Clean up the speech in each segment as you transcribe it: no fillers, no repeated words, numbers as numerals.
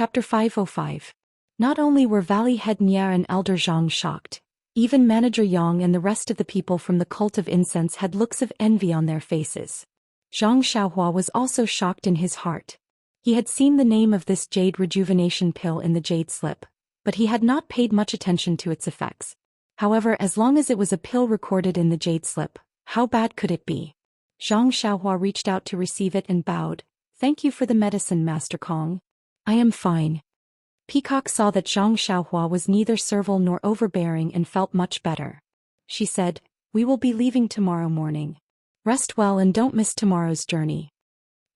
Chapter 505. Not only were Valley Head Nya and Elder Zhang shocked, even Manager Yang and the rest of the people from the cult of incense had looks of envy on their faces. Zhang Xiaohua was also shocked in his heart. He had seen the name of this jade rejuvenation pill in the jade slip, but he had not paid much attention to its effects. However, as long as it was a pill recorded in the jade slip, how bad could it be? Zhang Xiaohua reached out to receive it and bowed. "Thank you for the medicine, Master Kong. I am fine." Peacock saw that Zhang Xiaohua was neither servile nor overbearing and felt much better. She said, "We will be leaving tomorrow morning. Rest well and don't miss tomorrow's journey."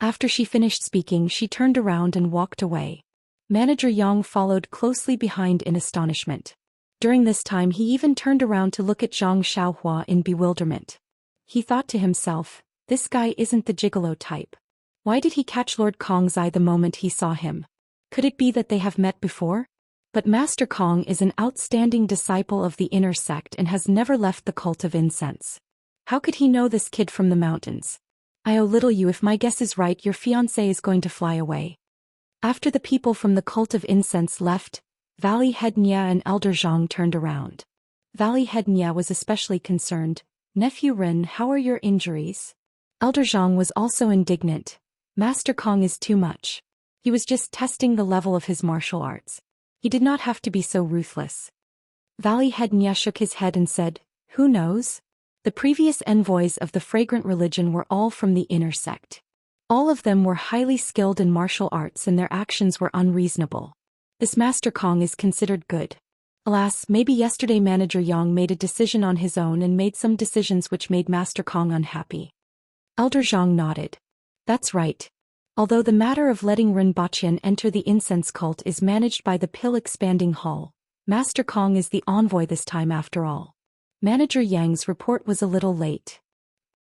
After she finished speaking, she turned around and walked away. Manager Yang followed closely behind in astonishment. During this time he even turned around to look at Zhang Xiaohua in bewilderment. He thought to himself, this guy isn't the gigolo type. Why did he catch Lord Kong's eye the moment he saw him? Could it be that they have met before? But Master Kong is an outstanding disciple of the inner sect and has never left the cult of incense. How could he know this kid from the mountains? I owe little you if my guess is right, your fiancé is going to fly away. After the people from the cult of incense left, Valley Head Nya and Elder Zhang turned around. Valley Head Nya was especially concerned. "Nephew Ren, how are your injuries?" Elder Zhang was also indignant. "Master Kong is too much. He was just testing the level of his martial arts. He did not have to be so ruthless." Valley Head Nya shook his head and said, "Who knows? The previous envoys of the fragrant religion were all from the inner sect. All of them were highly skilled in martial arts and their actions were unreasonable. This Master Kong is considered good. Alas, maybe yesterday Manager Yang made a decision on his own and made some decisions which made Master Kong unhappy." Elder Zhang nodded. "That's right. Although the matter of letting Rinpochen enter the incense cult is managed by the Pill Expanding Hall, Master Kong is the envoy this time after all." Manager Yang's report was a little late.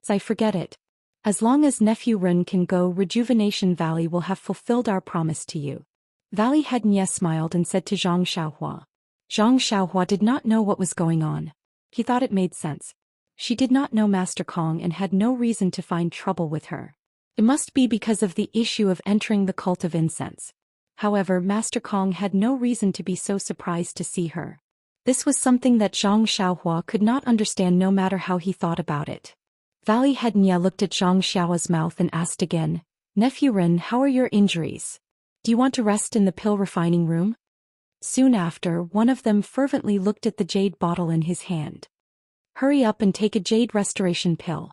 "I forget it. As long as Nephew Rin can go, Rejuvenation Valley will have fulfilled our promise to you." Valley Head Nya smiled and said to Zhang Xiaohua. Zhang Xiaohua did not know what was going on. He thought it made sense. She did not know Master Kong and had no reason to find trouble with her. It must be because of the issue of entering the cult of incense. However, Master Kong had no reason to be so surprised to see her. This was something that Zhang Xiaohua could not understand no matter how he thought about it. Valley Head Nya looked at Zhang Xiaohua's mouth and asked again, "Nephew Ren, how are your injuries? Do you want to rest in the pill refining room?" Soon after, one of them fervently looked at the jade bottle in his hand. "Hurry up and take a jade restoration pill.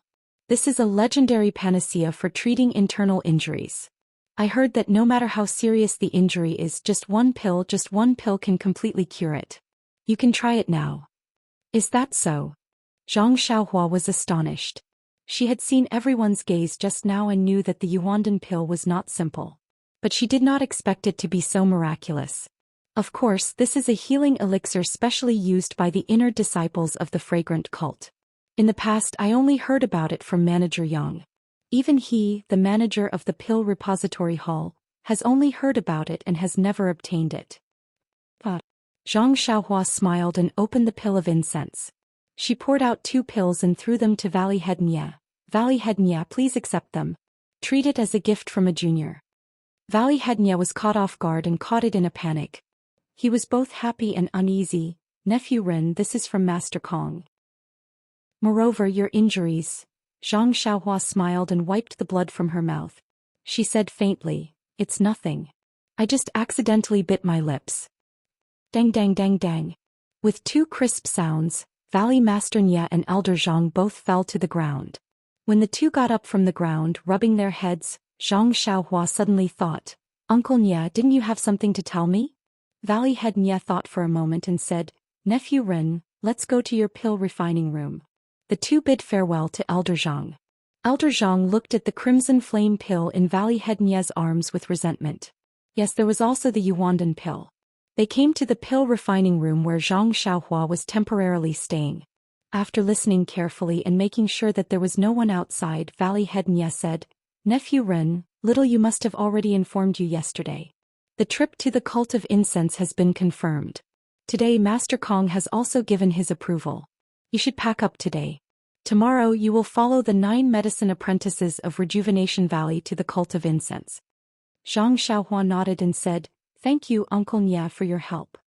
This is a legendary panacea for treating internal injuries. I heard that no matter how serious the injury is, just one pill can completely cure it. You can try it now." "Is that so?" Zhang Xiaohua was astonished. She had seen everyone's gaze just now and knew that the Yuandan pill was not simple. But she did not expect it to be so miraculous. Of course, this is a healing elixir specially used by the inner disciples of the fragrant cult. In the past I only heard about it from Manager Yang. Even he, the manager of the Pill Repository Hall, has only heard about it and has never obtained it. Zhang Xiaohua smiled and opened the pill of incense. She poured out 2 pills and threw them to Valley Head Nya. "Valley Head Nya, please accept them. Treat it as a gift from a junior." Valley Head Nya was caught off guard and caught it in a panic. He was both happy and uneasy. "Nephew Rin, this is from Master Kong. Moreover, your injuries." Zhang Xiaohua smiled and wiped the blood from her mouth. She said faintly, "It's nothing. I just accidentally bit my lips." Dang dang dang dang. With 2 crisp sounds, Valley Master Nya and Elder Zhang both fell to the ground. When the 2 got up from the ground, rubbing their heads, Zhang Xiaohua suddenly thought, "Uncle Nya, didn't you have something to tell me?" Valley Head Nya thought for a moment and said, "Nephew Rin, let's go to your pill refining room." The 2 bid farewell to Elder Zhang. Elder Zhang looked at the crimson flame pill in Valley Head Nya's arms with resentment. Yes, there was also the Yuandan pill. They came to the pill refining room where Zhang Xiaohua was temporarily staying. After listening carefully and making sure that there was no one outside, Valley Head Nya said, "Nephew Rin, little you must have already informed you yesterday. The trip to the cult of incense has been confirmed. Today Master Kong has also given his approval. You should pack up today. Tomorrow you will follow the 9 medicine apprentices of Rejuvenation Valley to the cult of incense." Zhang Xiaohua nodded and said, Thank you, Uncle Nya, for your help.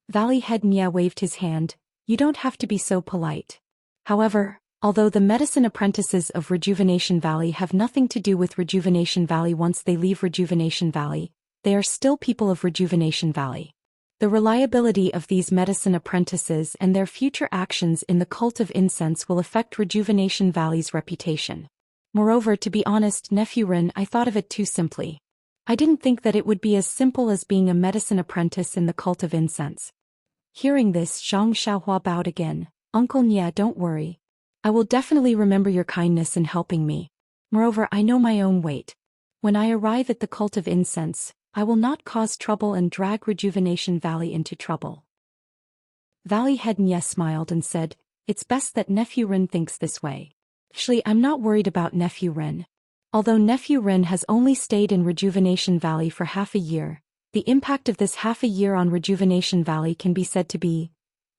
Valley Head Nya waved his hand. You don't have to be so polite. However, although the medicine apprentices of Rejuvenation Valley have nothing to do with Rejuvenation Valley once they leave Rejuvenation Valley, they are still people of Rejuvenation Valley. The reliability of these medicine apprentices and their future actions in the cult of incense will affect Rejuvenation Valley's reputation. Moreover, to be honest, Nephew Rin, I thought of it too simply. I didn't think that it would be as simple as being a medicine apprentice in the cult of incense. Hearing this, Zhang Xiaohua bowed again. Uncle Nya, don't worry. I will definitely remember your kindness in helping me. Moreover, I know my own weight. When I arrive at the cult of incense, I will not cause trouble and drag Rejuvenation Valley into trouble. Valley Head Nya smiled and said, it's best that Nephew Rin thinks this way. Actually, I'm not worried about Nephew Rin. Although Nephew Rin has only stayed in Rejuvenation Valley for half a year, the impact of this half a year on Rejuvenation Valley can be said to be...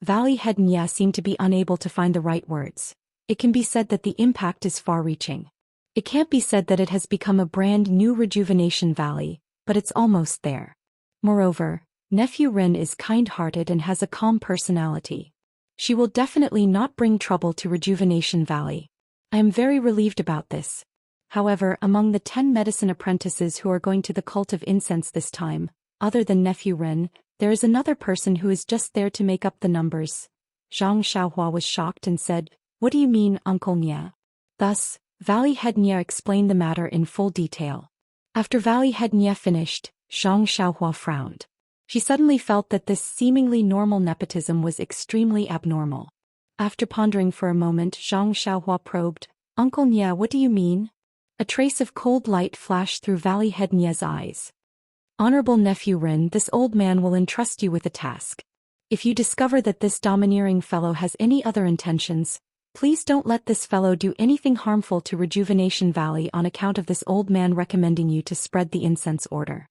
Valley Head Nya seemed to be unable to find the right words. It can be said that the impact is far-reaching. It can't be said that it has become a brand new Rejuvenation Valley, but it's almost there. Moreover, Nephew Rin is kind-hearted and has a calm personality. She will definitely not bring trouble to Rejuvenation Valley. I am very relieved about this. However, among the 10 medicine apprentices who are going to the cult of incense this time, other than Nephew Rin, there is another person who is just there to make up the numbers. Zhang Xiaohua was shocked and said, what do you mean, Uncle Nya? Thus, Valley Head Nya explained the matter in full detail. After Valley Head Nya finished, Zhang Xiaohua frowned. She suddenly felt that this seemingly normal nepotism was extremely abnormal. After pondering for a moment, Zhang Xiaohua probed, Uncle Nya, what do you mean? A trace of cold light flashed through Valley Head Nya's eyes. Honorable Nephew Rin, this old man will entrust you with a task. If you discover that this domineering fellow has any other intentions, please don't let this fellow do anything harmful to Rejuvenation Valley on account of this old man recommending you to spread the incense order.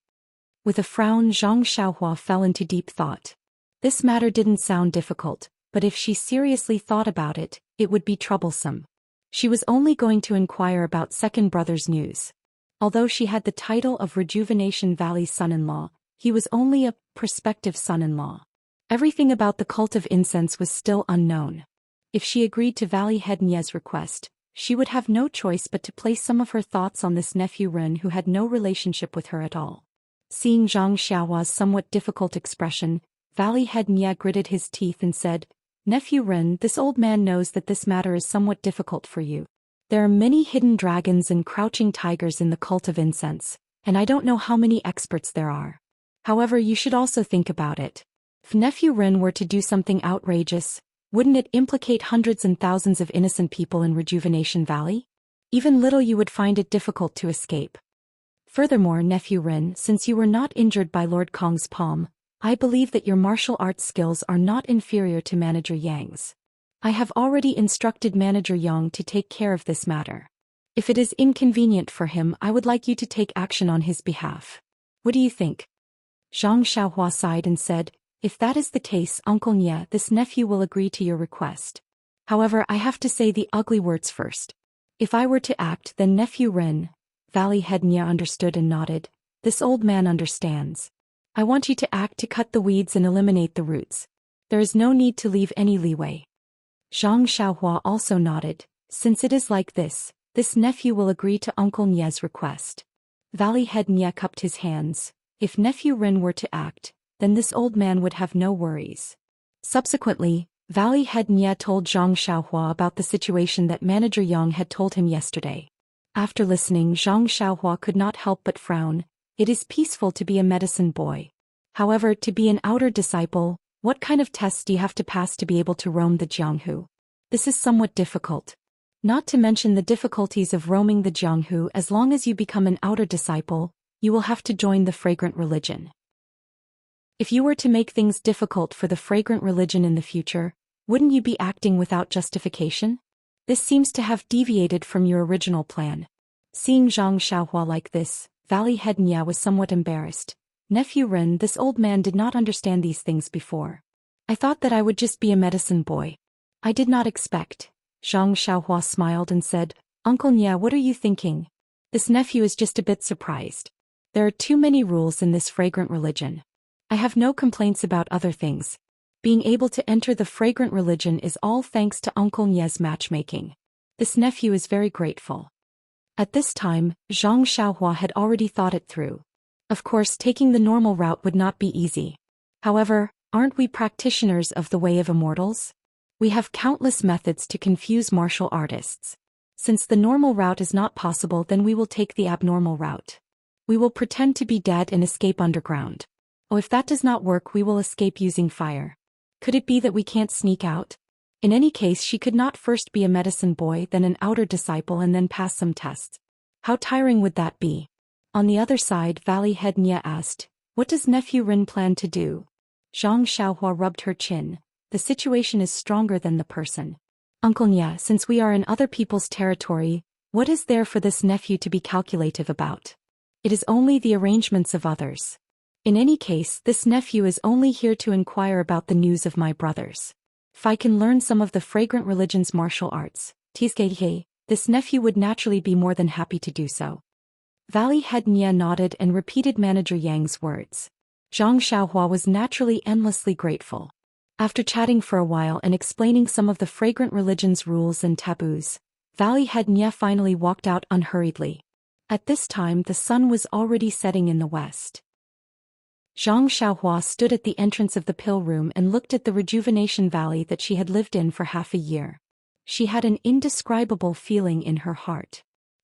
With a frown, Zhang Xiaohua fell into deep thought. This matter didn't sound difficult, but if she seriously thought about it, it would be troublesome. She was only going to inquire about second brother's news. Although she had the title of Rejuvenation Valley's son-in-law, he was only a prospective son-in-law. Everything about the cult of incense was still unknown. If she agreed to Valley Head Nya's request, she would have no choice but to place some of her thoughts on this Nephew Rin who had no relationship with her at all. Seeing Zhang Xiaohua's somewhat difficult expression, Valley Head Nya gritted his teeth and said, Nephew Rin, this old man knows that this matter is somewhat difficult for you. There are many hidden dragons and crouching tigers in the cult of incense, and I don't know how many experts there are. However, you should also think about it. If Nephew Rin were to do something outrageous, wouldn't it implicate hundreds and thousands of innocent people in Rejuvenation Valley? Even little you would find it difficult to escape. Furthermore, Nephew Rin, since you were not injured by Lord Kong's palm, I believe that your martial arts skills are not inferior to Manager Yang's. I have already instructed Manager Yang to take care of this matter. If it is inconvenient for him, I would like you to take action on his behalf. What do you think? Zhang Xiaohua sighed and said, if that is the case, Uncle Nya, this nephew will agree to your request. However, I have to say the ugly words first. If I were to act, then Nephew Rin, Valley Head Nya understood and nodded. This old man understands. I want you to act to cut the weeds and eliminate the roots. There is no need to leave any leeway. Zhang Xiaohua also nodded. Since it is like this nephew will agree to Uncle Nya's request. Valley Head Nya cupped his hands. If Nephew Rin were to act, then this old man would have no worries. Subsequently, Valley Head Nya told Zhang Xiaohua about the situation that Manager Yang had told him yesterday. After listening, Zhang Xiaohua could not help but frown. It is peaceful to be a medicine boy. However, to be an outer disciple, what kind of tests do you have to pass to be able to roam the Jianghu? This is somewhat difficult. Not to mention the difficulties of roaming the Jianghu. As long as you become an outer disciple, you will have to join the fragrant religion. If you were to make things difficult for the fragrant religion in the future, wouldn't you be acting without justification? This seems to have deviated from your original plan. Seeing Zhang Xiaohua like this, Valley Head Nya was somewhat embarrassed. Nephew Rin, this old man did not understand these things before. I thought that I would just be a medicine boy. I did not expect. Zhang Xiaohua smiled and said, Uncle Nya, what are you thinking? This nephew is just a bit surprised. There are too many rules in this fragrant religion. I have no complaints about other things. Being able to enter the fragrant religion is all thanks to Uncle Nie's matchmaking. This nephew is very grateful. At this time, Zhang Xiaohua had already thought it through. Of course, taking the normal route would not be easy. However, aren't we practitioners of the way of immortals? We have countless methods to confuse martial artists. Since the normal route is not possible, then we will take the abnormal route. We will pretend to be dead and escape underground. Oh, if that does not work, we will escape using fire. Could it be that we can't sneak out? In any case, she could not first be a medicine boy, then an outer disciple, and then pass some tests. How tiring would that be? On the other side, Valley Head Nia asked, "What does nephew Rin plan to do?" Zhang Xiaohua rubbed her chin. The situation is stronger than the person. Uncle Nia, since we are in other people's territory, what is there for this nephew to be calculative about? It is only the arrangements of others. In any case, this nephew is only here to inquire about the news of my brothers. If I can learn some of the fragrant religion's martial arts, this nephew would naturally be more than happy to do so. Valley Head Nia nodded and repeated Manager Yang's words. Zhang Xiaohua was naturally endlessly grateful. After chatting for a while and explaining some of the fragrant religion's rules and taboos, Valley Head Nia finally walked out unhurriedly. At this time, the sun was already setting in the west. Zhang Xiaohua stood at the entrance of the pill room and looked at the rejuvenation valley that she had lived in for half a year. She had an indescribable feeling in her heart.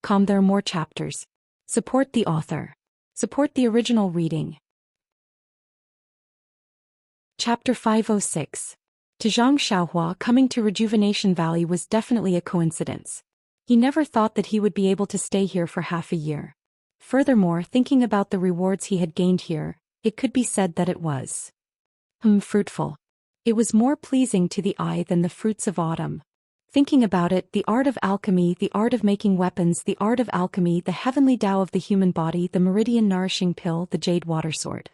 There are more chapters. Support the author. Support the original reading. Chapter 506. To Zhang Xiaohua, coming to Rejuvenation Valley was definitely a coincidence. He never thought that he would be able to stay here for half a year. Furthermore, thinking about the rewards he had gained here, it could be said that it was fruitful. It was more pleasing to the eye than the fruits of autumn. Thinking about it, the art of alchemy, the art of making weapons, the art of alchemy, the heavenly Tao of the human body, the meridian nourishing pill, the jade water sword.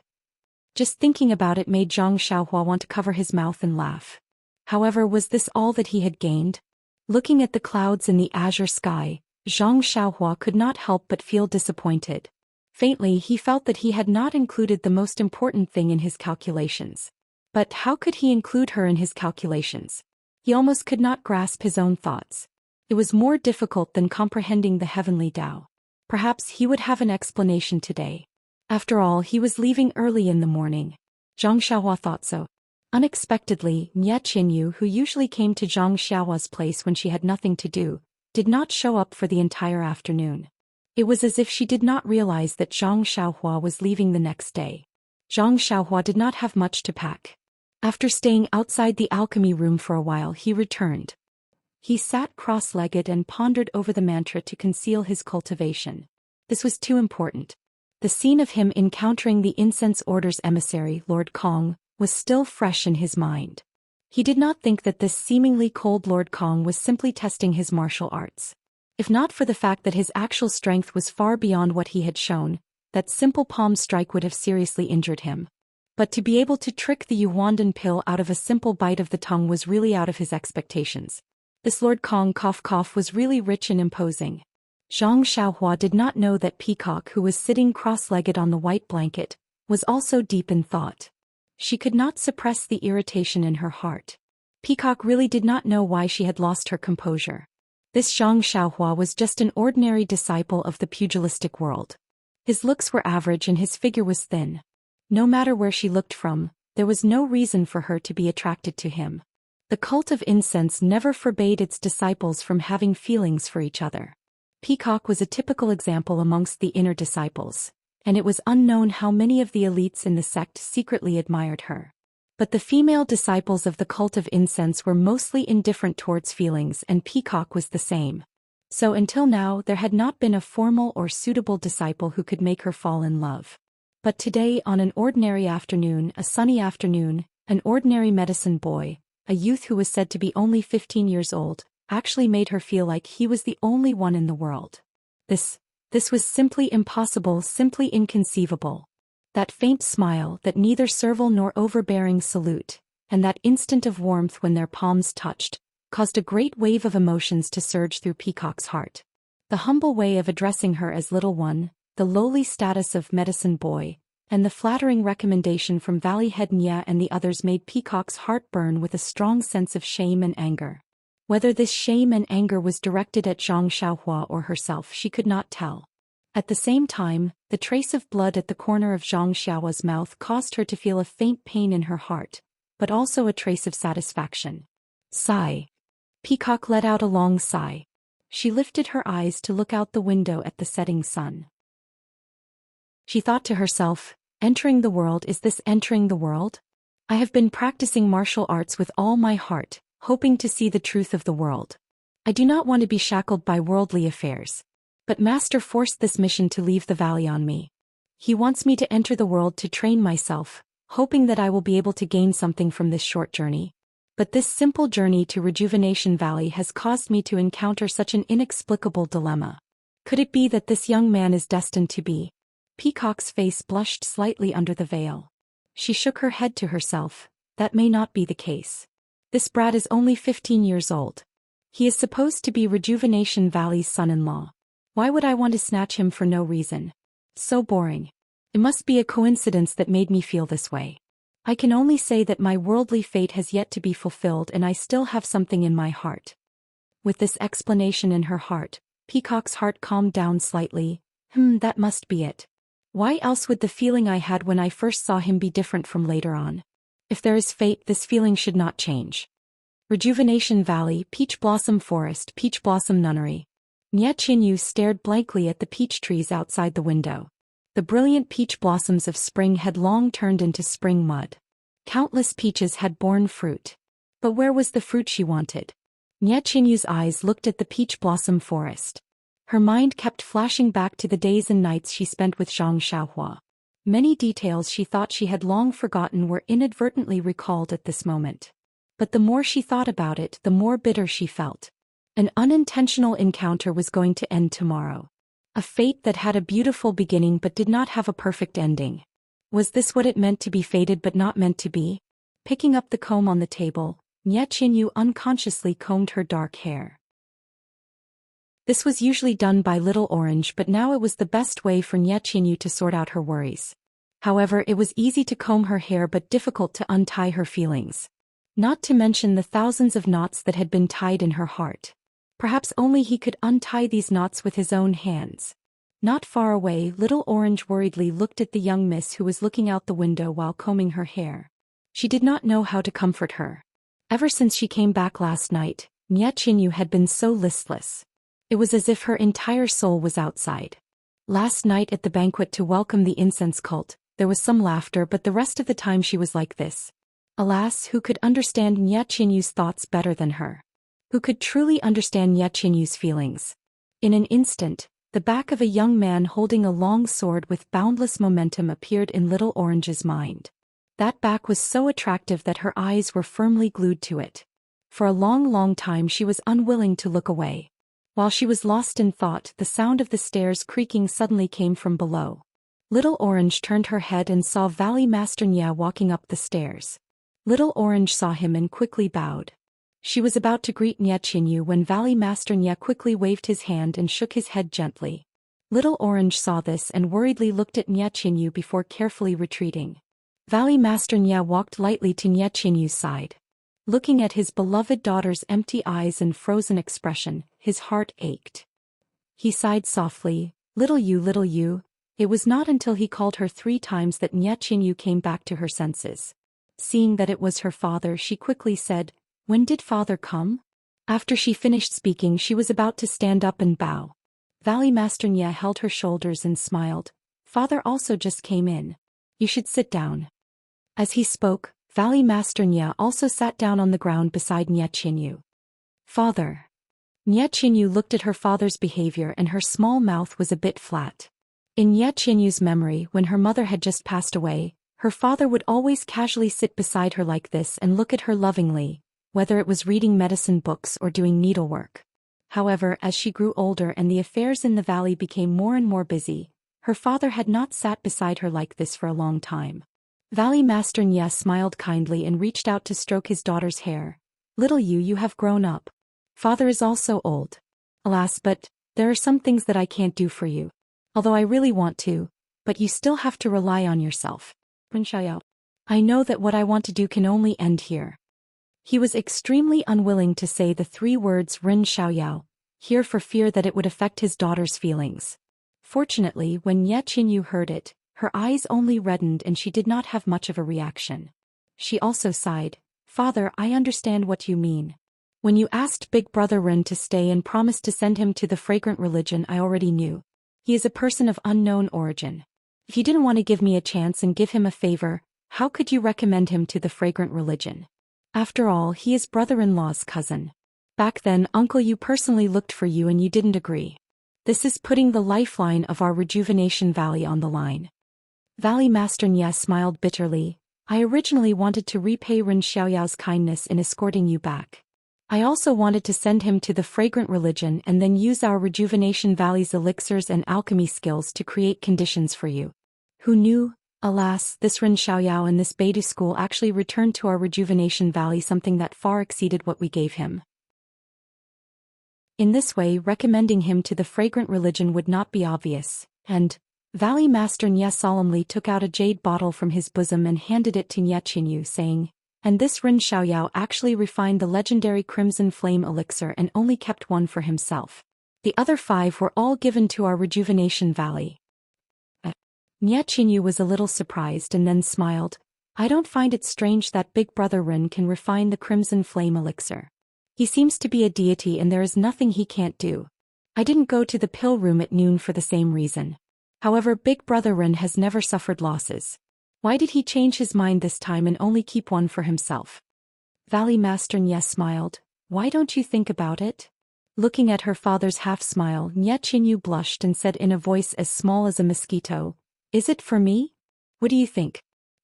Just thinking about it made Zhang Xiaohua want to cover his mouth and laugh. However, was this all that he had gained? Looking at the clouds in the azure sky, Zhang Xiaohua could not help but feel disappointed. Faintly, he felt that he had not included the most important thing in his calculations. But how could he include her in his calculations? He almost could not grasp his own thoughts. It was more difficult than comprehending the heavenly Tao. Perhaps he would have an explanation today. After all, he was leaving early in the morning. Zhang Xiaohua thought so. Unexpectedly, Nye Qinyu, who usually came to Zhang Xiaohua's place when she had nothing to do, did not show up for the entire afternoon. It was as if she did not realize that Zhang Xiaohua was leaving the next day. Zhang Xiaohua did not have much to pack. After staying outside the alchemy room for a while, he returned. He sat cross-legged and pondered over the mantra to conceal his cultivation. This was too important. The scene of him encountering the incense order's emissary, Lord Kong, was still fresh in his mind. He did not think that this seemingly cold Lord Kong was simply testing his martial arts. If not for the fact that his actual strength was far beyond what he had shown, that simple palm strike would have seriously injured him. But to be able to trick the Yuandan pill out of a simple bite of the tongue was really out of his expectations. This Lord Kong was really rich and imposing. Zhang Xiaohua did not know that Peacock, who was sitting cross-legged on the white blanket, was also deep in thought. She could not suppress the irritation in her heart. Peacock really did not know why she had lost her composure. This Zhang Xiaohua was just an ordinary disciple of the pugilistic world. His looks were average and his figure was thin. No matter where she looked from, there was no reason for her to be attracted to him. The cult of incense never forbade its disciples from having feelings for each other. Peacock was a typical example amongst the inner disciples, and it was unknown how many of the elites in the sect secretly admired her. But the female disciples of the cult of incense were mostly indifferent towards feelings, and Peacock was the same. So until now there had not been a formal or suitable disciple who could make her fall in love. But today, on an ordinary afternoon, a sunny afternoon, an ordinary medicine boy, a youth who was said to be only 15 years old, actually made her feel like he was the only one in the world. This was simply impossible, simply inconceivable. That faint smile, that neither servile nor overbearing salute, and that instant of warmth when their palms touched, caused a great wave of emotions to surge through Peacock's heart. The humble way of addressing her as little one, the lowly status of medicine boy, and the flattering recommendation from Valley Head Nya and the others made Peacock's heart burn with a strong sense of shame and anger. Whether this shame and anger was directed at Zhang Xiaohua or herself, she could not tell. At the same time, the trace of blood at the corner of Zhang Xiaohua's mouth caused her to feel a faint pain in her heart, but also a trace of satisfaction. Sigh. Peacock let out a long sigh. She lifted her eyes to look out the window at the setting sun. She thought to herself, entering the world, is this entering the world? I have been practicing martial arts with all my heart, hoping to see the truth of the world. I do not want to be shackled by worldly affairs. But Master forced this mission to leave the valley on me. He wants me to enter the world to train myself, hoping that I will be able to gain something from this short journey. But this simple journey to Rejuvenation Valley has caused me to encounter such an inexplicable dilemma. Could it be that this young man is destined to be? Peacock's face blushed slightly under the veil. She shook her head to herself. That may not be the case. This brat is only 15 years old. He is supposed to be Rejuvenation Valley's son-in-law. Why would I want to snatch him for no reason? So boring. It must be a coincidence that made me feel this way. I can only say that my worldly fate has yet to be fulfilled and I still have something in my heart. With this explanation in her heart, Peacock's heart calmed down slightly. That must be it. Why else would the feeling I had when I first saw him be different from later on? If there is fate, this feeling should not change. Rejuvenation Valley, Peach Blossom Forest, Peach Blossom Nunnery. Nya Qinyu stared blankly at the peach trees outside the window. The brilliant peach blossoms of spring had long turned into spring mud. Countless peaches had borne fruit. But where was the fruit she wanted? Nya Qinyu's eyes looked at the peach blossom forest. Her mind kept flashing back to the days and nights she spent with Zhang Xiaohua. Many details she thought she had long forgotten were inadvertently recalled at this moment. But the more she thought about it, the more bitter she felt. An unintentional encounter was going to end tomorrow. A fate that had a beautiful beginning but did not have a perfect ending. Was this what it meant to be fated but not meant to be? Picking up the comb on the table, Nya Qinyu unconsciously combed her dark hair. This was usually done by Little Orange, but now it was the best way for Nya Qinyu to sort out her worries. However, it was easy to comb her hair but difficult to untie her feelings. Not to mention the thousands of knots that had been tied in her heart. Perhaps only he could untie these knots with his own hands. Not far away, Little Orange worriedly looked at the young miss who was looking out the window while combing her hair. She did not know how to comfort her. Ever since she came back last night, Nya Qinyu had been so listless. It was as if her entire soul was outside. Last night at the banquet to welcome the incense cult, there was some laughter, but the rest of the time she was like this. Alas, who could understand Nya Qinyu's thoughts better than her? Who could truly understand Nya Qinyu's feelings? In an instant, the back of a young man holding a long sword with boundless momentum appeared in Little Orange's mind. That back was so attractive that her eyes were firmly glued to it. For a long time she was unwilling to look away. While she was lost in thought, the sound of the stairs creaking suddenly came from below. Little Orange turned her head and saw Valley Master Nya walking up the stairs. Little Orange saw him and quickly bowed. She was about to greet Nya Qinyu when Valley Master Nya quickly waved his hand and shook his head gently. Little Orange saw this and worriedly looked at Nya Qinyu before carefully retreating. Valley Master Nya walked lightly to Nya Qinyu's side. Looking at his beloved daughter's empty eyes and frozen expression, his heart ached. He sighed softly, little you. It was not until he called her 3 times that Nya Qinyu came back to her senses. Seeing that it was her father, she quickly said, "When did father come?" After she finished speaking, she was about to stand up and bow. Valley Master Nya held her shoulders and smiled. "Father also just came in. You should sit down." As he spoke, Valley Master Nya also sat down on the ground beside Nya Qinyu. "Father." Nya Qinyu looked at her father's behavior and her small mouth was a bit flat. In Nya Qinyu's memory, when her mother had just passed away, her father would always casually sit beside her like this and look at her lovingly, whether it was reading medicine books or doing needlework. However, as she grew older and the affairs in the valley became more and more busy, her father had not sat beside her like this for a long time. Valley Master Nya smiled kindly and reached out to stroke his daughter's hair. "Little you have grown up. Father is also old. Alas, but there are some things that I can't do for you. Although I really want to, but you still have to rely on yourself. Ren Xiaoyao. I know that what I want to do can only end here. He was extremely unwilling to say the 3 words Ren Xiaoyao, here for fear that it would affect his daughter's feelings. Fortunately, when Ye Qinyu heard it, her eyes only reddened and she did not have much of a reaction. She also sighed. Father, I understand what you mean. When you asked Big Brother Ren to stay and promised to send him to the fragrant religion, I already knew. He is a person of unknown origin. If you didn't want to give me a chance and give him a favor, how could you recommend him to the fragrant religion? After all, he is brother-in-law's cousin. Back then, Uncle Yu personally looked for you and you didn't agree. This is putting the lifeline of our Rejuvenation Valley on the line. Valley Master Nye smiled bitterly. I originally wanted to repay Ren Xiaoyao's kindness in escorting you back. I also wanted to send him to the fragrant religion and then use our Rejuvenation Valley's elixirs and alchemy skills to create conditions for you. Who knew? Alas, this Ren Xiaoyao and this Beidou school actually returned to our Rejuvenation Valley something that far exceeded what we gave him. In this way, recommending him to the fragrant religion would not be obvious, and Valley Master Nye solemnly took out a jade bottle from his bosom and handed it to Ye Qinyu, saying, and this Ren Xiaoyao actually refined the legendary Crimson Flame elixir and only kept 1 for himself. The other 5 were all given to our Rejuvenation Valley. Nye Qinyu was a little surprised and then smiled. I don't find it strange that Big Brother Ren can refine the Crimson Flame elixir. He seems to be a deity and there is nothing he can't do. I didn't go to the pill room at noon for the same reason. However, Big Brother Ren has never suffered losses. Why did he change his mind this time and only keep 1 for himself? Valley Master Nye smiled. Why don't you think about it? Looking at her father's half-smile, Nye Qinyu blushed and said in a voice as small as a mosquito, is it for me? What do you think?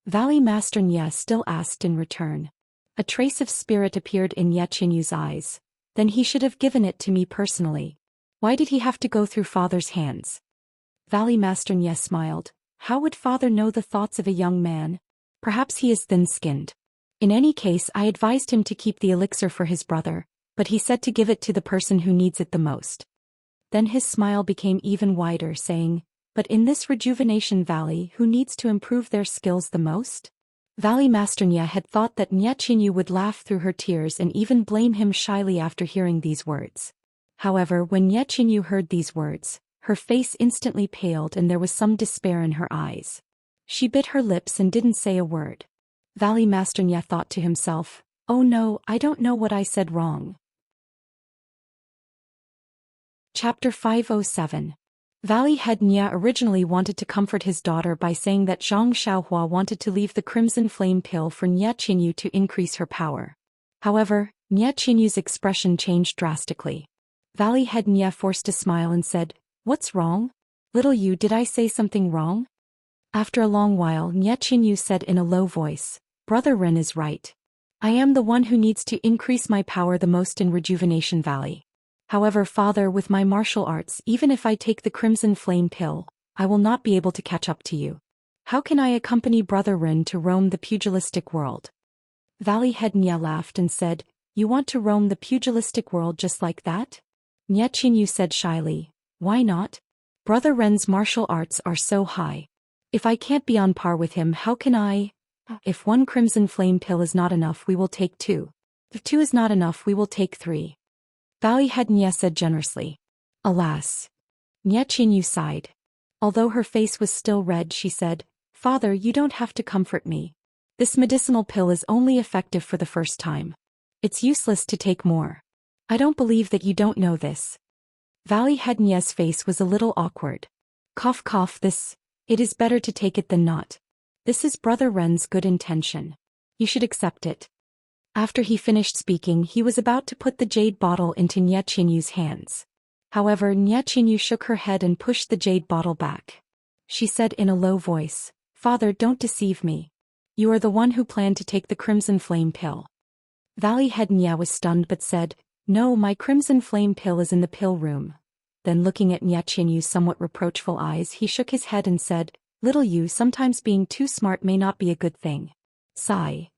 Valley Master Nye still asked in return. A trace of spirit appeared in Ye Qinyu's eyes. Then he should have given it to me personally. Why did he have to go through father's hands? Valley Master Nye smiled. How would father know the thoughts of a young man? Perhaps he is thin-skinned. In any case, I advised him to keep the elixir for his brother, but he said to give it to the person who needs it the most. Then his smile became even wider, saying, but in this Rejuvenation Valley, who needs to improve their skills the most? Valley Master Nye had thought that Nye Qinyu would laugh through her tears and even blame him shyly after hearing these words. However, when Nye Qinyu heard these words, her face instantly paled and there was some despair in her eyes. She bit her lips and didn't say a word. Valley Master Nye thought to himself, oh no, I don't know what I said wrong. Chapter 507. Valley Head Nye originally wanted to comfort his daughter by saying that Zhang Xiaohua wanted to leave the Crimson Flame pill for Nye Qinyu to increase her power. However, Nye Qinyu's expression changed drastically. Valley Head Nye forced a smile and said, what's wrong? Little Yu, did I say something wrong? After a long while, Nye Qinyu said in a low voice, Brother Ren is right. I am the one who needs to increase my power the most in Rejuvenation Valley. However, father, with my martial arts, even if I take the Crimson Flame pill, I will not be able to catch up to you. How can I accompany Brother Ren to roam the pugilistic world? Valley Head Nye laughed and said, you want to roam the pugilistic world just like that? Nye Qinyu said shyly, why not? Brother Ren's martial arts are so high. If I can't be on par with him, how can I? If 1 Crimson Flame pill is not enough, we will take 2. If 2 is not enough, we will take 3. Valley Head Nye said generously. Alas. Nye Qinyu sighed. Although her face was still red, she said, Father, you don't have to comfort me. This medicinal pill is only effective for the first time. It's useless to take more. I don't believe that you don't know this. Valley Head Nye's face was a little awkward. Cough cough, it is better to take it than not. This is Brother Ren's good intention. You should accept it. After he finished speaking, he was about to put the jade bottle into Nye Qinyu's hands. However, Nye Qinyu shook her head and pushed the jade bottle back. She said in a low voice, Father, don't deceive me. You are the one who planned to take the Crimson Flame pill. Valley Head Nye was stunned but said, no, my Crimson Flame pill is in the pill room. Then looking at Nye Qinyu's somewhat reproachful eyes, he shook his head and said, Little Yu, sometimes being too smart may not be a good thing. Sigh.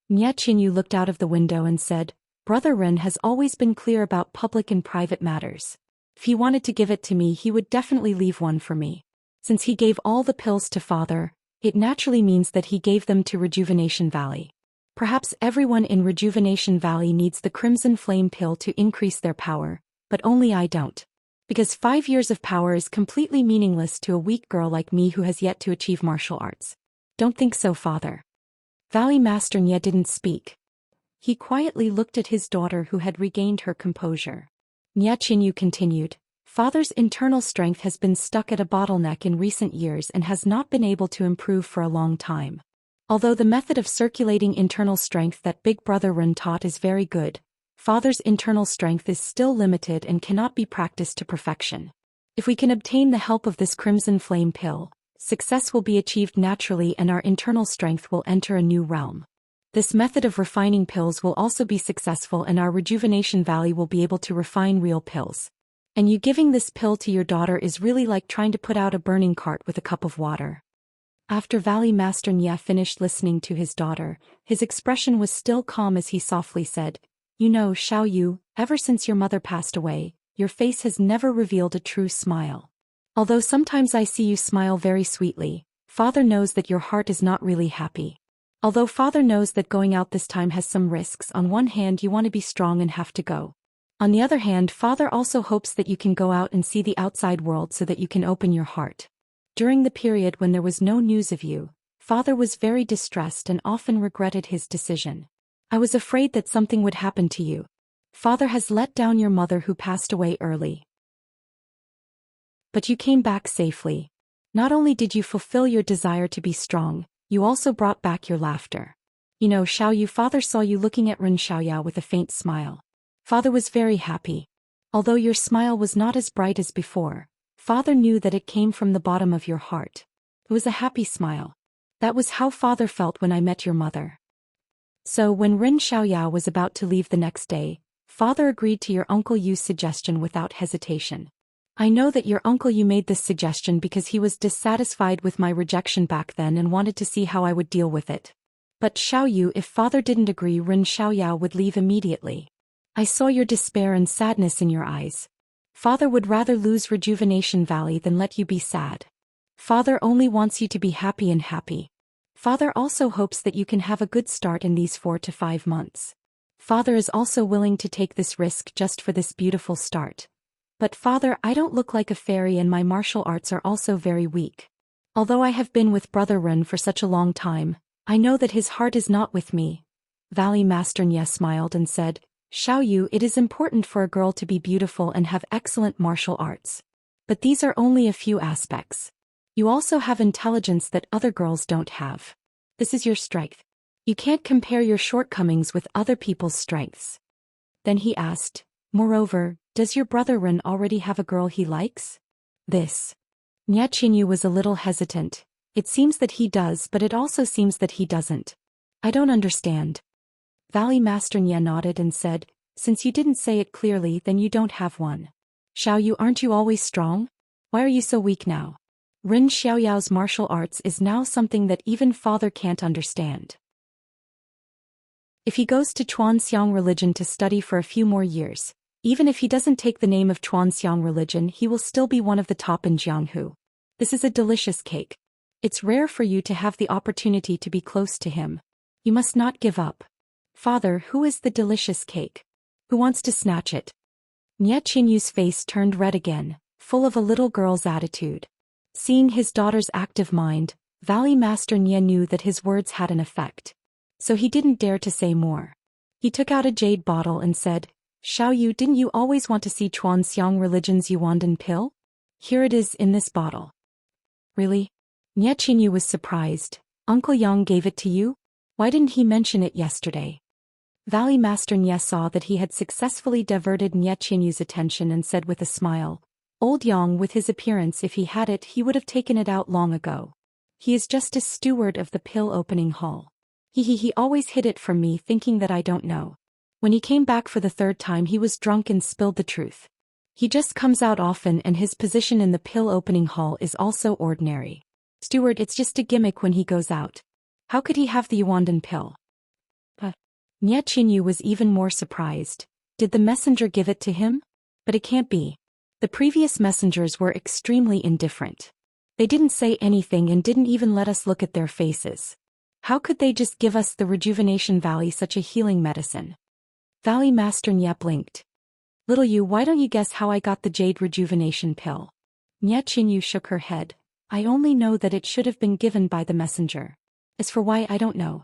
Nye Qinyu looked out of the window and said, Brother Ren has always been clear about public and private matters. If he wanted to give it to me, he would definitely leave 1 for me. Since he gave all the pills to father, it naturally means that he gave them to Rejuvenation Valley. Perhaps everyone in Rejuvenation Valley needs the Crimson Flame pill to increase their power, but only I don't. Because 5 years of power is completely meaningless to a weak girl like me who has yet to achieve martial arts. Don't think so, father. Valley Master Nye didn't speak. He quietly looked at his daughter who had regained her composure. Nye Qinyu continued, father's internal strength has been stuck at a bottleneck in recent years and has not been able to improve for a long time. Although the method of circulating internal strength that big brother Ren taught is very good, father's internal strength is still limited and cannot be practiced to perfection. If we can obtain the help of this Crimson Flame pill, success will be achieved naturally and our internal strength will enter a new realm. This method of refining pills will also be successful and our Rejuvenation Valley will be able to refine real pills. And you giving this pill to your daughter is really like trying to put out a burning cart with a cup of water. After Valley Master Nye finished listening to his daughter, his expression was still calm as he softly said, you know, Xiao Yu, ever since your mother passed away, your face has never revealed a true smile. Although sometimes I see you smile very sweetly, father knows that your heart is not really happy. Although father knows that going out this time has some risks, on one hand you want to be strong and have to go. On the other hand, father also hopes that you can go out and see the outside world so that you can open your heart. During the period when there was no news of you, father was very distressed and often regretted his decision. I was afraid that something would happen to you. Father has let down your mother who passed away early. But you came back safely. Not only did you fulfill your desire to be strong, you also brought back your laughter. You know, Xiao Yu, father saw you looking at Ren Xiaoyao with a faint smile. Father was very happy. Although your smile was not as bright as before, father knew that it came from the bottom of your heart. It was a happy smile. That was how father felt when I met your mother. So when Ren Xiaoyao was about to leave the next day, father agreed to your Uncle Yu's suggestion without hesitation. I know that your Uncle Yu made this suggestion because he was dissatisfied with my rejection back then and wanted to see how I would deal with it. But Xiao Yu, if father didn't agree, Ren Xiaoyao would leave immediately. I saw your despair and sadness in your eyes. Father would rather lose Rejuvenation Valley than let you be sad. Father only wants you to be happy and happy. Father also hopes that you can have a good start in these 4 to 5 months. Father is also willing to take this risk just for this beautiful start. But father, I don't look like a fairy and my martial arts are also very weak. Although I have been with Brother Ren for such a long time, I know that his heart is not with me. Valley Master Nye smiled and said, Xiao Yu, it is important for a girl to be beautiful and have excellent martial arts. But these are only a few aspects. You also have intelligence that other girls don't have. This is your strength. You can't compare your shortcomings with other people's strengths. Then he asked, moreover, does your brother Ren already have a girl he likes? This. Nye Qinyu was a little hesitant. It seems that he does, but it also seems that he doesn't. I don't understand. Valley Master Nye nodded and said, since you didn't say it clearly, then you don't have one. Xiao Yu, aren't you always strong? Why are you so weak now? Ren Xiaoyao's martial arts is now something that even father can't understand. If he goes to Chuanxiang religion to study for a few more years, even if he doesn't take the name of Chuanxiang religion, he will still be one of the top in Jianghu. This is a delicious cake. It's rare for you to have the opportunity to be close to him. You must not give up. Father, who is the delicious cake? Who wants to snatch it? Nye Qinyu's face turned red again, full of a little girl's attitude. Seeing his daughter's active mind, Valley Master Nye knew that his words had an effect. So he didn't dare to say more. He took out a jade bottle and said, Xiao Yu, didn't you always want to see Chuanxiang religion's Yuandan pill? Here it is in this bottle. Really? Nye Qinyu was surprised. Uncle Yang gave it to you? Why didn't he mention it yesterday? Valley Master Nye saw that he had successfully diverted Nye Qinyu's attention and said with a smile, Old Yang, with his appearance, if he had it, he would have taken it out long ago. He is just a steward of the pill opening hall. He always hid it from me, thinking that I don't know. When he came back for the 3rd time, he was drunk and spilled the truth. He just comes out often, and his position in the pill opening hall is also ordinary. Steward, it's just a gimmick when he goes out. How could he have the Yuandan pill? Nye Qinyu was even more surprised. Did the messenger give it to him? But it can't be. The previous messengers were extremely indifferent. They didn't say anything and didn't even let us look at their faces. How could they just give us the Rejuvenation Valley, such a healing medicine? Valley Master Nye blinked. Little you, why don't you guess how I got the Jade Rejuvenation Pill? Nye Qinyu shook her head. I only know that it should have been given by the messenger. As for why, I don't know.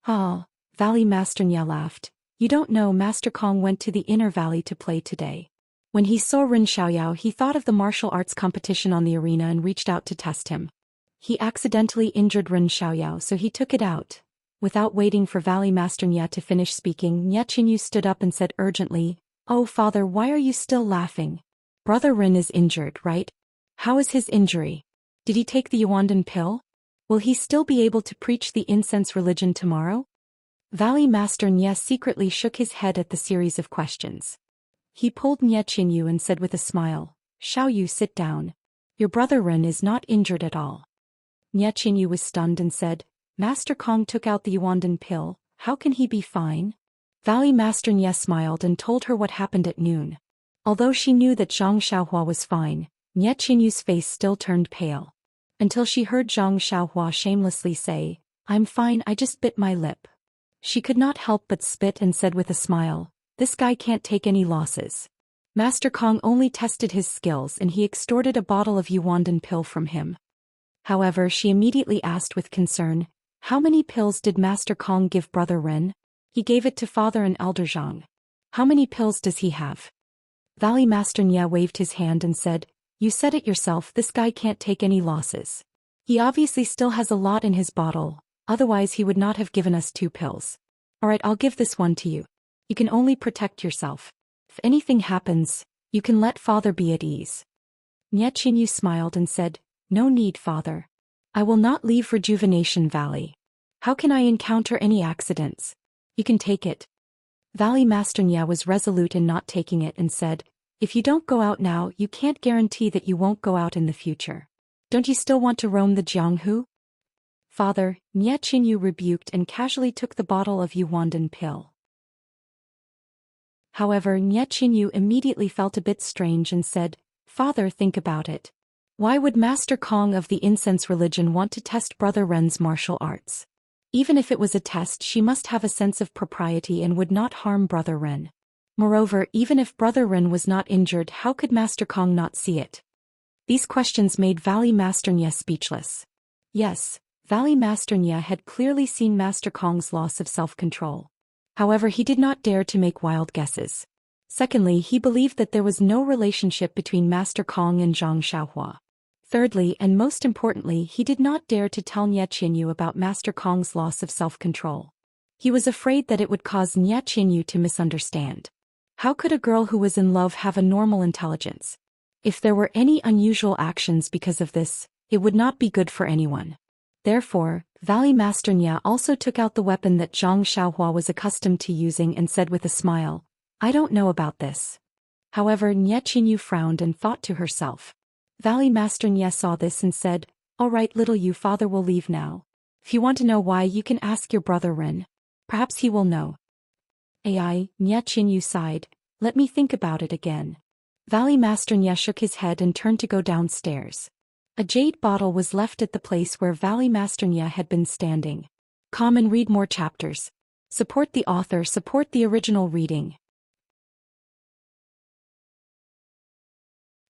Ah, Valley Master Nye laughed. You don't know, Master Kong went to the inner valley to play today. When he saw Ren Xiaoyao, he thought of the martial arts competition on the arena and reached out to test him. He accidentally injured Ren Xiaoyao, so he took it out. Without waiting for Valley Master Nye to finish speaking, Nye Qinyu stood up and said urgently, Oh father, why are you still laughing? Brother Ren is injured, right? How is his injury? Did he take the Yuandan pill? Will he still be able to preach the incense religion tomorrow? Valley Master Nye secretly shook his head at the series of questions. He pulled Nye Qinyu and said with a smile, Xiaoyu, sit down. Your brother Ren is not injured at all. Nye Qinyu was stunned and said, Master Kong took out the Yuandan pill, how can he be fine? Valley Master Nye smiled and told her what happened at noon. Although she knew that Zhang Xiaohua was fine, Nye Qinyu's face still turned pale. Until she heard Zhang Xiaohua shamelessly say, I'm fine, I just bit my lip. She could not help but spit and said with a smile, This guy can't take any losses. Master Kong only tested his skills and he extorted a bottle of Yuandan pill from him. However, she immediately asked with concern, How many pills did Master Kong give Brother Ren? He gave it to Father and Elder Zhang. How many pills does he have? Valley Master Nye waved his hand and said, You said it yourself, this guy can't take any losses. He obviously still has a lot in his bottle, otherwise he would not have given us 2 pills. Alright, I'll give this one to you. You can only protect yourself. If anything happens, you can let Father be at ease. Nye Qinyu smiled and said, No need, Father. I will not leave Rejuvenation Valley. How can I encounter any accidents? You can take it. Valley Master Nye was resolute in not taking it and said, If you don't go out now, you can't guarantee that you won't go out in the future. Don't you still want to roam the Jianghu? Father, Nye Qinyu rebuked and casually took the bottle of Yuandan pill. However, Nye Qinyu immediately felt a bit strange and said, Father, think about it. Why would Master Kong of the incense religion want to test Brother Ren's martial arts? Even if it was a test, she must have a sense of propriety and would not harm Brother Ren. Moreover, even if Brother Ren was not injured, how could Master Kong not see it? These questions made Valley Master Nye speechless. Yes, Valley Master Nye had clearly seen Master Kong's loss of self-control. However, he did not dare to make wild guesses. Secondly, he believed that there was no relationship between Master Kong and Zhang Xiaohua. Thirdly, and most importantly, he did not dare to tell Nye Qinyu about Master Kong's loss of self-control. He was afraid that it would cause Nye Qinyu to misunderstand. How could a girl who was in love have a normal intelligence? If there were any unusual actions because of this, it would not be good for anyone. Therefore, Valley Master Nye also took out the weapon that Zhang Xiaohua was accustomed to using and said with a smile, I don't know about this. However, Nye Qinyu frowned and thought to herself. Valley Master Nye saw this and said, All right, little you, Father will leave now. If you want to know why, you can ask your brother Ren. Perhaps he will know. Nye Qinyu sighed, Let me think about it again. Valley Master Nye shook his head and turned to go downstairs. A jade bottle was left at the place where Valley Master Nye had been standing. Come and read more chapters. Support the author, support the original reading.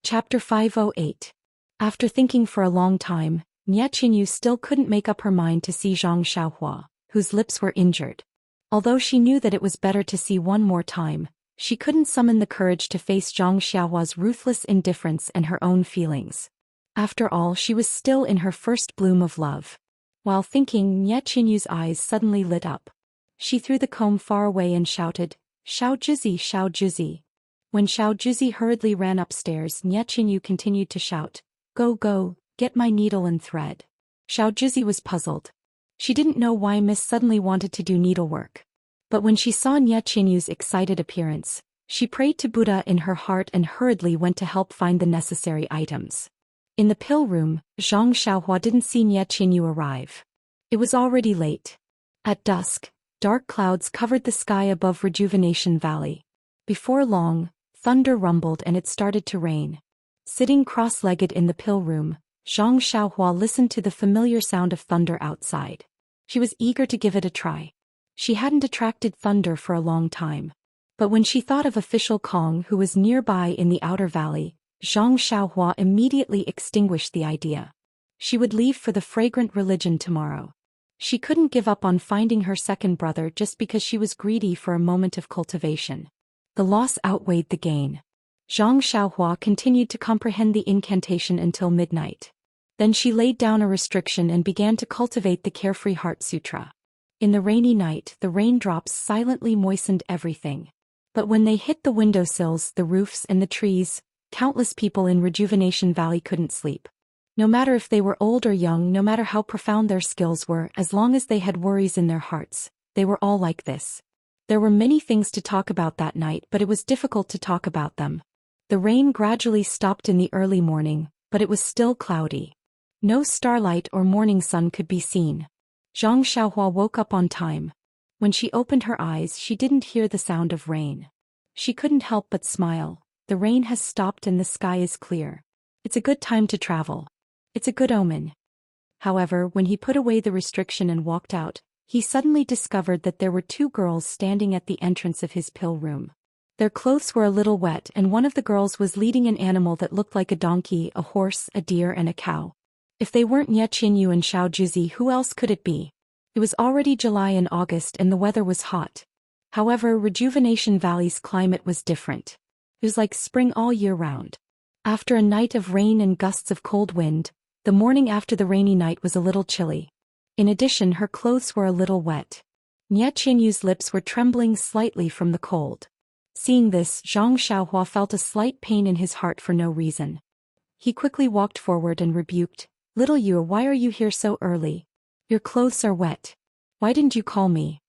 Chapter 508. After thinking for a long time, Nye Qinyu still couldn't make up her mind to see Zhang Xiaohua, whose lips were injured. Although she knew that it was better to see one more time, she couldn't summon the courage to face Zhang Xiaohua's ruthless indifference and her own feelings. After all, she was still in her first bloom of love. While thinking, Nye Qinyu's eyes suddenly lit up. She threw the comb far away and shouted, Xiao Juzi, Xiao Juzi. When Xiao Juzi hurriedly ran upstairs, Nye Qinyu continued to shout, Go, go, get my needle and thread. Xiao Juzi was puzzled. She didn't know why Miss suddenly wanted to do needlework. But when she saw Nye Qinyu's excited appearance, she prayed to Buddha in her heart and hurriedly went to help find the necessary items. In the pill room, Zhang Xiaohua didn't see Nye Qinyu arrive. It was already late. At dusk, dark clouds covered the sky above Rejuvenation Valley. Before long, thunder rumbled and it started to rain. Sitting cross-legged in the pill room, Zhang Xiaohua listened to the familiar sound of thunder outside. She was eager to give it a try. She hadn't attracted thunder for a long time. But when she thought of official Kong who was nearby in the outer valley, Zhang Xiaohua immediately extinguished the idea. She would leave for the fragrant religion tomorrow. She couldn't give up on finding her second brother just because she was greedy for a moment of cultivation. The loss outweighed the gain. Zhang Xiaohua continued to comprehend the incantation until midnight. Then she laid down a restriction and began to cultivate the Carefree Heart Sutra. In the rainy night, the raindrops silently moistened everything. But when they hit the windowsills, the roofs, and the trees, countless people in Rejuvenation Valley couldn't sleep. No matter if they were old or young, no matter how profound their skills were, as long as they had worries in their hearts, they were all like this. There were many things to talk about that night, but it was difficult to talk about them. The rain gradually stopped in the early morning, but it was still cloudy. No starlight or morning sun could be seen. Zhang Xiaohua woke up on time. When she opened her eyes, she didn't hear the sound of rain. She couldn't help but smile. The rain has stopped and the sky is clear. It's a good time to travel. It's a good omen. However, when he put away the restriction and walked out, he suddenly discovered that there were two girls standing at the entrance of his pill room. Their clothes were a little wet, and one of the girls was leading an animal that looked like a donkey, a horse, a deer, and a cow. If they weren't Nie Qinyu and Xiao Juzi, who else could it be? It was already July and August and the weather was hot. However, Rejuvenation Valley's climate was different. It was like spring all year round. After a night of rain and gusts of cold wind, the morning after the rainy night was a little chilly. In addition, her clothes were a little wet. Nie Qinyu's lips were trembling slightly from the cold. Seeing this, Zhang Xiaohua felt a slight pain in his heart for no reason. He quickly walked forward and rebuked, "Little Yu, why are you here so early? Your clothes are wet. Why didn't you call me?"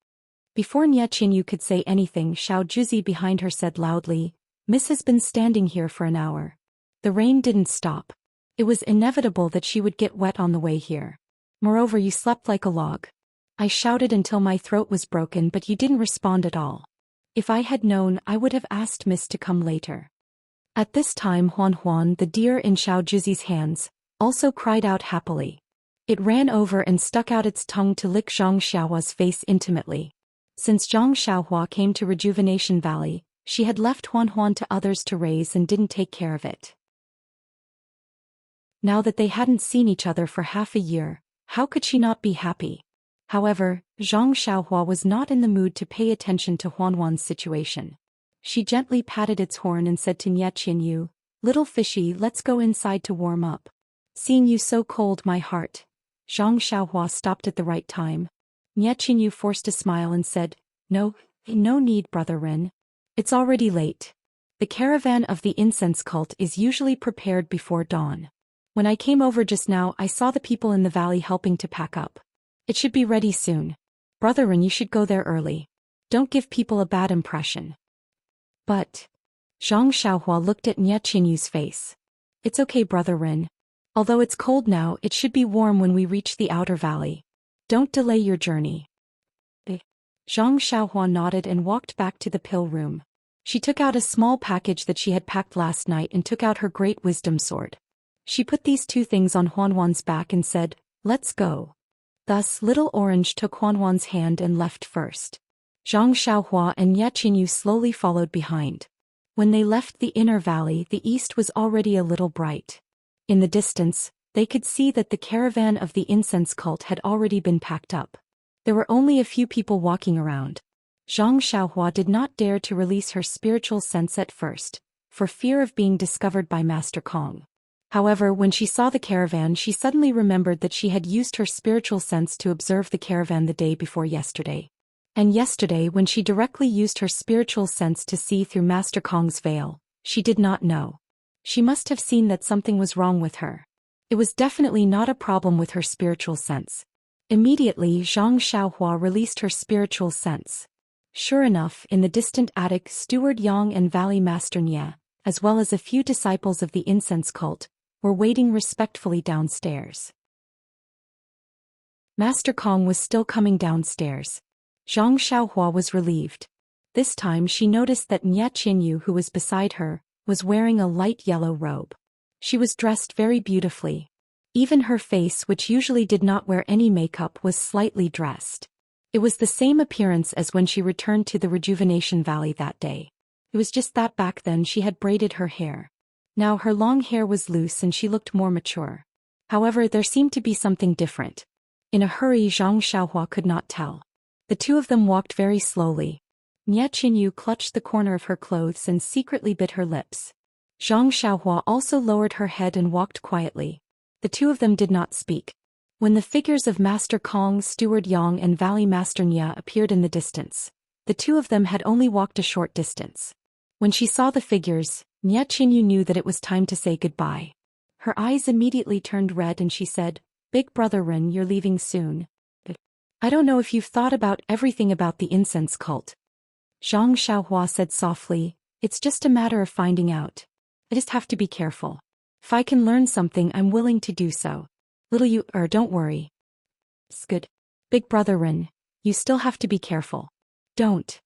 Before Nie Qinyu could say anything, Xiao Juzi behind her said loudly, "Miss has been standing here for an hour. The rain didn't stop. It was inevitable that she would get wet on the way here. Moreover, you slept like a log. I shouted until my throat was broken, but you didn't respond at all. If I had known, I would have asked Miss to come later." At this time, Huan Huan, the deer in Xiao Juzi's hands, also cried out happily. It ran over and stuck out its tongue to lick Zhang Xiaohua's face intimately. Since Zhang Xiaohua came to Rejuvenation Valley, she had left Huan Huan to others to raise and didn't take care of it. Now that they hadn't seen each other for half a year, how could she not be happy? However, Zhang Xiaohua was not in the mood to pay attention to Huan Huan's situation. She gently patted its horn and said to Nie Qinyu, "Little fishy, let's go inside to warm up. Seeing you so cold, my heart." Zhang Xiaohua stopped at the right time. Nie Qinyu forced a smile and said, No need, Brother Ren. It's already late. The caravan of the incense cult is usually prepared before dawn. When I came over just now, I saw the people in the valley helping to pack up. It should be ready soon. Brother Ren, you should go there early. Don't give people a bad impression." But Zhang Xiaohua looked at Nie Qinyu's face. "It's okay, Brother Ren. Although it's cold now, it should be warm when we reach the outer valley. Don't delay your journey." Zhang Xiaohua nodded and walked back to the pill room. She took out a small package that she had packed last night and took out her great wisdom sword. She put these two things on Huan Huan's back and said, "Let's go." Thus, Little Orange took Huan Huan's hand and left first. Zhang Xiaohua and Nie Qinyu slowly followed behind. When they left the inner valley, the east was already a little bright. In the distance, they could see that the caravan of the incense cult had already been packed up. There were only a few people walking around. Zhang Xiaohua did not dare to release her spiritual sense at first, for fear of being discovered by Master Kong. However, when she saw the caravan, she suddenly remembered that she had used her spiritual sense to observe the caravan the day before yesterday. And yesterday, when she directly used her spiritual sense to see through Master Kong's veil, she did not know. She must have seen that something was wrong with her. It was definitely not a problem with her spiritual sense. Immediately, Zhang Xiaohua released her spiritual sense. Sure enough, in the distant attic, Steward Yang and Valley Master Nie, as well as a few disciples of the incense cult, were waiting respectfully downstairs. Master Kong was still coming downstairs. Zhang Xiaohua was relieved. This time she noticed that Nie Qinyu, who was beside her, was wearing a light yellow robe. She was dressed very beautifully. Even her face, which usually did not wear any makeup, was slightly dressed. It was the same appearance as when she returned to the Rejuvenation Valley that day. It was just that back then she had braided her hair. Now her long hair was loose and she looked more mature. However, there seemed to be something different. In a hurry, Zhang Xiaohua could not tell. The two of them walked very slowly. Nie Qinyu clutched the corner of her clothes and secretly bit her lips. Zhang Xiaohua also lowered her head and walked quietly. The two of them did not speak. When the figures of Master Kong, Steward Yang and Valley Master Nya appeared in the distance, the two of them had only walked a short distance. When she saw the figures, Nie Qinyu knew that it was time to say goodbye. Her eyes immediately turned red and she said, "Big brother Ren, you're leaving soon. I don't know if you've thought about everything about the incense cult." Zhang Xiaohua said softly, "It's just a matter of finding out. I just have to be careful. If I can learn something, I'm willing to do so. Little you, don't worry." "It's good. Big brother Ren, you still have to be careful. Don't."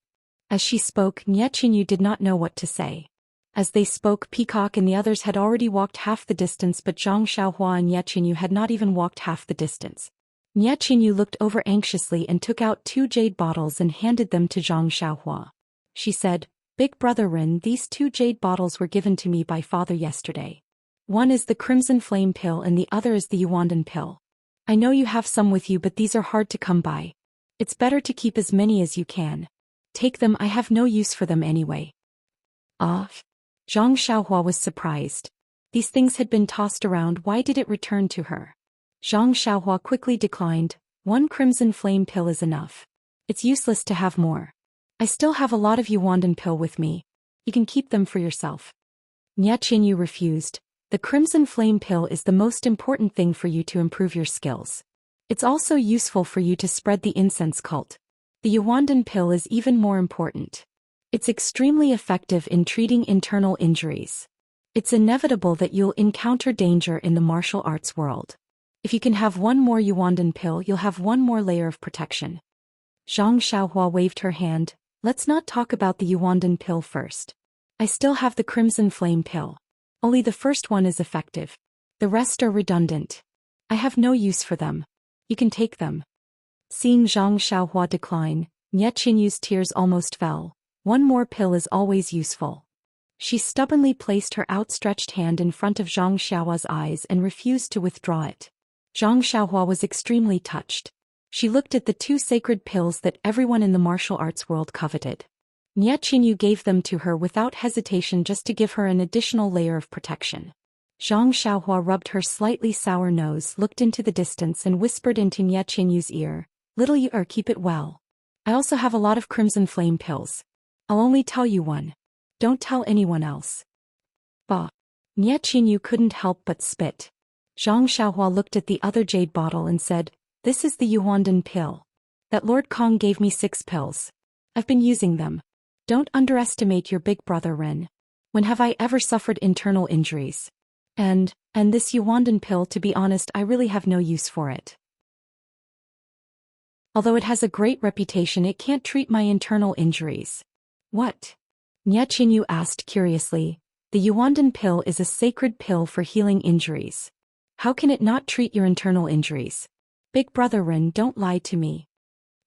As she spoke, Nie Qinyu did not know what to say. As they spoke, Peacock and the others had already walked half the distance, but Zhang Xiaohua and Nie Qinyu had not even walked half the distance. Nie Qinyu looked over anxiously and took out 2 jade bottles and handed them to Zhang Xiaohua. She said, "Big brother Ren, these 2 jade bottles were given to me by father yesterday. One is the Crimson Flame pill and the other is the Yuandan pill. I know you have some with you, but these are hard to come by. It's better to keep as many as you can. Take them, I have no use for them anyway." Ah. Zhang Xiaohua was surprised. These things had been tossed around, why did it return to her? Zhang Xiaohua quickly declined, "1 Crimson Flame pill is enough. It's useless to have more. I still have a lot of Yuandan pill with me. You can keep them for yourself." Nie Qinyu refused. "The Crimson Flame pill is the most important thing for you to improve your skills. It's also useful for you to spread the incense cult. The Yuandan pill is even more important. It's extremely effective in treating internal injuries. It's inevitable that you'll encounter danger in the martial arts world. If you can have 1 more Yuandan pill, you'll have 1 more layer of protection." Zhang Xiaohua waved her hand. "Let's not talk about the Yuandan pill first. I still have the Crimson Flame pill. Only the first one is effective. The rest are redundant. I have no use for them. You can take them." Seeing Zhang Xiaohua decline, Nie Qinyu's tears almost fell. 1 more pill is always useful. She stubbornly placed her outstretched hand in front of Zhang Xiaohua's eyes and refused to withdraw it. Zhang Xiaohua was extremely touched. She looked at the 2 sacred pills that everyone in the martial arts world coveted. Nie Qinyu gave them to her without hesitation just to give her an additional layer of protection. Zhang Xiaohua rubbed her slightly sour nose, looked into the distance and whispered into Nie Qinyu's ear, "Little you keep it well. I also have a lot of Crimson Flame pills. I'll only tell you one. Don't tell anyone else." Bah. Nie Qinyu couldn't help but spit. Zhang Xiaohua looked at the other jade bottle and said, "This is the Yuandan pill. That Lord Kong gave me 6 pills. I've been using them. Don't underestimate your big brother Ren. When have I ever suffered internal injuries? And this Yuandan pill, to be honest, I really have no use for it. Although it has a great reputation, it can't treat my internal injuries." "What?" Nie Qinyu asked curiously. "The Yuandan pill is a sacred pill for healing injuries. How can it not treat your internal injuries? Big brother Ren, don't lie to me."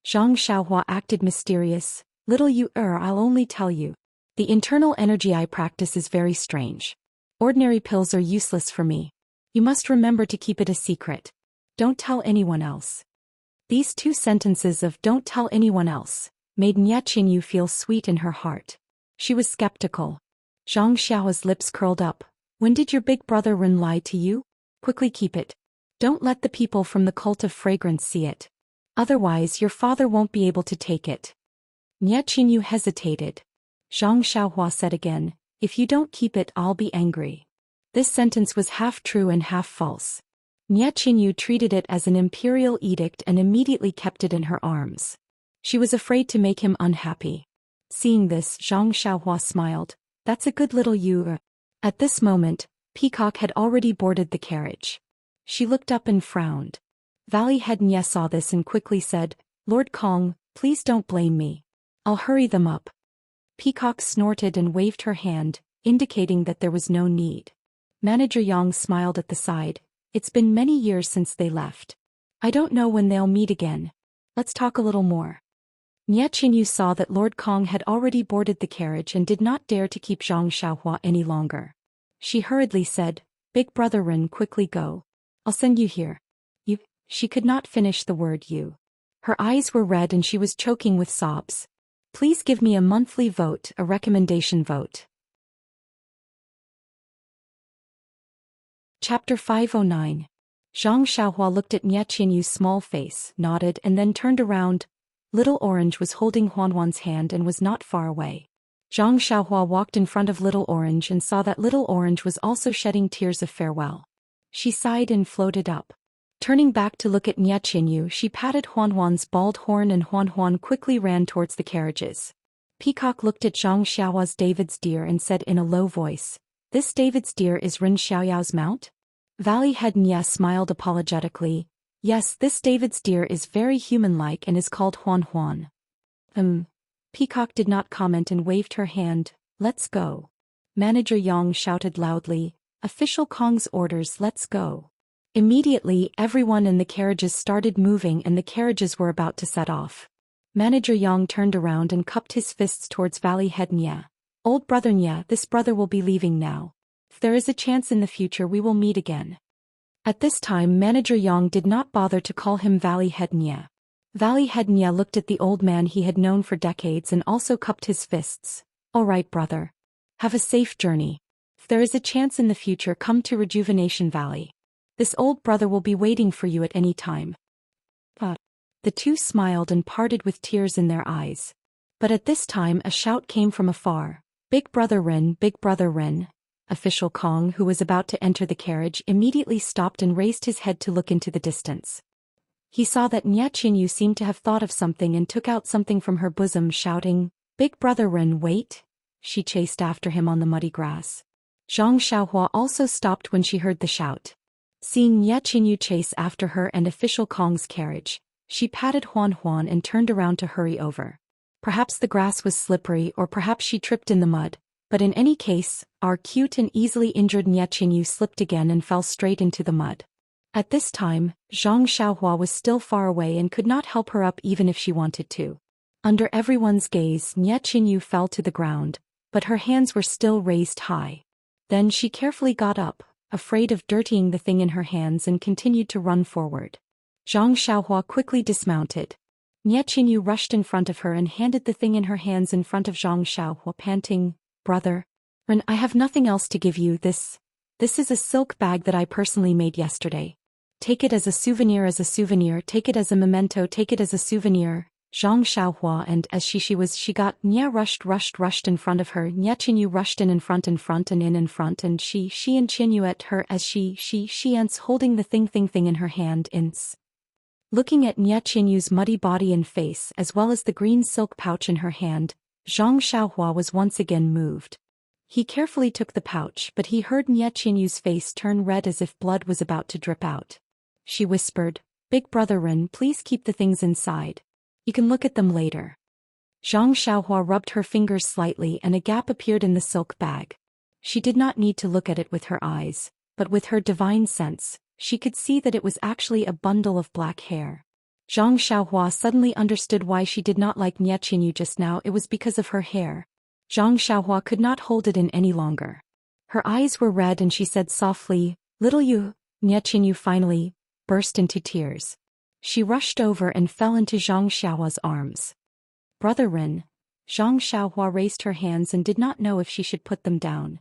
Zhang Xiaohua acted mysterious. "Little you I'll only tell you. The internal energy I practice is very strange. Ordinary pills are useless for me. You must remember to keep it a secret. Don't tell anyone else." These 2 sentences of "don't tell anyone else" made Nie Qinyu feel sweet in her heart. She was skeptical. Zhang Xiaohua's lips curled up. "When did your big brother Ren lie to you? Quickly keep it. Don't let the people from the cult of fragrance see it. Otherwise your father won't be able to take it." Nie Qinyu hesitated. Zhang Xiaohua said again, "If you don't keep it, I'll be angry." This sentence was half true and half false. Nie Qinyu treated it as an imperial edict and immediately kept it in her arms. She was afraid to make him unhappy. Seeing this, Zhang Xiaohua smiled. "That's a good little you." At this moment, Peacock had already boarded the carriage. She looked up and frowned. Valley Head Nye saw this and quickly said, "Lord Kong, please don't blame me. I'll hurry them up." Peacock snorted and waved her hand, indicating that there was no need. Manager Yang smiled at the side. It's been many years since they left. I don't know when they'll meet again. Let's talk a little more. Nie Qinyu saw that Lord Kong had already boarded the carriage and did not dare to keep Zhang Xiaohua any longer. She hurriedly said, "Big brother Ren, quickly go. I'll send you here." You. She could not finish the word you. Her eyes were red and she was choking with sobs. Please give me a monthly vote, a recommendation vote. Chapter 509. Zhang Xiaohua looked at Nie Qinyu's small face, nodded and then turned around. Little Orange was holding Huanhuan's hand and was not far away. Zhang Xiaohua walked in front of Little Orange and saw that Little Orange was also shedding tears of farewell. She sighed and floated up. Turning back to look at Nie Qinyu, she patted Huanhuan's bald horn and Huanhuan quickly ran towards the carriages. Peacock looked at Zhang Xiaohua's David's deer and said in a low voice, "This David's deer is Ren Xiaoyao's mount?" Valley Head Nie smiled apologetically. "Yes, this David's deer is very human-like and is called Huanhuan." Peacock did not comment and waved her hand. "Let's go." Manager Yang shouted loudly, "Official Kong's orders, let's go." Immediately, everyone in the carriages started moving and the carriages were about to set off. Manager Yang turned around and cupped his fists towards Valley Head Nie. "Old brother Nie, this brother will be leaving now. If there is a chance in the future we will meet again." At this time Manager Yang did not bother to call him Valley Head Nie. Valley Head Nie looked at the old man he had known for decades and also cupped his fists. "All right, brother. Have a safe journey. If there is a chance in the future, come to Rejuvenation Valley. This old brother will be waiting for you at any time." The two smiled and parted with tears in their eyes. But at this time a shout came from afar. "Big brother Ren, big brother Ren." Official Kong, who was about to enter the carriage, immediately stopped and raised his head to look into the distance. He saw that Nie Qinyu seemed to have thought of something and took out something from her bosom, shouting, "Big brother Ren, wait." She chased after him on the muddy grass. Zhang Xiaohua also stopped when she heard the shout. Seeing Nie Qinyu chase after her and Official Kong's carriage, she patted Huanhuan and turned around to hurry over. Perhaps the grass was slippery or perhaps she tripped in the mud, but in any case, our cute and easily injured Nie Qinyu slipped again and fell straight into the mud. At this time, Zhang Xiaohua was still far away and could not help her up even if she wanted to. Under everyone's gaze, Nie Qinyu fell to the ground, but her hands were still raised high. Then she carefully got up, afraid of dirtying the thing in her hands, and continued to run forward. Zhang Xiaohua quickly dismounted. Nie Qinyu rushed in front of her and handed the thing in her hands in front of Zhang Xiaohua, panting, "Brother Ren, I have nothing else to give you. This is a silk bag that I personally made yesterday. Take it as a souvenir, take it as a memento, take it as a souvenir." Zhang Xiaohua and as she got Nie rushed in front of her. Nie Qinyu rushed in front and in front, and she and Qinyu at her as she ants holding the thing in her hand. Looking at Nie Qinyu's muddy body and face as well as the green silk pouch in her hand, Zhang Xiaohua was once again moved. He carefully took the pouch, but he heard Nie Qinyu's face turn red as if blood was about to drip out. She whispered, "Big brother Ren, please keep the things inside. You can look at them later." Zhang Xiaohua rubbed her fingers slightly and a gap appeared in the silk bag. She did not need to look at it with her eyes, but with her divine sense, she could see that it was actually a bundle of black hair. Zhang Xiaohua suddenly understood why she did not like Nie Qinyu just now. It was because of her hair. Zhang Xiaohua could not hold it in any longer. Her eyes were red and she said softly, "Little you." Nie Qinyu finally burst into tears. She rushed over and fell into Zhang Xiaohua's arms. "Brother Ren." Zhang Xiaohua raised her hands and did not know if she should put them down.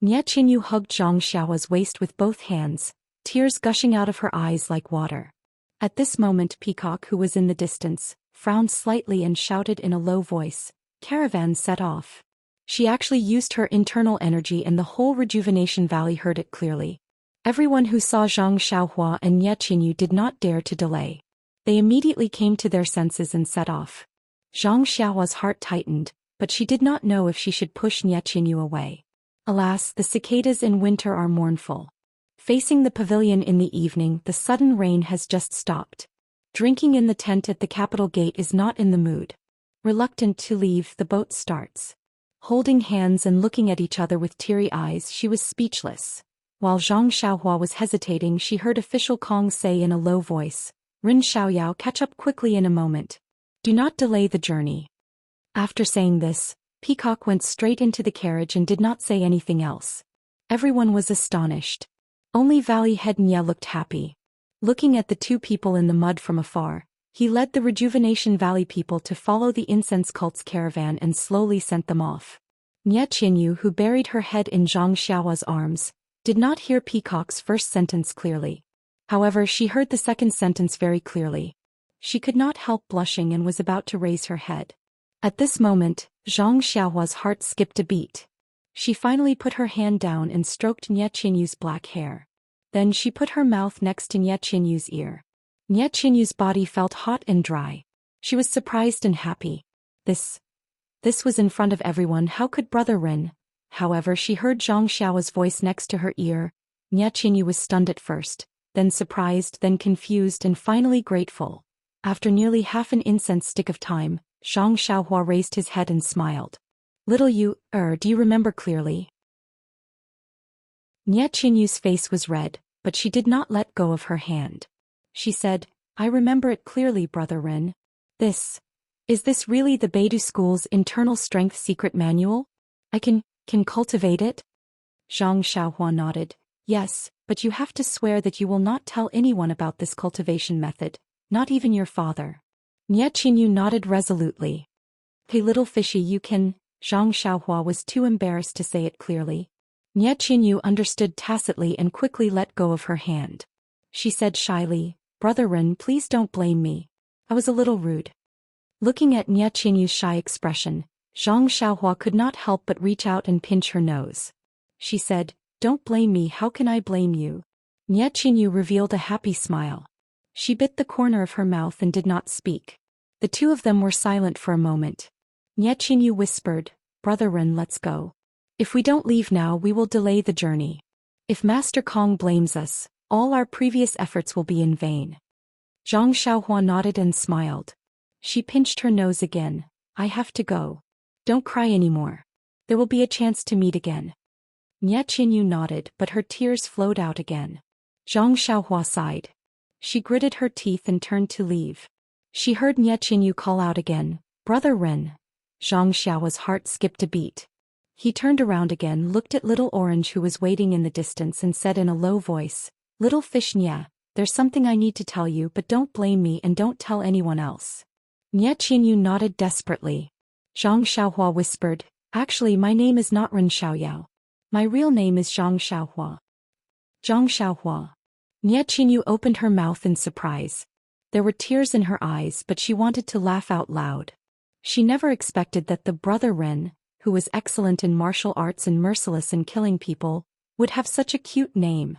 Nie Qinyu hugged Zhang Xiaohua's waist with both hands, tears gushing out of her eyes like water. At this moment Peacock, who was in the distance, frowned slightly and shouted in a low voice, "Caravan set off." She actually used her internal energy and the whole Rejuvenation Valley heard it clearly. Everyone who saw Zhang Xiaohua and Nie Qinyu did not dare to delay. They immediately came to their senses and set off. Zhang Xiaohua's heart tightened, but she did not know if she should push Nie Qinyu away. Alas, the cicadas in winter are mournful. Facing the pavilion in the evening, the sudden rain has just stopped. Drinking in the tent at the capital gate is not in the mood. Reluctant to leave, the boat starts. Holding hands and looking at each other with teary eyes, she was speechless. While Zhang Xiaohua was hesitating, she heard official Kong say in a low voice, "Rin Xiaoyao, catch up quickly in a moment. Do not delay the journey." After saying this, Peacock went straight into the carriage and did not say anything else. Everyone was astonished. Only Valley Head Nya looked happy. Looking at the two people in the mud from afar, he led the Rejuvenation Valley people to follow the incense cult's caravan and slowly sent them off. Nya Qinyu, who buried her head in Zhang Xiaohua's arms, did not hear Peacock's first sentence clearly. However, she heard the second sentence very clearly. She could not help blushing and was about to raise her head. At this moment, Zhang Xiaohua's heart skipped a beat. She finally put her hand down and stroked Nya Qinyu's black hair. Then she put her mouth next to Nya Qinyu's ear. Nya Qinyu's body felt hot and dry. She was surprised and happy. This was in front of everyone. How could Brother Rin? However, she heard Zhang Xiaohua's voice next to her ear. Nya Qinyu was stunned at first, then surprised, then confused, and finally grateful. After nearly half an incense stick of time, Zhang Xiaohua raised his head and smiled. "Little you, do you remember clearly?" Nya Qinyu's face was red, but she did not let go of her hand. She said, "I remember it clearly, Brother Rin. Is this really the Beidou School's internal strength secret manual? I can cultivate it?" Zhang Xiaohua nodded. "Yes, but you have to swear that you will not tell anyone about this cultivation method, not even your father." Nya Qinyu nodded resolutely. "Hey little fishy, you can." Zhang Xiaohua was too embarrassed to say it clearly. Nya Qinyu understood tacitly and quickly let go of her hand. She said shyly, "Brother Rin, please don't blame me. I was a little rude." Looking at Nya Qinyu's shy expression, Zhang Xiaohua could not help but reach out and pinch her nose. She said, "Don't blame me, how can I blame you?" Nya Qinyu revealed a happy smile. She bit the corner of her mouth and did not speak. The two of them were silent for a moment. Nya Qinyu whispered, "Brother Rin, let's go. If we don't leave now, we will delay the journey. If Master Kong blames us, all our previous efforts will be in vain." Zhang Xiaohua nodded and smiled. She pinched her nose again. "I have to go. Don't cry anymore. There will be a chance to meet again." Nya Qinyu nodded, but her tears flowed out again. Zhang Xiaohua sighed. She gritted her teeth and turned to leave. She heard Nya Qinyu call out again, "Brother Rin." Zhang Xiaohua's heart skipped a beat. He turned around again, looked at Little Orange who was waiting in the distance and said in a low voice, "Little fish Nya, there's something I need to tell you, but don't blame me and don't tell anyone else." Nya Qinyu nodded desperately. Zhang Xiaohua whispered, "Actually, my name is not Rin Xiaoyao. My real name is Zhang Xiaohua." Zhang Xiaohua. Nya Qinyu opened her mouth in surprise. There were tears in her eyes, but she wanted to laugh out loud. She never expected that the Brother Ren, who was excellent in martial arts and merciless in killing people, would have such a cute name.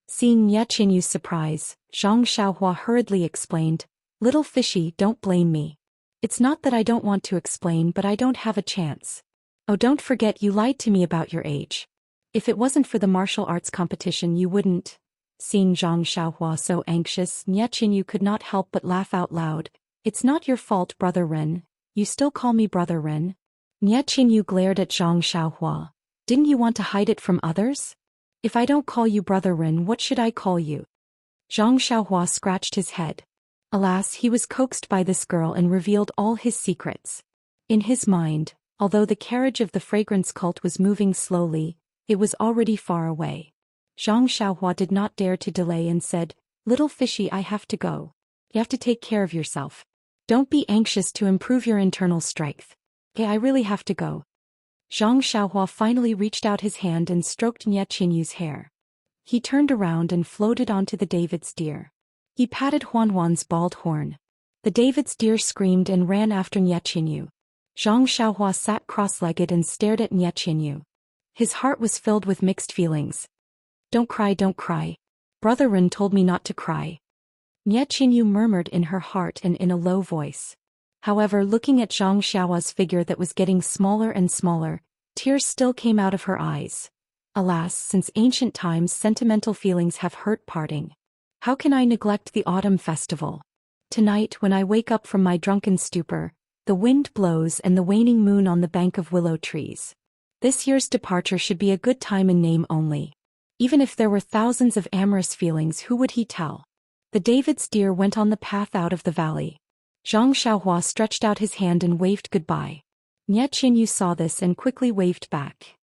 Seeing Nya Qinyu's surprise, Zhang Xiaohua hurriedly explained, "Little fishy, don't blame me. It's not that I don't want to explain, but I don't have a chance. Oh, don't forget you lied to me about your age. If it wasn't for the martial arts competition, you wouldn't." Seeing Zhang Xiaohua so anxious, Nya Qinyu could not help but laugh out loud. "It's not your fault, Brother Ren. You still call me Brother Ren?" Nya Qinyu glared at Zhang Xiaohua. "Didn't you want to hide it from others? If I don't call you Brother Ren, what should I call you?" Zhang Xiaohua scratched his head. Alas, he was coaxed by this girl and revealed all his secrets. In his mind, although the carriage of the fragrance cult was moving slowly, it was already far away. Zhang Xiaohua did not dare to delay and said, "Little fishy, I have to go. You have to take care of yourself. Don't be anxious to improve your internal strength. Okay, I really have to go." Zhang Xiaohua finally reached out his hand and stroked Nya Qinyu's hair. He turned around and floated onto the David's deer. He patted Huanhuan's bald horn. The David's deer screamed and ran after Nya Qinyu. Zhang Xiaohua sat cross-legged and stared at Nya Qinyu. His heart was filled with mixed feelings. Don't cry, don't cry. Brother Rin told me not to cry." Nya Qinyu murmured in her heart and in a low voice. However, looking at Zhang Xiaohua's figure that was getting smaller and smaller, tears still came out of her eyes. Alas, since ancient times sentimental feelings have hurt parting. How can I neglect the autumn festival? Tonight, when I wake up from my drunken stupor, the wind blows and the waning moon on the bank of willow trees. This year's departure should be a good time in name only. Even if there were thousands of amorous feelings, who would he tell? The David's deer went on the path out of the valley. Zhang Xiaohua stretched out his hand and waved goodbye. Nie Qianyu saw this and quickly waved back.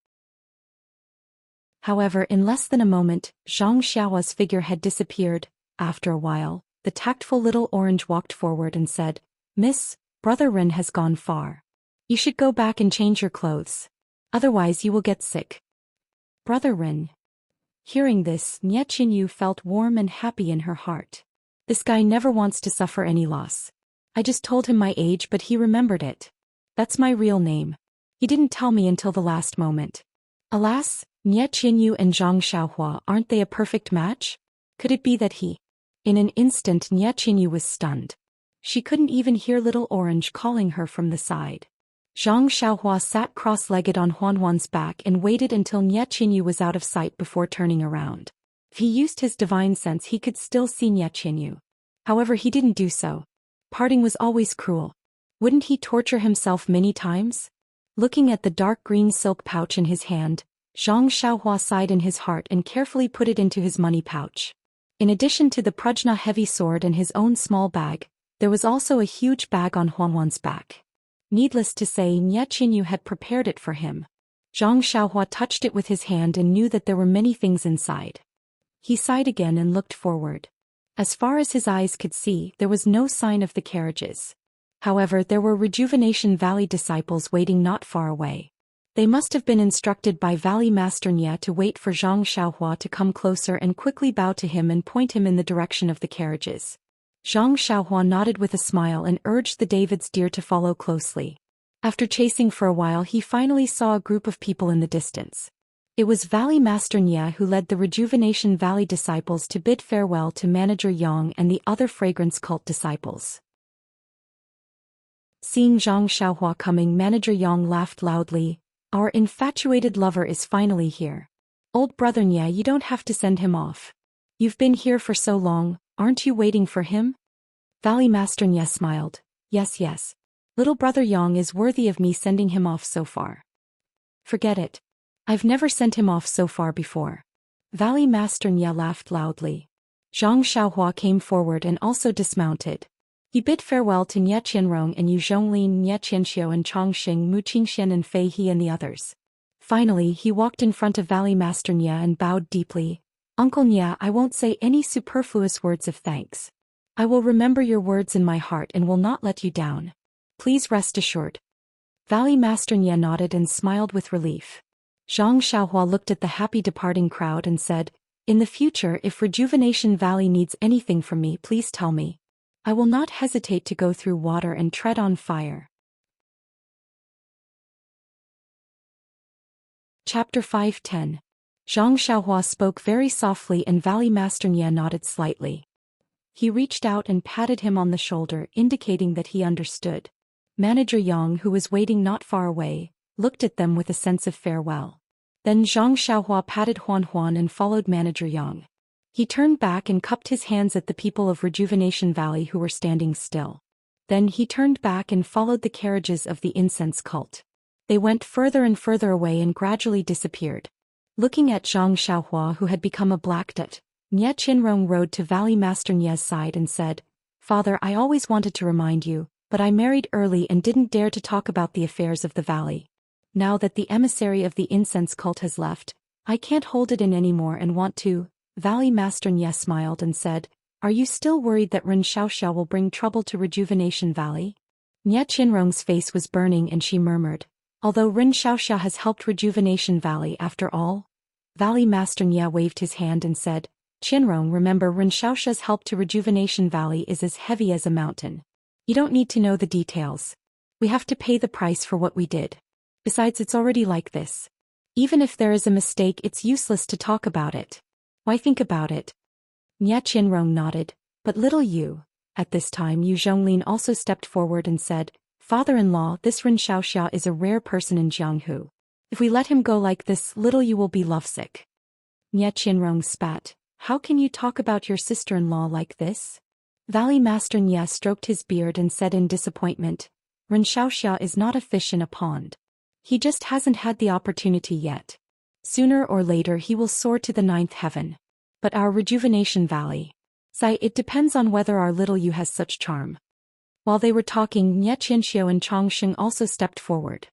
However, in less than a moment, Zhang Xiaohua's figure had disappeared. After a while, the tactful little orange walked forward and said, "Miss, Brother Ren has gone far. You should go back and change your clothes. Otherwise you will get sick." Brother Ren. Hearing this, Nie Qianyu felt warm and happy in her heart. This guy never wants to suffer any loss. I just told him my age, but he remembered it. That's my real name. He didn't tell me until the last moment. Alas, Nie Qianyu and Zhang Xiaohua, aren't they a perfect match? Could it be that he? In an instant, Nie Qianyu was stunned. She couldn't even hear little orange calling her from the side. Zhang Xiaohua sat cross-legged on Huanhuan's back and waited until Nie Qianyu was out of sight before turning around. If he used his divine sense, he could still see Nie Qianyu. However, he didn't do so. Parting was always cruel. Wouldn't he torture himself many times? Looking at the dark green silk pouch in his hand, Zhang Xiaohua sighed in his heart and carefully put it into his money pouch. In addition to the Prajna heavy sword and his own small bag, there was also a huge bag on Huanhuan's back. Needless to say, Nie Qianyu had prepared it for him. Zhang Xiaohua touched it with his hand and knew that there were many things inside. He sighed again and looked forward. As far as his eyes could see, there was no sign of the carriages. However, there were Rejuvenation Valley disciples waiting not far away. They must have been instructed by Valley Master Nie to wait for Zhang Xiaohua to come closer and quickly bow to him and point him in the direction of the carriages. Zhang Xiaohua nodded with a smile and urged the David's deer to follow closely. After chasing for a while, he finally saw a group of people in the distance. It was Valley Master Nie who led the Rejuvenation Valley disciples to bid farewell to Manager Yang and the other fragrance cult disciples. Seeing Zhang Xiaohua coming, Manager Yang laughed loudly. "Our infatuated lover is finally here. Old brother Nie, you don't have to send him off. You've been here for so long, aren't you waiting for him?" Valley Master Nie smiled. Yes. Little brother Yang is worthy of me sending him off so far." "Forget it. I've never sent him off so far before." Valley Master Nie laughed loudly. Zhang Xiaohua came forward and also dismounted. He bid farewell to Nie Qianrong and Yu Zhonglin, Nie Qianxiu and Chongxing, Mu Qingxian and Fei He and the others. Finally, he walked in front of Valley Master Nie and bowed deeply. "Uncle Nie, I won't say any superfluous words of thanks. I will remember your words in my heart and will not let you down. Please rest assured." Valley Master Nie nodded and smiled with relief. Zhang Xiaohua looked at the happy departing crowd and said, "In the future, if Rejuvenation Valley needs anything from me, please tell me. I will not hesitate to go through water and tread on fire." Chapter 5:10. Zhang Xiaohua spoke very softly and Valley Master Nie nodded slightly. He reached out and patted him on the shoulder, indicating that he understood. Manager Yang, who was waiting not far away, looked at them with a sense of farewell. Then Zhang Xiaohua patted Huan and followed Manager Yang. He turned back and cupped his hands at the people of Rejuvenation Valley who were standing still. Then he turned back and followed the carriages of the incense cult. They went further and further away and gradually disappeared. Looking at Zhang Xiaohua, who had become a black dot, Nie Qianrong rode to Valley Master Nie's side and said, "Father, I always wanted to remind you, but I married early and didn't dare to talk about the affairs of the valley. Now that the emissary of the incense cult has left, I can't hold it in anymore and want to." Valley Master Nie smiled and said, "Are you still worried that Ren Xiaoxia will bring trouble to Rejuvenation Valley?" Nie Qianrong's face was burning and she murmured, "Although Ren Xiaoxia has helped Rejuvenation Valley after all?" Valley Master Nie waved his hand and said, "Qianrong, remember Ren Xiaoxia's help to Rejuvenation Valley is as heavy as a mountain. You don't need to know the details. We have to pay the price for what we did. Besides, it's already like this. Even if there is a mistake, it's useless to talk about it. Why think about it?" Nie Qianrong nodded. "But little Yu." At this time Yu Zhonglin also stepped forward and said, "Father-in-law, this Ren Xiaoxia is a rare person in Jianghu. If we let him go like this, little Yu will be lovesick." Nie Qianrong spat. "How can you talk about your sister-in-law like this?" Valley Master Nie stroked his beard and said in disappointment, "Ren Xiaoxia is not a fish in a pond. He just hasn't had the opportunity yet. Sooner or later he will soar to the ninth heaven. But our rejuvenation valley. Sai, it depends on whether our little Yu has such charm. While they were talking, Nye Qianxiu and Chongsheng also stepped forward.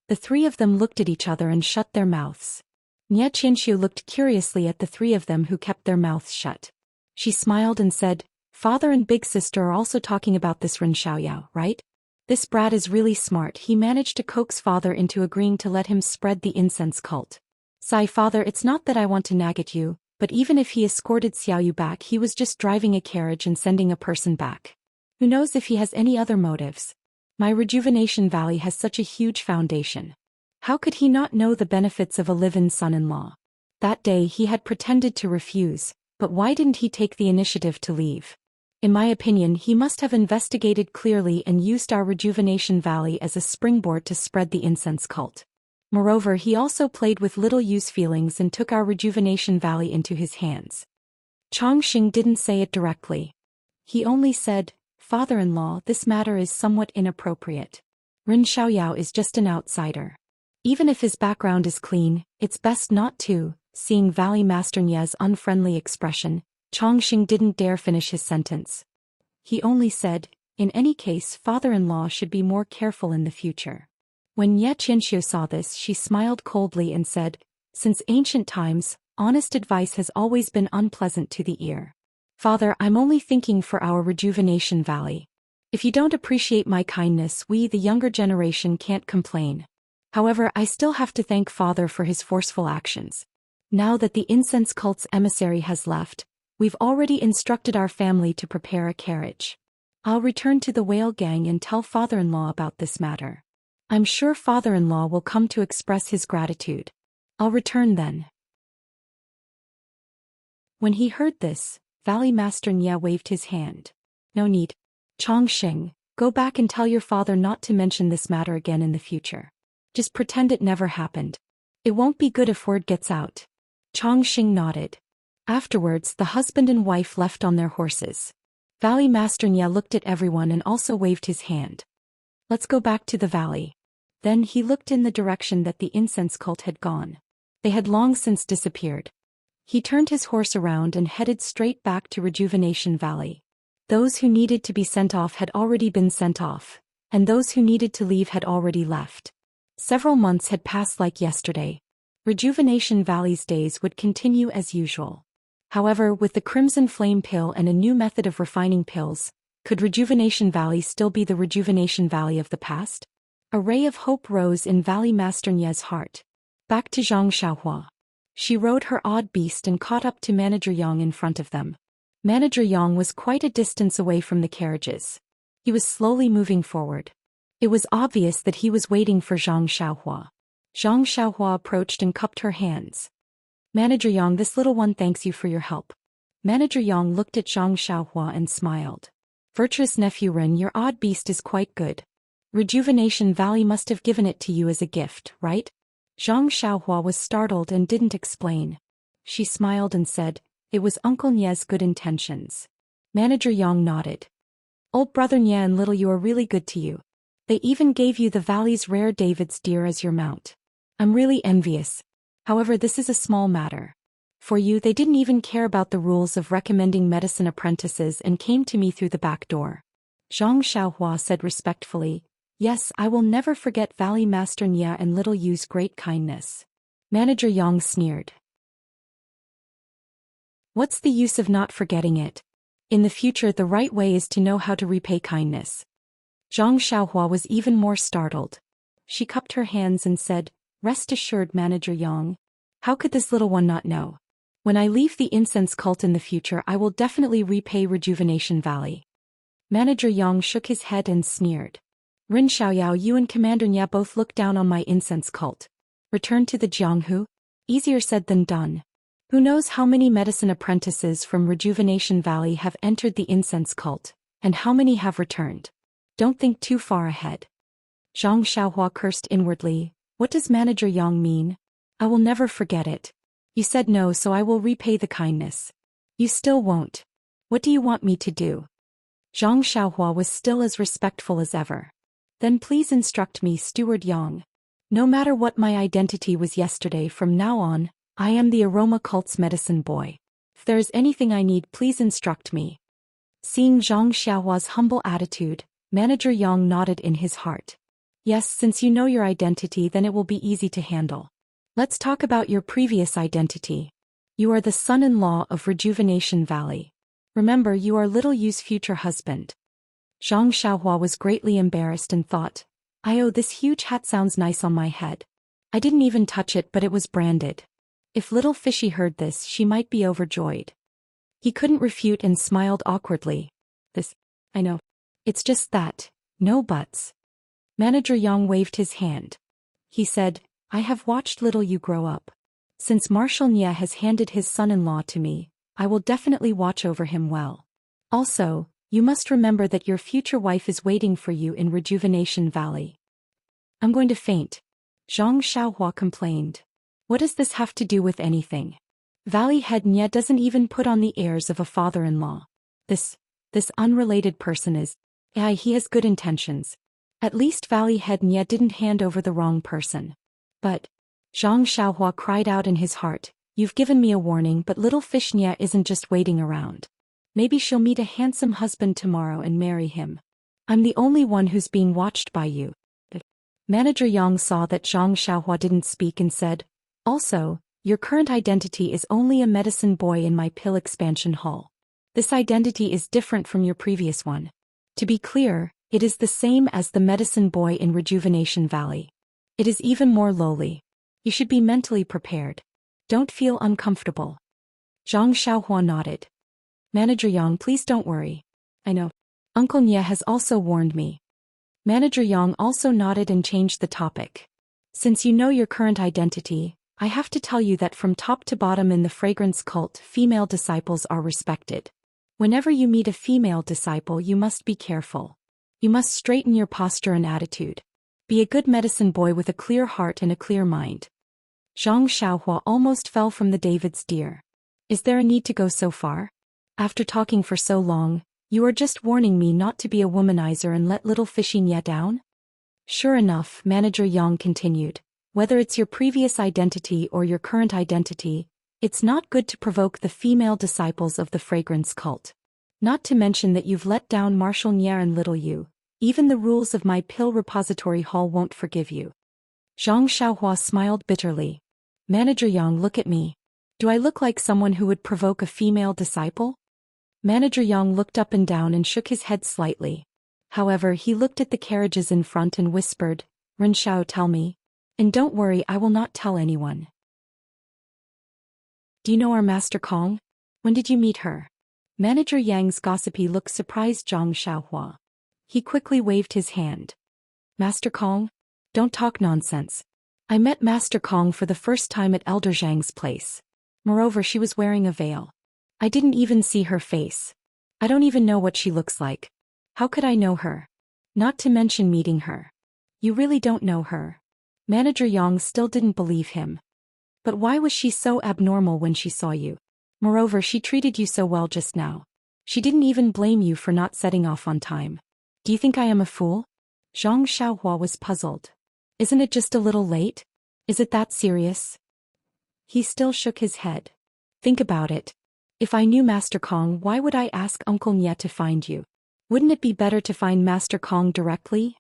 The three of them looked at each other and shut their mouths. Nye Qianxiu looked curiously at the three of them who kept their mouths shut. She smiled and said, "Father and big sister are also talking about this Ren Xiaoyao, right? This brat is really smart. He managed to coax father into agreeing to let him spread the incense cult. Sai, father, it's not that I want to nag at you, but even if he escorted Xiaoyu back, he was just driving a carriage and sending a person back. Who knows if he has any other motives? My rejuvenation valley has such a huge foundation. How could he not know the benefits of a live-in son-in-law? That day he had pretended to refuse, but why didn't he take the initiative to leave? In my opinion, he must have investigated clearly and used our rejuvenation valley as a springboard to spread the incense cult. Moreover, he also played with little Yu's feelings and took our rejuvenation valley into his hands." Chongqing didn't say it directly. He only said, "Father-in-law, this matter is somewhat inappropriate. Ren Xiaoyao is just an outsider. Even if his background is clean, it's best not to." Seeing Valley Master Nye's unfriendly expression, Chongqing didn't dare finish his sentence. He only said, "In any case, father-in-law should be more careful in the future." When Nye Qianxiu saw this, she smiled coldly and said, "Since ancient times, honest advice has always been unpleasant to the ear. Father, I'm only thinking for our rejuvenation valley. If you don't appreciate my kindness, we, the younger generation, can't complain. However, I still have to thank father for his forceful actions. Now that the incense cult's emissary has left, we've already instructed our family to prepare a carriage. I'll return to the whale gang and tell father-in-law about this matter. I'm sure father-in-law will come to express his gratitude. I'll return then." When he heard this, Valley Master Nye waved his hand. "No need. Chongqing, go back and tell your father not to mention this matter again in the future. Just pretend it never happened. It won't be good if word gets out." Chongqing nodded. Afterwards, the husband and wife left on their horses. Valley Master Nye looked at everyone and also waved his hand. "Let's go back to the valley." Then he looked in the direction that the incense cult had gone. They had long since disappeared. He turned his horse around and headed straight back to Rejuvenation Valley. Those who needed to be sent off had already been sent off, and those who needed to leave had already left. Several months had passed like yesterday. Rejuvenation Valley's days would continue as usual. However, with the Crimson Flame pill and a new method of refining pills, could Rejuvenation Valley still be the Rejuvenation Valley of the past? A ray of hope rose in Valley Master Nye's heart. Back to Zhang Xiaohua. She rode her odd beast and caught up to Manager Yang in front of them. Manager Yang was quite a distance away from the carriages. He was slowly moving forward. It was obvious that he was waiting for Zhang Xiaohua. Zhang Xiaohua approached and cupped her hands. "Manager Yang, this little one thanks you for your help." Manager Yang looked at Zhang Xiaohua and smiled. "Virtuous nephew Ren, your odd beast is quite good. Rejuvenation Valley must have given it to you as a gift, right?" Zhang Xiaohua was startled and didn't explain. She smiled and said, "It was Uncle Nye's good intentions." Manager Yang nodded. "Old brother Nye and little you are really good to you. They even gave you the valley's rare David's deer as your mount. I'm really envious. However, this is a small matter. For you, they didn't even care about the rules of recommending medicine apprentices and came to me through the back door." Zhang Xiaohua said respectfully, "Yes, I will never forget Valley Master Nye and little Yu's great kindness." Manager Yang sneered. "What's the use of not forgetting it? In the future, the right way is to know how to repay kindness." Zhang Xiaohua was even more startled. She cupped her hands and said, "Rest assured, Manager Yang. How could this little one not know? When I leave the incense cult in the future, I will definitely repay Rejuvenation Valley." Manager Yang shook his head and sneered. "Ren Xiaoyao, you and Commander Nye both look down on my incense cult. Return to the Jianghu? Easier said than done. Who knows how many medicine apprentices from Rejuvenation Valley have entered the incense cult, and how many have returned. Don't think too far ahead." Zhang Xiaohua cursed inwardly. What does Manager Yang mean? I will never forget it. You said no, so I will repay the kindness. You still won't. What do you want me to do? Zhang Xiaohua was still as respectful as ever. Then please instruct me, Steward Yang. No matter what my identity was yesterday, from now on, I am the aroma cult's medicine boy. If there is anything I need, please instruct me. Seeing Zhang Xiaohua's humble attitude, Manager Yang nodded in his heart. Yes, since you know your identity, then it will be easy to handle. Let's talk about your previous identity. You are the son-in-law of Rejuvenation Valley. Remember, you are Little Yu's future husband. Zhang Xiaohua was greatly embarrassed and thought, this huge hat sounds nice on my head. I didn't even touch it, but it was branded. If little Fishy heard this, she might be overjoyed. He couldn't refute and smiled awkwardly. I know. It's just that, no buts. Manager Yang waved his hand. He said, I have watched Little Yu grow up. Since Marshal Nye has handed his son-in-law to me, I will definitely watch over him well. Also, you must remember that your future wife is waiting for you in Rejuvenation Valley. I'm going to faint. Zhang Xiaohua complained. What does this have to do with anything? Valley head Nye doesn't even put on the airs of a father-in-law. This unrelated person is, he has good intentions. At least Valley head Nye didn't hand over the wrong person. But, Zhang Xiaohua cried out in his heart, you've given me a warning, but little fish Nye isn't just waiting around. Maybe she'll meet a handsome husband tomorrow and marry him. I'm the only one who's being watched by you. Manager Yang saw that Zhang Xiaohua didn't speak and said, also, your current identity is only a medicine boy in my pill expansion hall. This identity is different from your previous one. To be clear, it is the same as the medicine boy in Rejuvenation Valley. It is even more lowly. You should be mentally prepared. Don't feel uncomfortable. Zhang Xiaohua nodded. Manager Yang, please don't worry. I know. Uncle Nye has also warned me. Manager Yang also nodded and changed the topic. Since you know your current identity, I have to tell you that from top to bottom in the fragrance cult, female disciples are respected. Whenever you meet a female disciple, you must be careful. You must straighten your posture and attitude. Be a good medicine boy with a clear heart and a clear mind. Zhang Xiaohua almost fell from the David's deer. Is there a need to go so far? After talking for so long, you are just warning me not to be a womanizer and let little Fishy Nye down? Sure enough, Manager Yang continued, whether it's your previous identity or your current identity, it's not good to provoke the female disciples of the fragrance cult. Not to mention that you've let down Marshal Nye and Little Yu. Even the rules of my pill repository hall won't forgive you. Zhang Xiaohua smiled bitterly. Manager Yang, look at me. Do I look like someone who would provoke a female disciple? Manager Yang looked up and down and shook his head slightly. However, he looked at the carriages in front and whispered, Ren Xiao, tell me. And don't worry, I will not tell anyone. Do you know our Master Kong? When did you meet her? Manager Yang's gossipy look surprised Zhang Xiaohua. He quickly waved his hand. Master Kong? Don't talk nonsense. I met Master Kong for the first time at Elder Zhang's place. Moreover, she was wearing a veil. I didn't even see her face. I don't even know what she looks like. How could I know her? Not to mention meeting her. You really don't know her. Manager Yang still didn't believe him. But why was she so abnormal when she saw you? Moreover, she treated you so well just now. She didn't even blame you for not setting off on time. Do you think I am a fool? Zhang Xiaohua was puzzled. Isn't it just a little late? Is it that serious? He still shook his head. Think about it. If I knew Master Kong, why would I ask Uncle Nye to find you? Wouldn't it be better to find Master Kong directly?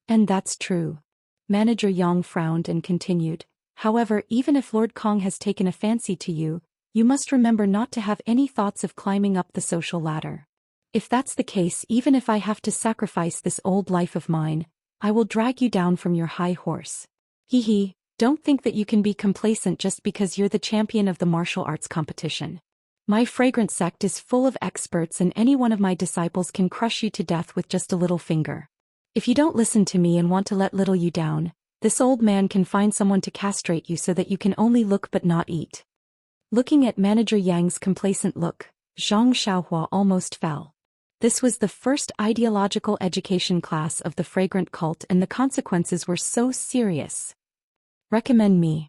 And that's true. Manager Yang frowned and continued. However, even if Lord Kong has taken a fancy to you, you must remember not to have any thoughts of climbing up the social ladder. If that's the case, even if I have to sacrifice this old life of mine, I will drag you down from your high horse. Hee, don't think that you can be complacent just because you're the champion of the martial arts competition. My fragrance sect is full of experts and any one of my disciples can crush you to death with just a little finger. If you don't listen to me and want to let Little Yu down, this old man can find someone to castrate you so that you can only look but not eat. Looking at Manager Yang's complacent look, Zhang Xiaohua almost fell. This was the first ideological education class of the fragrant cult and the consequences were so serious. Recommend me.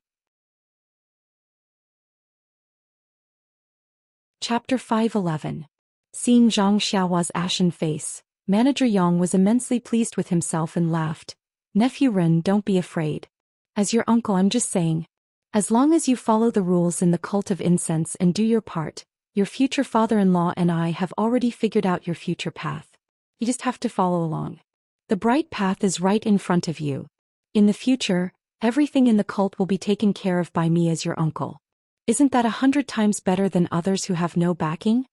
Chapter 511. Seeing Zhang Xiaohua's ashen face, Manager Yang was immensely pleased with himself and laughed. Nephew Ren, don't be afraid. As your uncle, I'm just saying. As long as you follow the rules in the cult of incense and do your part, your future father-in-law and I have already figured out your future path. You just have to follow along. The bright path is right in front of you. In the future, everything in the cult will be taken care of by me as your uncle. Isn't that 100 times better than others who have no backing?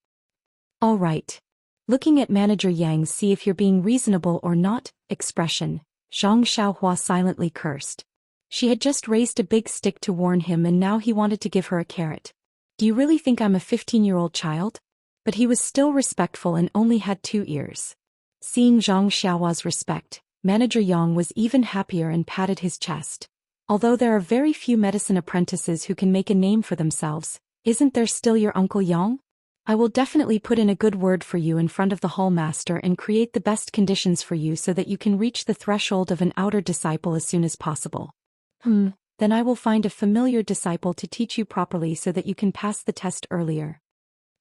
All right. Looking at Manager Yang's see if you're being reasonable or not expression, Zhang Xiaohua silently cursed. She had just raised a big stick to warn him and now he wanted to give her a carrot. Do you really think I'm a 15-year-old child? But he was still respectful and only had 2 ears. Seeing Zhang Xiaohua's respect, Manager Yang was even happier and patted his chest. Although there are very few medicine apprentices who can make a name for themselves, isn't there still your Uncle Yang? I will definitely put in a good word for you in front of the hall master and create the best conditions for you so that you can reach the threshold of an outer disciple as soon as possible. Then I will find a familiar disciple to teach you properly so that you can pass the test earlier.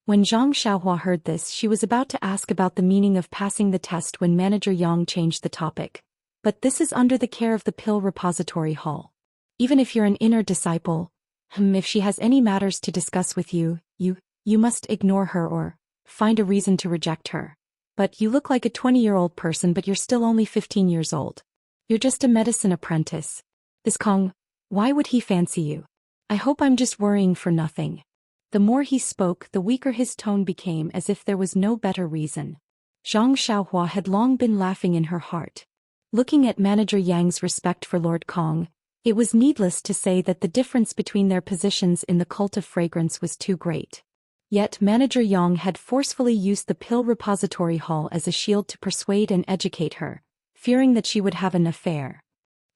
When Zhang Xiaohua heard this, she was about to ask about the meaning of passing the test when Manager Yang changed the topic. But this is under the care of the Pill Repository Hall. Even if you're an inner disciple, if she has any matters to discuss with you, you must ignore her or find a reason to reject her. But you look like a 20-year-old person, but you're still only 15 years old. You're just a medicine apprentice. This Kong, why would he fancy you? I hope I'm just worrying for nothing. The more he spoke, the weaker his tone became, as if there was no better reason. Zhang Xiaohua had long been laughing in her heart. Looking at Manager Yang's respect for Lord Kong, it was needless to say that the difference between their positions in the cult of fragrance was too great. Yet Manager Yang had forcefully used the Pill Repository Hall as a shield to persuade and educate her, fearing that she would have an affair.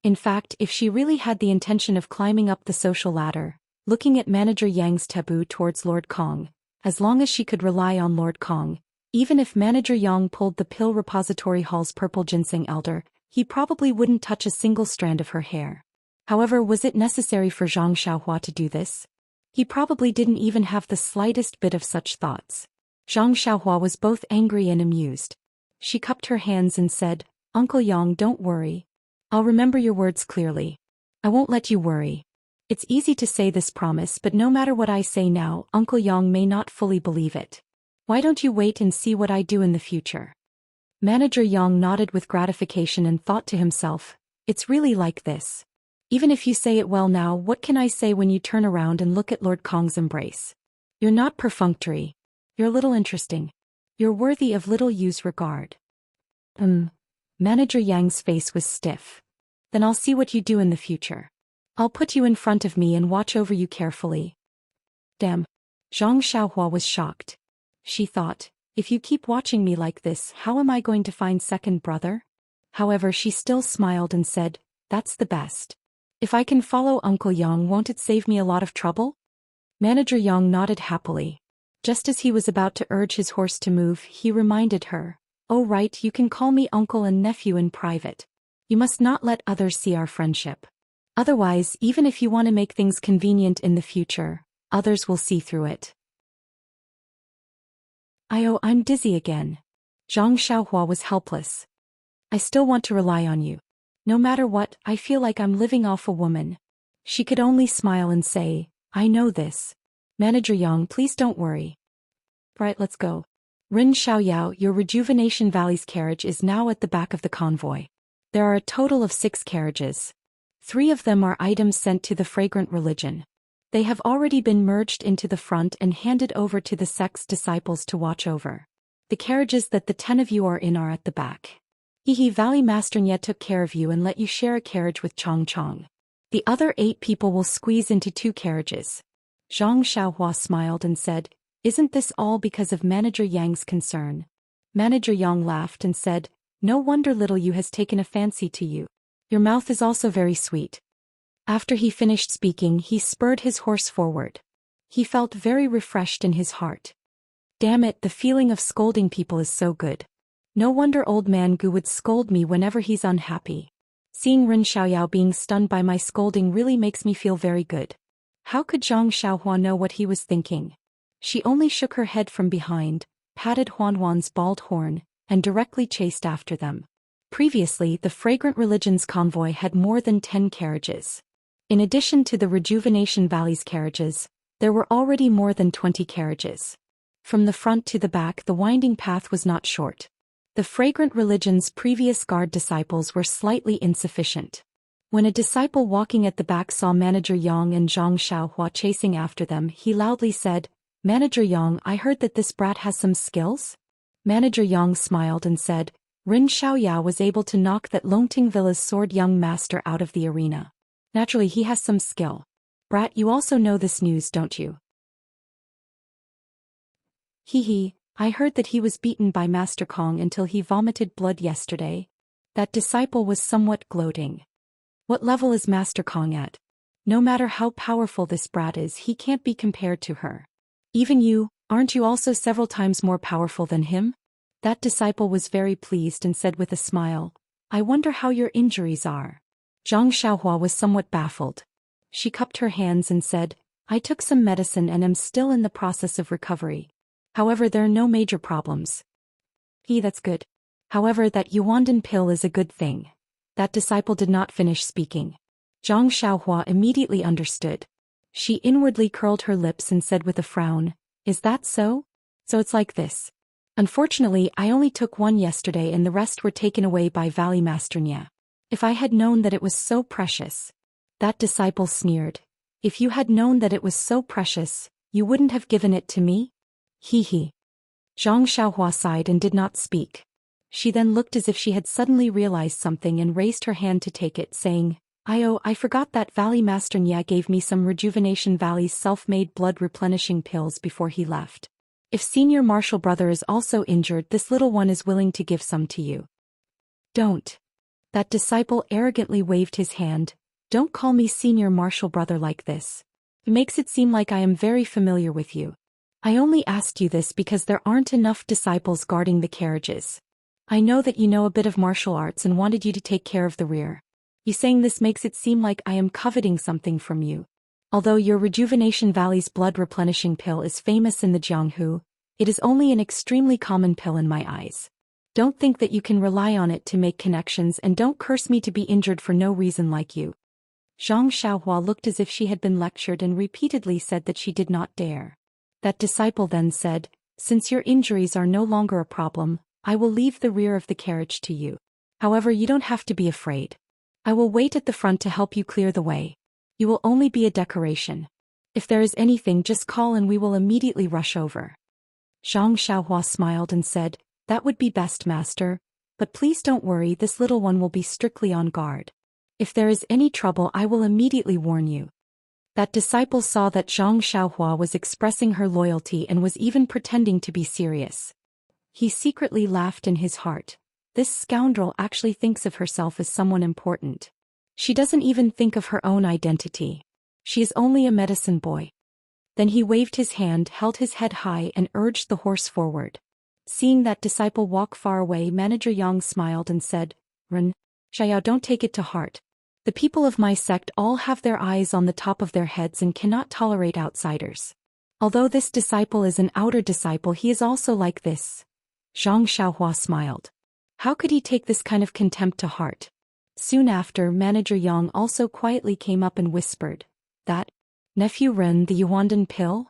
In fact, if she really had the intention of climbing up the social ladder, looking at Manager Yang's taboo towards Lord Kong, as long as she could rely on Lord Kong, even if Manager Yang pulled the Pill Repository Hall's purple ginseng elder, he probably wouldn't touch a single strand of her hair. However, was it necessary for Zhang Xiaohua to do this? He probably didn't even have the slightest bit of such thoughts. Zhang Xiaohua was both angry and amused. She cupped her hands and said, "Uncle Yang, don't worry. I'll remember your words clearly. I won't let you worry. It's easy to say this promise, but no matter what I say now, Uncle Yang may not fully believe it. Why don't you wait and see what I do in the future?" Manager Yang nodded with gratification and thought to himself, "It's really like this. Even if you say it well now, what can I say when you turn around and look at Lord Kong's embrace? You're not perfunctory. You're a little interesting. You're worthy of little Yu's regard." Manager Yang's face was stiff. "Then I'll see what you do in the future. I'll put you in front of me and watch over you carefully." Damn. Zhang Xiaohua was shocked. She thought, if you keep watching me like this, how am I going to find second brother? However, she still smiled and said, "That's the best. If I can follow Uncle Yang, won't it save me a lot of trouble?" Manager Yang nodded happily. Just as he was about to urge his horse to move, he reminded her, "Oh right, you can call me uncle and nephew in private. You must not let others see our friendship. Otherwise, even if you want to make things convenient in the future, others will see through it." I'm dizzy again. Zhang Xiaohua was helpless. "I still want to rely on you. No matter what, I feel like I'm living off a woman." She could only smile and say, "I know this. Manager Yang, please don't worry. Right, let's go. Rin Xiaoyao, your Rejuvenation Valley's carriage is now at the back of the convoy. There are a total of 6 carriages. 3 of them are items sent to the Fragrant Religion. They have already been merged into the front and handed over to the sect's disciples to watch over. The carriages that the 10 of you are in are at the back. Valley Master Nye took care of you and let you share a carriage with Chong Chong. The other 8 people will squeeze into 2 carriages." Zhang Xiaohua smiled and said, "Isn't this all because of Manager Yang's concern?" Manager Yang laughed and said, "No wonder little Yu has taken a fancy to you. Your mouth is also very sweet." After he finished speaking, he spurred his horse forward. He felt very refreshed in his heart. Damn it, the feeling of scolding people is so good. No wonder old man Gu would scold me whenever he's unhappy. Seeing Rin Xiaoyao being stunned by my scolding really makes me feel very good. How could Zhang Xiaohua know what he was thinking? She only shook her head from behind, patted Huanhuan's bald horn, and directly chased after them. Previously, the Fragrant Religion's convoy had more than 10 carriages. In addition to the Rejuvenation Valley's carriages, there were already more than 20 carriages. From the front to the back, the winding path was not short. The Fragrant Religion's previous guard disciples were slightly insufficient. When a disciple walking at the back saw Manager Yang and Zhang Xiaohua chasing after them, he loudly said, "Manager Yang, I heard that this brat has some skills?" Manager Yang smiled and said, "Rin Xiaoya was able to knock that Longting Villa's sword young master out of the arena. Naturally he has some skill. Brat, you also know this news, don't you?" "Hee, I heard that he was beaten by Master Kong until he vomited blood yesterday." That disciple was somewhat gloating. "What level is Master Kong at? No matter how powerful this brat is, he can't be compared to her. Even you, aren't you also several times more powerful than him?" That disciple was very pleased and said with a smile, "I wonder how your injuries are." Zhang Xiaohua was somewhat baffled. She cupped her hands and said, "I took some medicine and am still in the process of recovery. However, there are no major problems." That's good. However, that Yuandan pill is a good thing." That disciple did not finish speaking. Zhang Xiaohua immediately understood. She inwardly curled her lips and said with a frown, "Is that so? So it's like this. Unfortunately, I only took one yesterday and the rest were taken away by Valley Master Nya. If I had known that it was so precious." That disciple sneered. "If you had known that it was so precious, you wouldn't have given it to me?" Hee. Zhang Xiaohua sighed and did not speak. She then looked as if she had suddenly realized something and raised her hand to take it, saying, I forgot that Valley Master Nya gave me some Rejuvenation Valley's self-made blood replenishing pills before he left. If Senior Marshal Brother is also injured, this little one is willing to give some to you." "Don't." That disciple arrogantly waved his hand. "Don't call me Senior Marshal Brother like this. It makes it seem like I am very familiar with you. I only asked you this because there aren't enough disciples guarding the carriages. I know that you know a bit of martial arts and wanted you to take care of the rear. You saying this makes it seem like I am coveting something from you. Although your Rejuvenation Valley's blood replenishing pill is famous in the Jianghu, it is only an extremely common pill in my eyes. Don't think that you can rely on it to make connections, and don't curse me to be injured for no reason like you." Zhang Xiaohua looked as if she had been lectured and repeatedly said that she did not dare. That disciple then said, "Since your injuries are no longer a problem, I will leave the rear of the carriage to you. However, you don't have to be afraid. I will wait at the front to help you clear the way. You will only be a decoration. If there is anything, just call and we will immediately rush over." Zhang Xiaohua smiled and said, "That would be best, Master. But please don't worry, this little one will be strictly on guard. If there is any trouble, I will immediately warn you." That disciple saw that Zhang Xiaohua was expressing her loyalty and was even pretending to be serious. He secretly laughed in his heart. This scoundrel actually thinks of herself as someone important. She doesn't even think of her own identity. She is only a medicine boy. Then he waved his hand, held his head high, and urged the horse forward. Seeing that disciple walk far away, Manager Yang smiled and said, "Ren Xiao, don't take it to heart. The people of my sect all have their eyes on the top of their heads and cannot tolerate outsiders. Although this disciple is an outer disciple, he is also like this." Zhang Xiaohua smiled. How could he take this kind of contempt to heart? Soon after, Manager Yang also quietly came up and whispered, "That nephew Ren, the Yuandan pill?"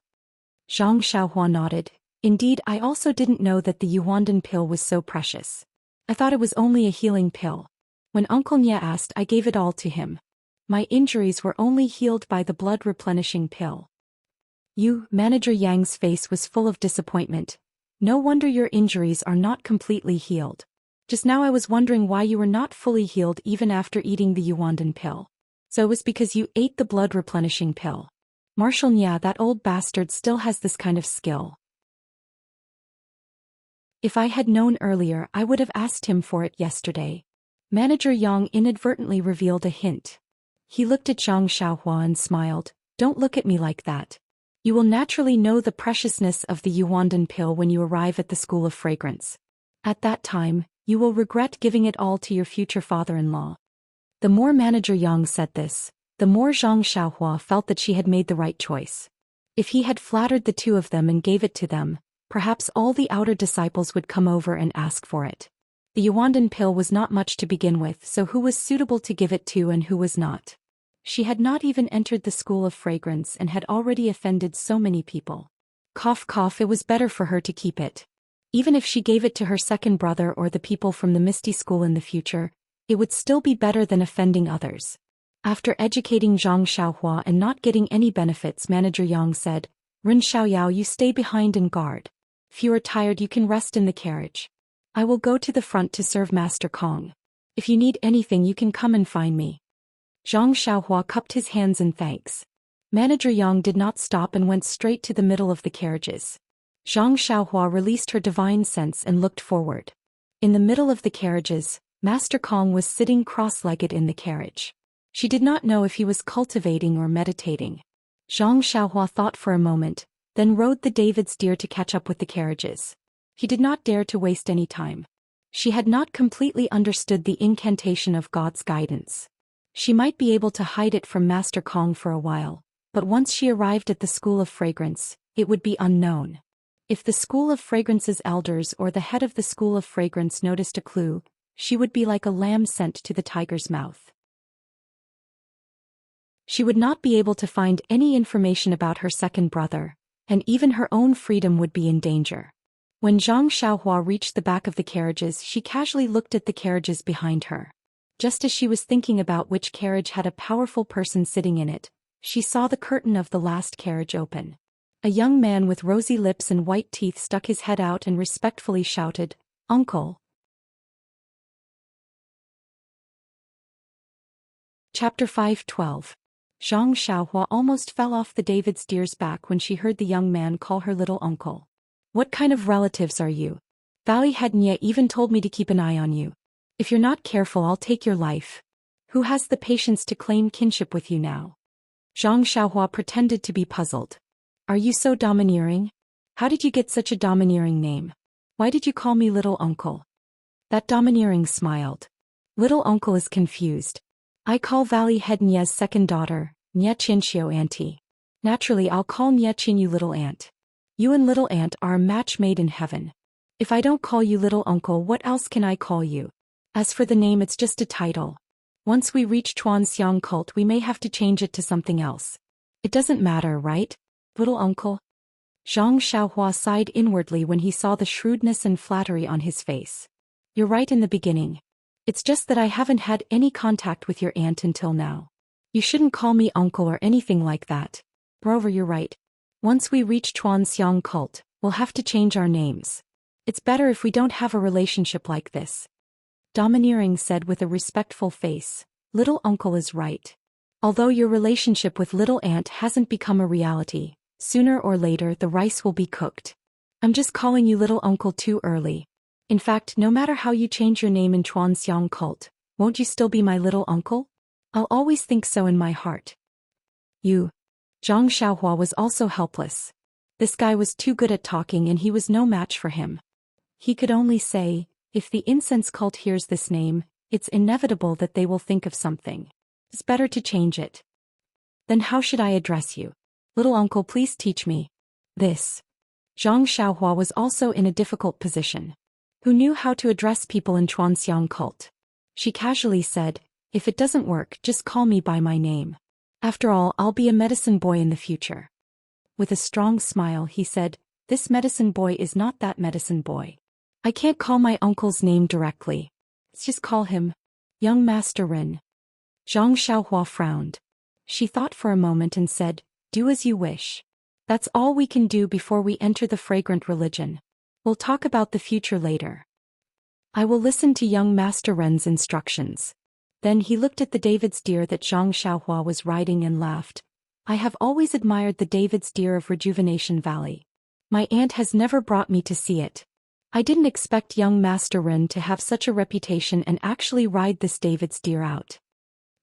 Zhang Xiaohua nodded. "Indeed, I also didn't know that the Yuandan pill was so precious. I thought it was only a healing pill. When Uncle Nya asked, I gave it all to him. My injuries were only healed by the blood replenishing pill." Manager Yang's face was full of disappointment. "No wonder your injuries are not completely healed. Just now I was wondering why you were not fully healed even after eating the Yuandan pill. So it was because you ate the blood replenishing pill. Marshal Nya, that old bastard, still has this kind of skill. If I had known earlier, I would have asked him for it yesterday." Manager Yang inadvertently revealed a hint. He looked at Zhang Xiaohua and smiled. "Don't look at me like that. You will naturally know the preciousness of the Yuandan pill when you arrive at the School of Fragrance. At that time, you will regret giving it all to your future father-in-law." The more Manager Yang said this, the more Zhang Xiaohua felt that she had made the right choice. If he had flattered the two of them and gave it to them, perhaps all the outer disciples would come over and ask for it. The Yuandan pill was not much to begin with, so who was suitable to give it to and who was not? She had not even entered the school of fragrance and had already offended so many people. Cough cough, it was better for her to keep it. Even if she gave it to her second brother or the people from the Misty School in the future, it would still be better than offending others. After educating Zhang Xiaohua and not getting any benefits, Manager Yang said, Ren Xiaoyao, you stay behind and guard. If you are tired, you can rest in the carriage. I will go to the front to serve Master Kong. If you need anything, you can come and find me. Zhang Xiaohua cupped his hands in thanks. Manager Yang did not stop and went straight to the middle of the carriages. Zhang Xiaohua released her divine sense and looked forward. In the middle of the carriages, Master Kong was sitting cross-legged in the carriage. She did not know if he was cultivating or meditating. Zhang Xiaohua thought for a moment, then rode the David's deer to catch up with the carriages. He did not dare to waste any time. She had not completely understood the incantation of God's guidance. She might be able to hide it from Master Kong for a while, but once she arrived at the School of Fragrance, it would be unknown. If the School of Fragrance's elders or the head of the School of Fragrance noticed a clue, she would be like a lamb sent to the tiger's mouth. She would not be able to find any information about her second brother, and even her own freedom would be in danger. When Zhang Xiaohua reached the back of the carriages, she casually looked at the carriages behind her. Just as she was thinking about which carriage had a powerful person sitting in it, she saw the curtain of the last carriage open. A young man with rosy lips and white teeth stuck his head out and respectfully shouted, "Uncle." Chapter 5:12. Zhang Xiaohua almost fell off the David's deer's back when she heard the young man call her little uncle. What kind of relatives are you? Valley Head Nye even told me to keep an eye on you. If you're not careful, I'll take your life. Who has the patience to claim kinship with you now? Zhang Xiaohua pretended to be puzzled. Are you so domineering? How did you get such a domineering name? Why did you call me little uncle? That domineering smiled. Little uncle is confused. I call Valley Head Nye's second daughter, Nye Chinxiu auntie. Naturally, I'll call Nye Chin you little aunt. You and little aunt are a match made in heaven. If I don't call you little uncle, what else can I call you? As for the name, it's just a title. Once we reach Chuanxiang cult, we may have to change it to something else. It doesn't matter, right, little uncle? Zhang Xiaohua sighed inwardly when he saw the shrewdness and flattery on his face. You're right in the beginning. It's just that I haven't had any contact with your aunt until now. You shouldn't call me uncle or anything like that. Moreover, you're right. Once we reach Chuanxiang cult, we'll have to change our names. It's better if we don't have a relationship like this. Domineering said with a respectful face, Little uncle is right. Although your relationship with little aunt hasn't become a reality, sooner or later the rice will be cooked. I'm just calling you little uncle too early. In fact, no matter how you change your name in Chuanxiang cult, won't you still be my little uncle? I'll always think so in my heart. You. Zhang Xiaohua was also helpless. This guy was too good at talking and he was no match for him. He could only say, if the incense cult hears this name, it's inevitable that they will think of something. It's better to change it. Then how should I address you? Little uncle, please teach me. This. Zhang Xiaohua was also in a difficult position. Who knew how to address people in Chuanxiang cult? She casually said, if it doesn't work, just call me by my name. After all, I'll be a medicine boy in the future. With a strong smile, he said, this medicine boy is not that medicine boy. I can't call my uncle's name directly. Let's just call him Young Master Ren. Zhang Xiaohua frowned. She thought for a moment and said, do as you wish. That's all we can do before we enter the fragrant religion. We'll talk about the future later. I will listen to young Master Ren's instructions. Then he looked at the David's deer that Zhang Xiaohua was riding and laughed. I have always admired the David's deer of Rejuvenation Valley. My aunt has never brought me to see it. I didn't expect young Master Ren to have such a reputation and actually ride this David's deer out.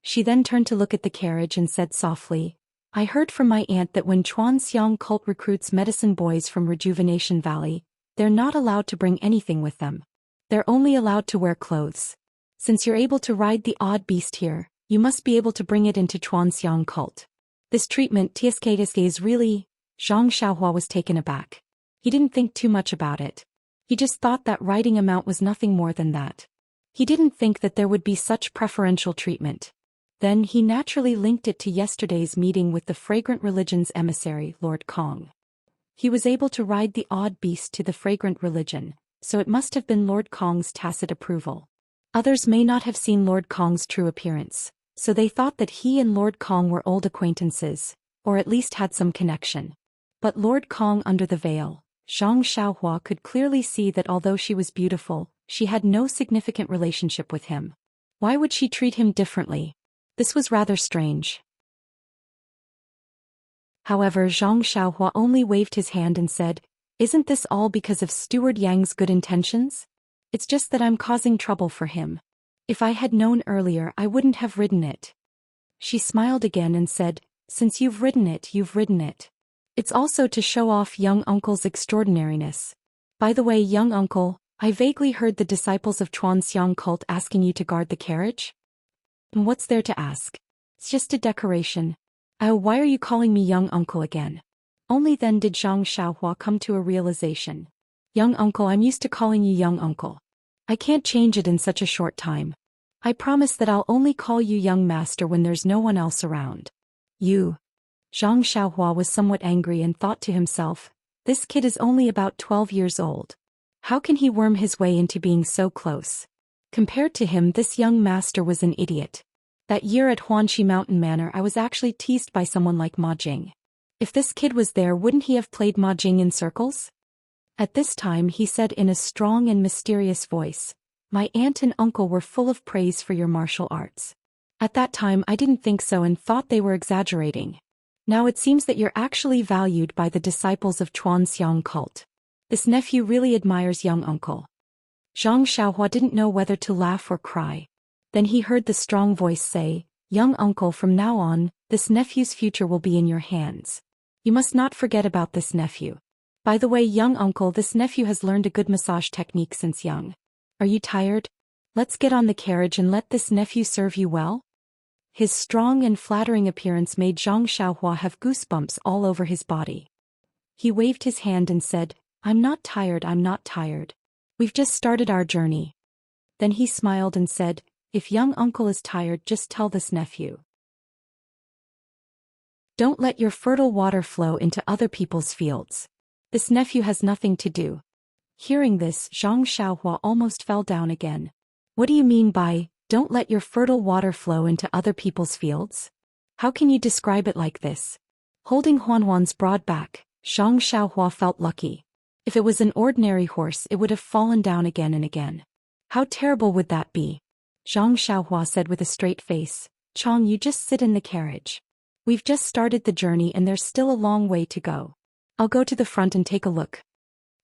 She then turned to look at the carriage and said softly, I heard from my aunt that when Chuanxiang cult recruits medicine boys from Rejuvenation Valley, they're not allowed to bring anything with them. They're only allowed to wear clothes. Since you're able to ride the odd beast here, you must be able to bring it into Chuanxiang cult. This treatment TSK is really... Zhang Xiaohua was taken aback. He didn't think too much about it. He just thought that riding amount was nothing more than that. He didn't think that there would be such preferential treatment. Then he naturally linked it to yesterday's meeting with the fragrant religion's emissary, Lord Kong. He was able to ride the odd beast to the fragrant religion, so it must have been Lord Kong's tacit approval. Others may not have seen Lord Kong's true appearance, so they thought that he and Lord Kong were old acquaintances, or at least had some connection. But Lord Kong under the veil, Zhang Xiaohua could clearly see that although she was beautiful, she had no significant relationship with him. Why would she treat him differently? This was rather strange. However, Zhang Xiaohua only waved his hand and said, "Isn't this all because of Steward Yang's good intentions? It's just that I'm causing trouble for him. If I had known earlier, I wouldn't have ridden it." She smiled again and said, "Since you've ridden it, you've ridden it. It's also to show off young uncle's extraordinariness. By the way, young uncle, I vaguely heard the disciples of Chuanxiang cult asking you to guard the carriage? And what's there to ask? It's just a decoration. Oh, why are you calling me young uncle again?" Only then did Zhang Xiaohua come to a realization. "Young uncle, I'm used to calling you young uncle. I can't change it in such a short time. I promise that I'll only call you young master when there's no one else around." "You." Zhang Xiaohua was somewhat angry and thought to himself, this kid is only about 12 years old. How can he worm his way into being so close? Compared to him, this young master was an idiot. That year at Huanxi Mountain Manor, I was actually teased by someone like Ma Jing. If this kid was there, wouldn't he have played Ma Jing in circles? At this time he said in a strong and mysterious voice, "My aunt and uncle were full of praise for your martial arts. At that time I didn't think so and thought they were exaggerating. Now it seems that you're actually valued by the disciples of Chuanxiang cult. This nephew really admires young uncle." Zhang Xiaohua didn't know whether to laugh or cry. Then he heard the strong voice say, "Young uncle, from now on, this nephew's future will be in your hands. You must not forget about this nephew. By the way, young uncle, this nephew has learned a good massage technique since young. Are you tired? Let's get on the carriage and let this nephew serve you well." His strong and flattering appearance made Zhang Xiaohua have goosebumps all over his body. He waved his hand and said, I'm not tired. We've just started our journey." Then he smiled and said, "If young uncle is tired, just tell this nephew. Don't let your fertile water flow into other people's fields. This nephew has nothing to do." Hearing this, Zhang Xiaohua almost fell down again. "What do you mean by, don't let your fertile water flow into other people's fields? How can you describe it like this?" Holding Huanhuan's broad back, Zhang Xiaohua felt lucky. If it was an ordinary horse, it would have fallen down again and again. How terrible would that be? Zhang Xiaohua said with a straight face, "Chong, you just sit in the carriage. We've just started the journey and there's still a long way to go. I'll go to the front and take a look."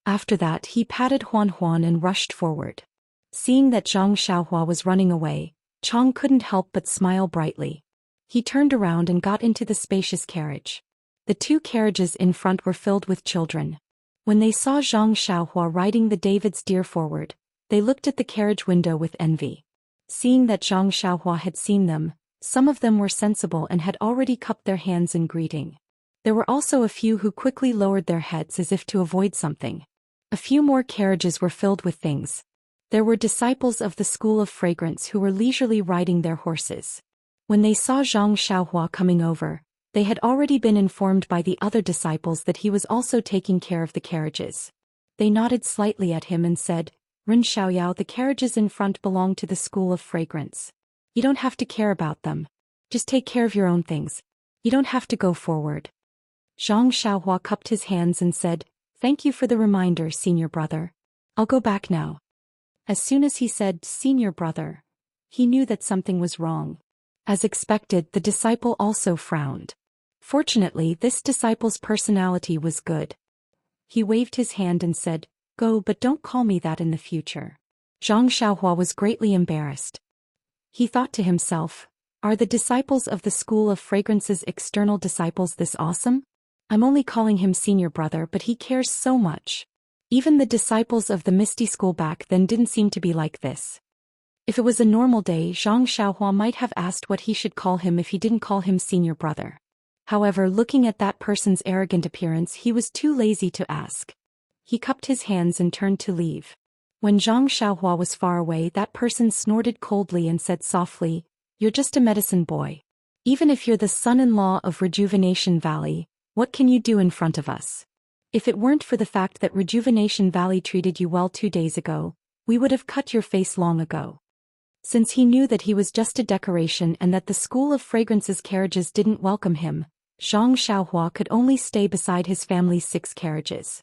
After that, he patted Huan and rushed forward. Seeing that Zhang Xiaohua was running away, Chong couldn't help but smile brightly. He turned around and got into the spacious carriage. The two carriages in front were filled with children. When they saw Zhang Xiaohua riding the David's deer forward, they looked at the carriage window with envy. Seeing that Zhang Xiaohua had seen them, some of them were sensible and had already cupped their hands in greeting. There were also a few who quickly lowered their heads as if to avoid something. A few more carriages were filled with things. There were disciples of the School of Fragrance who were leisurely riding their horses. When they saw Zhang Xiaohua coming over, they had already been informed by the other disciples that he was also taking care of the carriages. They nodded slightly at him and said, "Ren Xiaoyao, the carriages in front belong to the School of Fragrance. You don't have to care about them. Just take care of your own things. You don't have to go forward." Zhang Xiaohua cupped his hands and said, "Thank you for the reminder, senior brother. I'll go back now." As soon as he said, "senior brother," he knew that something was wrong. As expected, the disciple also frowned. Fortunately, this disciple's personality was good. He waved his hand and said, "Go, but don't call me that in the future." Zhang Xiaohua was greatly embarrassed. He thought to himself, are the disciples of the School of Fragrance's external disciples this awesome? I'm only calling him senior brother, but he cares so much. Even the disciples of the Misty School back then didn't seem to be like this. If it was a normal day, Zhang Xiaohua might have asked what he should call him if he didn't call him senior brother. However, looking at that person's arrogant appearance, he was too lazy to ask. He cupped his hands and turned to leave. When Zhang Xiaohua was far away, that person snorted coldly and said softly, You're just a medicine boy. Even if you're the son-in-law of Rejuvenation Valley, what can you do in front of us? If it weren't for the fact that Rejuvenation Valley treated you well 2 days ago, we would have cut your face long ago." Since he knew that he was just a decoration and that the School of Fragrance's carriages didn't welcome him, Zhang Xiaohua could only stay beside his family's 6 carriages.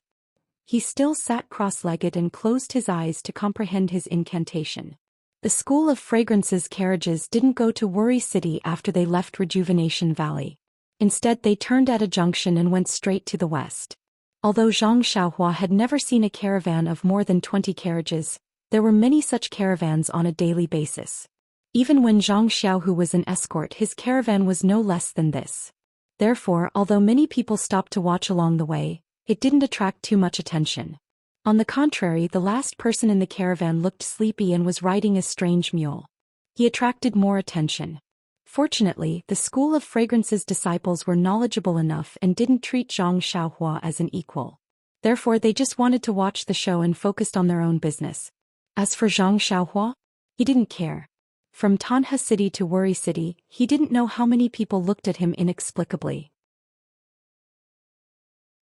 He still sat cross-legged and closed his eyes to comprehend his incantation. The School of Fragrance's carriages didn't go to Worry City after they left Rejuvenation Valley. Instead, they turned at a junction and went straight to the west. Although Zhang Xiaohua had never seen a caravan of more than 20 carriages, there were many such caravans on a daily basis. Even when Zhang Xiaohu was an escort, his caravan was no less than this. Therefore, although many people stopped to watch along the way, it didn't attract too much attention. On the contrary, the last person in the caravan looked sleepy and was riding a strange mule. He attracted more attention. Fortunately, the School of Fragrance's disciples were knowledgeable enough and didn't treat Zhang Xiaohua as an equal. Therefore, they just wanted to watch the show and focused on their own business. As for Zhang Xiaohua, he didn't care. From Tanha City to Worry City, he didn't know how many people looked at him inexplicably.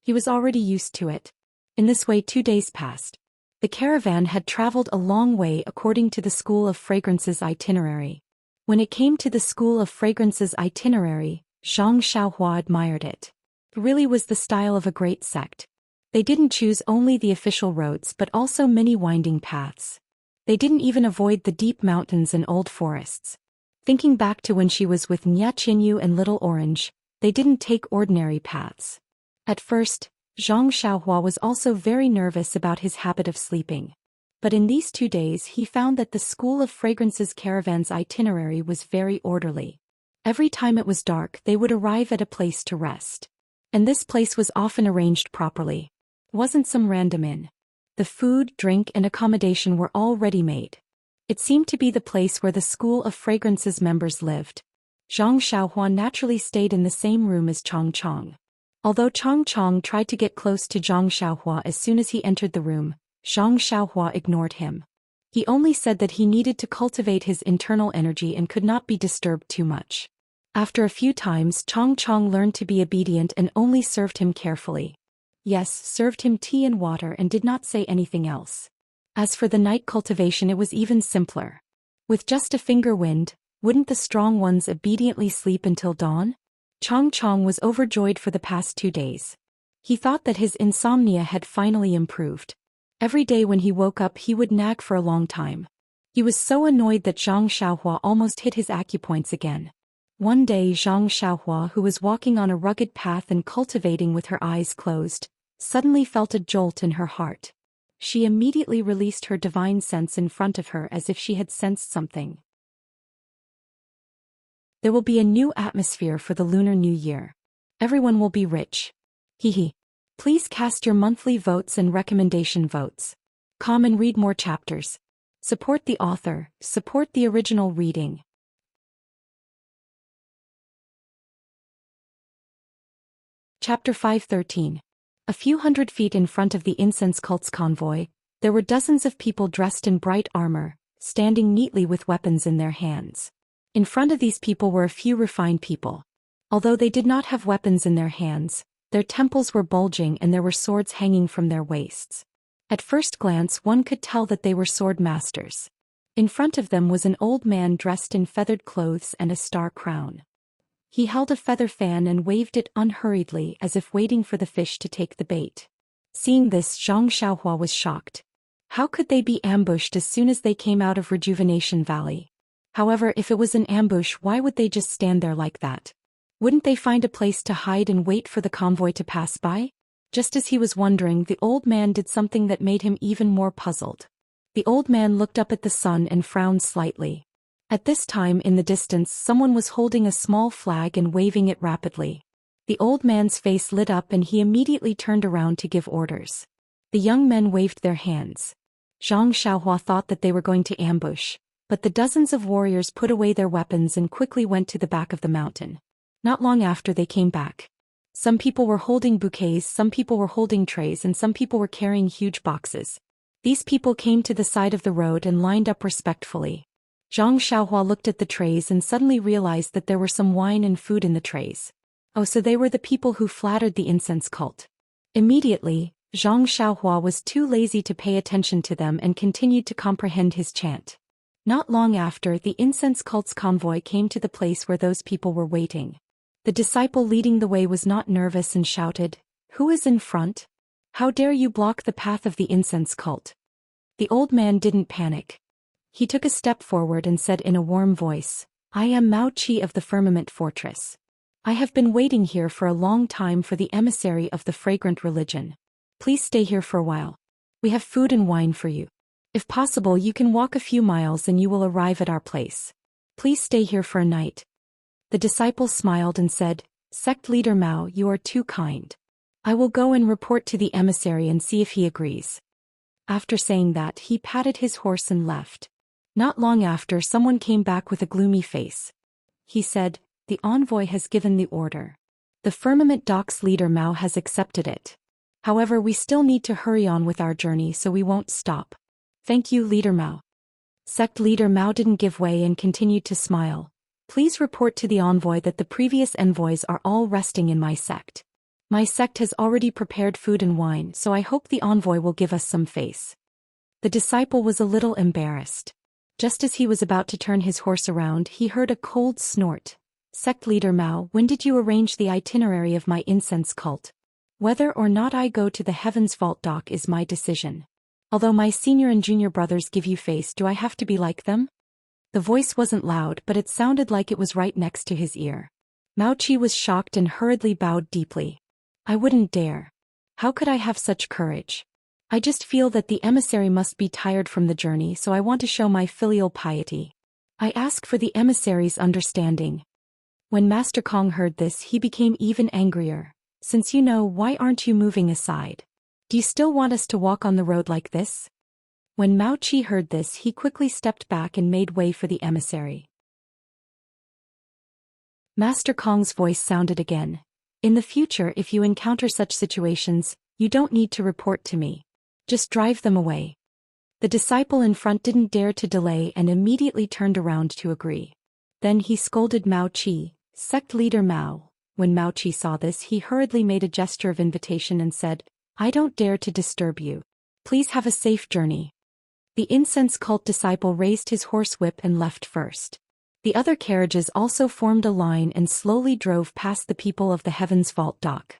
He was already used to it. In this way 2 days passed. The caravan had traveled a long way according to the School of Fragrance's itinerary. When it came to the School of Fragrance's itinerary, Zhang Xiaohua admired it. It really was the style of a great sect. They didn't choose only the official roads but also many winding paths. They didn't even avoid the deep mountains and old forests. Thinking back to when she was with Nya Qinyu and Little Orange, they didn't take ordinary paths. At first, Zhang Xiaohua was also very nervous about his habit of sleeping. But in these 2 days he found that the School of Fragrance's caravan's itinerary was very orderly. Every time it was dark they would arrive at a place to rest. And this place was often arranged properly. It wasn't some random inn. The food, drink and accommodation were all ready-made. It seemed to be the place where the School of Fragrance's members lived. Zhang Xiaohua naturally stayed in the same room as Chong Chong. Although Chong Chong tried to get close to Zhang Xiaohua as soon as he entered the room, Zhang Xiaohua ignored him. He only said that he needed to cultivate his internal energy and could not be disturbed too much. After a few times, Chong Chong learned to be obedient and only served him carefully. Yes, served him tea and water and did not say anything else. As for the night cultivation, it was even simpler. With just a finger wind, wouldn't the strong ones obediently sleep until dawn? Chong Chong was overjoyed for the past 2 days. He thought that his insomnia had finally improved. Every day when he woke up he would nag for a long time. He was so annoyed that Zhang Xiaohua almost hit his acupoints again. One day Zhang Xiaohua, who was walking on a rugged path and cultivating with her eyes closed, suddenly felt a jolt in her heart. She immediately released her divine sense in front of her as if she had sensed something. There will be a new atmosphere for the Lunar New Year. Everyone will be rich. Hehe. Please cast your monthly votes and recommendation votes. Come and read more chapters. Support the author, support the original reading. Chapter 513. A few hundred feet in front of the incense cult's convoy, there were dozens of people dressed in bright armor, standing neatly with weapons in their hands. In front of these people were a few refined people. Although they did not have weapons in their hands, their temples were bulging and there were swords hanging from their waists. At first glance one could tell that they were sword masters. In front of them was an old man dressed in feathered clothes and a star crown. He held a feather fan and waved it unhurriedly as if waiting for the fish to take the bait. Seeing this, Zhang Xiaohua was shocked. How could they be ambushed as soon as they came out of Rejuvenation Valley? However, if it was an ambush, why would they just stand there like that? Wouldn't they find a place to hide and wait for the convoy to pass by? Just as he was wondering, the old man did something that made him even more puzzled. The old man looked up at the sun and frowned slightly. At this time in the distance someone was holding a small flag and waving it rapidly. The old man's face lit up and he immediately turned around to give orders. The young men waved their hands. Zhang Xiaohua thought that they were going to ambush, but the dozens of warriors put away their weapons and quickly went to the back of the mountain. Not long after they came back. Some people were holding bouquets, some people were holding trays, and some people were carrying huge boxes. These people came to the side of the road and lined up respectfully. Zhang Xiaohua looked at the trays and suddenly realized that there were some wine and food in the trays. Oh, so they were the people who flattered the incense cult. Immediately, Zhang Xiaohua was too lazy to pay attention to them and continued to comprehend his chant. Not long after, the incense cult's convoy came to the place where those people were waiting. The disciple leading the way was not nervous and shouted, "Who is in front? How dare you block the path of the incense cult?" The old man didn't panic. He took a step forward and said in a warm voice, "I am Mao Qi of the Firmament Fortress. I have been waiting here for a long time for the emissary of the fragrant religion. Please stay here for a while. We have food and wine for you. If possible, you can walk a few miles and you will arrive at our place. Please stay here for a night." The disciple smiled and said, "Sect leader Mao, you are too kind. I will go and report to the emissary and see if he agrees." After saying that, he patted his horse and left. Not long after, someone came back with a gloomy face. He said, "The envoy has given the order. The Firmament Docks leader Mao has accepted it. However, we still need to hurry on with our journey, so we won't stop. Thank you, leader Mao." Sect leader Mao didn't give way and continued to smile. "Please report to the envoy that the previous envoys are all resting in my sect. My sect has already prepared food and wine, so I hope the envoy will give us some face." The disciple was a little embarrassed. Just as he was about to turn his horse around, he heard a cold snort. "Sect leader Mao, when did you arrange the itinerary of my incense cult? Whether or not I go to the Heaven's Vault Dock is my decision. Although my senior and junior brothers give you face, do I have to be like them?" The voice wasn't loud, but it sounded like it was right next to his ear. Mao Qi was shocked and hurriedly bowed deeply. "I wouldn't dare. How could I have such courage? I just feel that the emissary must be tired from the journey, so I want to show my filial piety. I ask for the emissary's understanding." When Master Kong heard this, he became even angrier. "Since you know, why aren't you moving aside? Do you still want us to walk on the road like this?" When Mao Qi heard this, he quickly stepped back and made way for the emissary. Master Kong's voice sounded again. "In the future, if you encounter such situations, you don't need to report to me. Just drive them away." The disciple in front didn't dare to delay and immediately turned around to agree. Then he scolded Mao Qi, "Sect leader Mao." When Mao Qi saw this, he hurriedly made a gesture of invitation and said, "I don't dare to disturb you. Please have a safe journey." The incense cult disciple raised his horsewhip and left first. The other carriages also formed a line and slowly drove past the people of the Heaven's Vault Dock.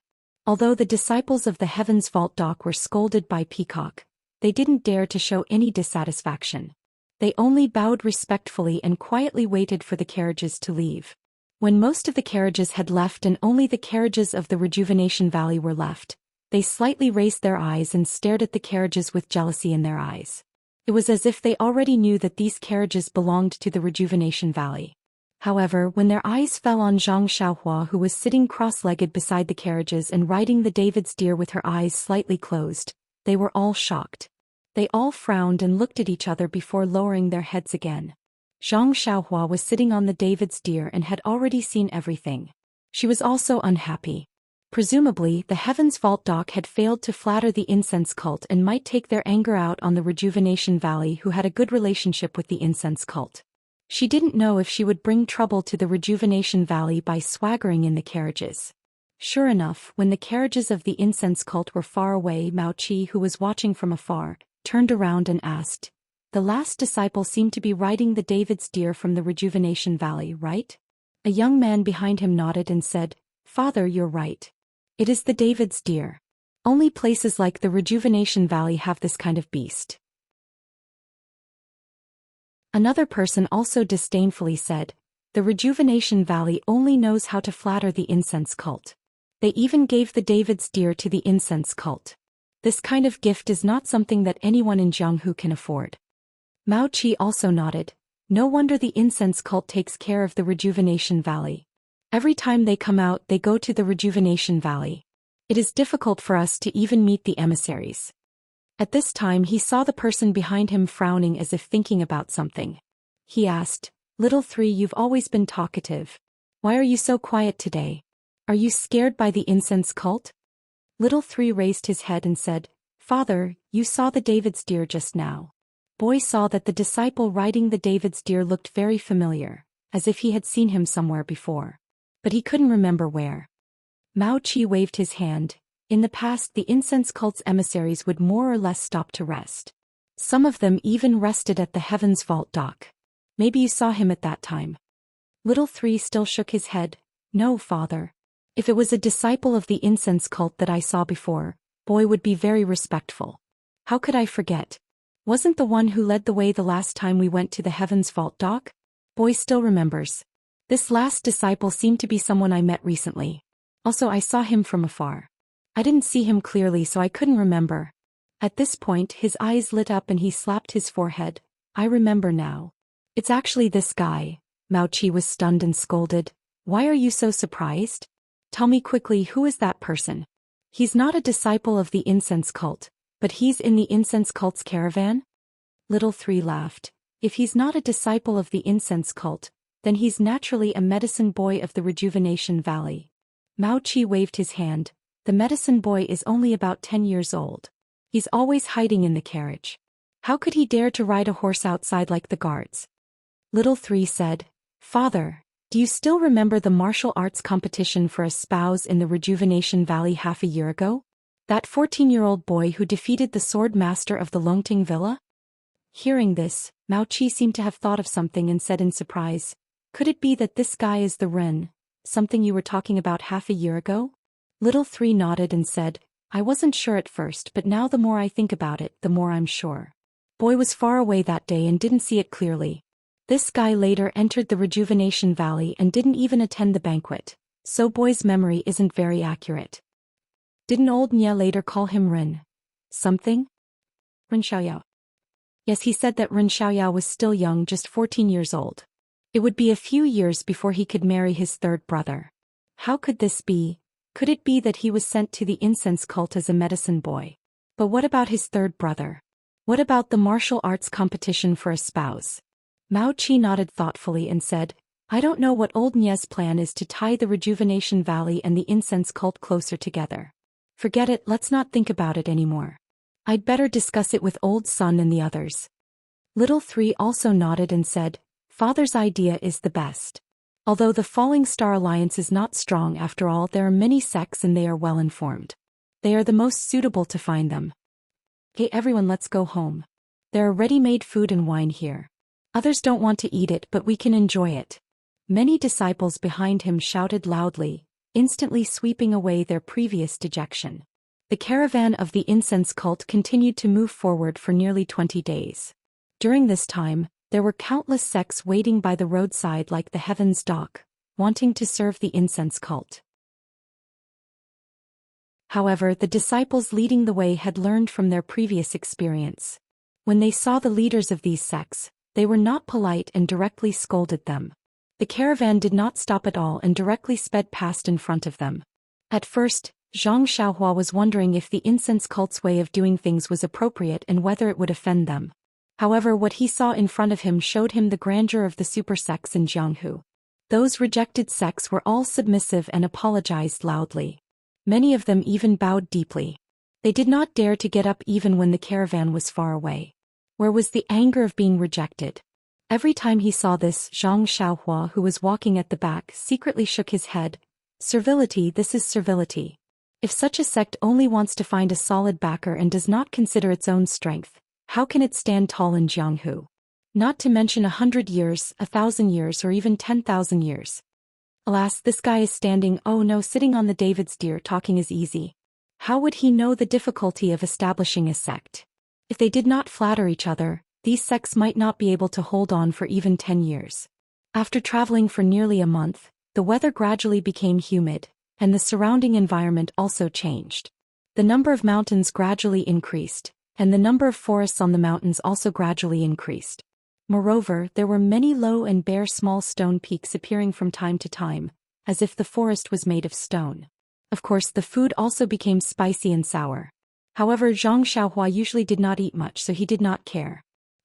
Although the disciples of the Heaven's Vault Dock were scolded by Peacock, they didn't dare to show any dissatisfaction. They only bowed respectfully and quietly waited for the carriages to leave. When most of the carriages had left and only the carriages of the Rejuvenation Valley were left, they slightly raised their eyes and stared at the carriages with jealousy in their eyes. It was as if they already knew that these carriages belonged to the Rejuvenation Valley. However, when their eyes fell on Zhang Xiaohua, who was sitting cross-legged beside the carriages and riding the David's deer with her eyes slightly closed, they were all shocked. They all frowned and looked at each other before lowering their heads again. Zhang Xiaohua was sitting on the David's deer and had already seen everything. She was also unhappy. Presumably, the Heaven's Vault Dock had failed to flatter the incense cult and might take their anger out on the Rejuvenation Valley, who had a good relationship with the incense cult. She didn't know if she would bring trouble to the Rejuvenation Valley by swaggering in the carriages. Sure enough, when the carriages of the incense cult were far away, Mao Qi, who was watching from afar, turned around and asked, "The last disciple seemed to be riding the David's deer from the Rejuvenation Valley, right?" A young man behind him nodded and said, "Father, you're right. It is the David's deer. Only places like the Rejuvenation Valley have this kind of beast." Another person also disdainfully said, "The Rejuvenation Valley only knows how to flatter the incense cult. They even gave the David's deer to the incense cult. This kind of gift is not something that anyone in Jianghu can afford." Mao Qi also nodded. "No wonder the incense cult takes care of the Rejuvenation Valley. Every time they come out, they go to the Rejuvenation Valley. It is difficult for us to even meet the emissaries." At this time he saw the person behind him frowning as if thinking about something. He asked, "Little Three, you've always been talkative. Why are you so quiet today? Are you scared by the incense cult?" Little Three raised his head and said, "Father, you saw the David's deer just now. Boy saw that the disciple riding the David's deer looked very familiar, as if he had seen him somewhere before. But he couldn't remember where. Mao Qi waved his hand. In the past, the incense cult's emissaries would more or less stop to rest. Some of them even rested at the Heaven's Vault dock. Maybe you saw him at that time. Little Three still shook his head. No, father. If it was a disciple of the incense cult that I saw before, Boy would be very respectful. How could I forget? Wasn't the one who led the way the last time we went to the Heaven's Vault dock? Boy still remembers. This last disciple seemed to be someone I met recently. Also, I saw him from afar. I didn't see him clearly, so I couldn't remember. At this point, his eyes lit up and he slapped his forehead. I remember now. It's actually this guy. Mao Qi was stunned and scolded. Why are you so surprised? Tell me quickly, who is that person? He's not a disciple of the incense cult, but he's in the incense cult's caravan? Little Three laughed. If he's not a disciple of the incense cult, then he's naturally a medicine boy of the Rejuvenation Valley. Mao Qi waved his hand. The medicine boy is only about 10 years old. He's always hiding in the carriage. How could he dare to ride a horse outside like the guards? Little Three said, Father, do you still remember the martial arts competition for a spouse in the Rejuvenation Valley half a year ago? That 14-year-old boy who defeated the sword master of the Longting Villa? Hearing this, Mao Qi seemed to have thought of something and said in surprise, Could it be that this guy is the Ren, something you were talking about half a year ago? Little Three nodded and said, I wasn't sure at first, but now the more I think about it, the more I'm sure. Boy was far away that day and didn't see it clearly. This guy later entered the Rejuvenation Valley and didn't even attend the banquet, so Boy's memory isn't very accurate. Didn't old Nya later call him Ren? Something? Ren Xiaoyao. Yes, he said that Ren Xiaoyao was still young, just 14 years old. It would be a few years before he could marry his third brother. How could this be? Could it be that he was sent to the incense cult as a medicine boy? But what about his third brother? What about the martial arts competition for a spouse? Mao Qi nodded thoughtfully and said, I don't know what old Nye's plan is to tie the Rejuvenation Valley and the incense cult closer together. Forget it, let's not think about it anymore. I'd better discuss it with old Sun and the others. Little Three also nodded and said, Father's idea is the best. Although the Falling Star Alliance is not strong after all, there are many sects and they are well informed. They are the most suitable to find them. Hey everyone, let's go home. There are ready-made food and wine here. Others don't want to eat it, but we can enjoy it. Many disciples behind him shouted loudly, instantly sweeping away their previous dejection. The caravan of the incense cult continued to move forward for nearly 20 days. During this time, there were countless sects waiting by the roadside like the Heaven's Dock, wanting to serve the incense cult. However, the disciples leading the way had learned from their previous experience. When they saw the leaders of these sects, they were not polite and directly scolded them. The caravan did not stop at all and directly sped past in front of them. At first, Zhang Xiaohua was wondering if the incense cult's way of doing things was appropriate and whether it would offend them. However, what he saw in front of him showed him the grandeur of the super sects in Jianghu. Those rejected sects were all submissive and apologized loudly. Many of them even bowed deeply. They did not dare to get up even when the caravan was far away. Where was the anger of being rejected? Every time he saw this, Zhang Xiaohua, who was walking at the back, secretly shook his head. Servility, this is servility. If such a sect only wants to find a solid backer and does not consider its own strength, how can it stand tall in Jianghu? Not to mention 100 years, 1,000 years, or even 10,000 years. Alas, this guy is standing, oh no, sitting on the David's deer talking is easy. How would he know the difficulty of establishing a sect? If they did not flatter each other, these sects might not be able to hold on for even 10 years. After traveling for nearly a month, the weather gradually became humid, and the surrounding environment also changed. The number of mountains gradually increased, and the number of forests on the mountains also gradually increased. Moreover, there were many low and bare small stone peaks appearing from time to time, as if the forest was made of stone. Of course, the food also became spicy and sour. However, Zhang Xiaohua usually did not eat much, so he did not care.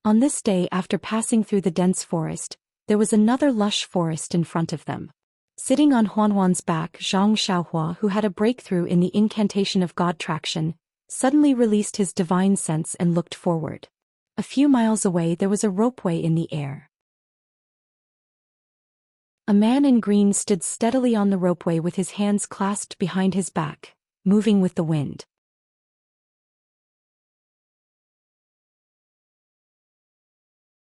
On this day, after passing through the dense forest, there was another lush forest in front of them. Sitting on Huanhuan's back, Zhang Xiaohua, who had a breakthrough in the incantation of God traction, suddenly released his divine sense and looked forward. A few miles away there was a ropeway in the air. A man in green stood steadily on the ropeway with his hands clasped behind his back, moving with the wind.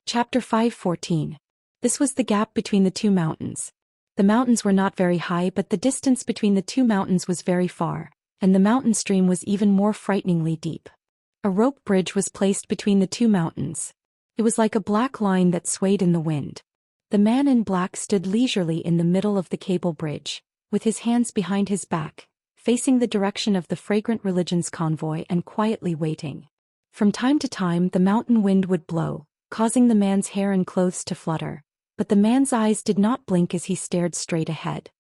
Chapter 5:14. This was the gap between the two mountains. The mountains were not very high, but the distance between the two mountains was very far, and the mountain stream was even more frighteningly deep. A rope bridge was placed between the two mountains. It was like a black line that swayed in the wind. The man in black stood leisurely in the middle of the cable bridge, with his hands behind his back, facing the direction of the fragrant religion's convoy and quietly waiting. From time to time the mountain wind would blow, causing the man's hair and clothes to flutter, but the man's eyes did not blink as he stared straight ahead.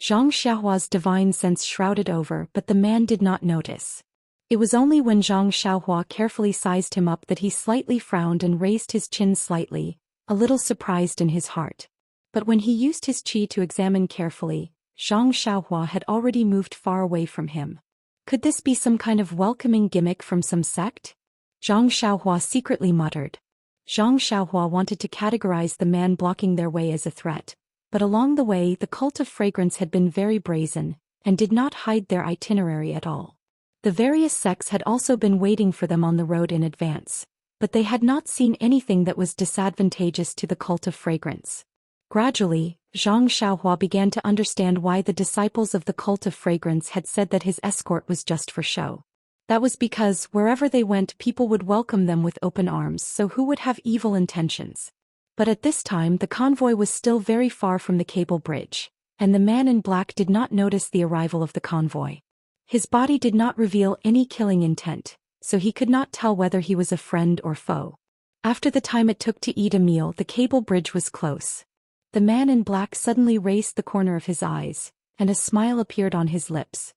Zhang Xiaohua's divine sense shrouded over, but the man did not notice. It was only when Zhang Xiaohua carefully sized him up that he slightly frowned and raised his chin slightly, a little surprised in his heart. But when he used his qi to examine carefully, Zhang Xiaohua had already moved far away from him. Could this be some kind of welcoming gimmick from some sect? Zhang Xiaohua secretly muttered. Zhang Xiaohua wanted to categorize the man blocking their way as a threat, but along the way the cult of fragrance had been very brazen, and did not hide their itinerary at all. The various sects had also been waiting for them on the road in advance, but they had not seen anything that was disadvantageous to the cult of fragrance. Gradually, Zhang Xiaohua began to understand why the disciples of the cult of fragrance had said that his escort was just for show. That was because, wherever they went, people would welcome them with open arms, so who would have evil intentions? But at this time the convoy was still very far from the cable bridge, and the man in black did not notice the arrival of the convoy. His body did not reveal any killing intent, so he could not tell whether he was a friend or foe. After the time it took to eat a meal, the cable bridge was close. The man in black suddenly raised the corner of his eyes, and a smile appeared on his lips.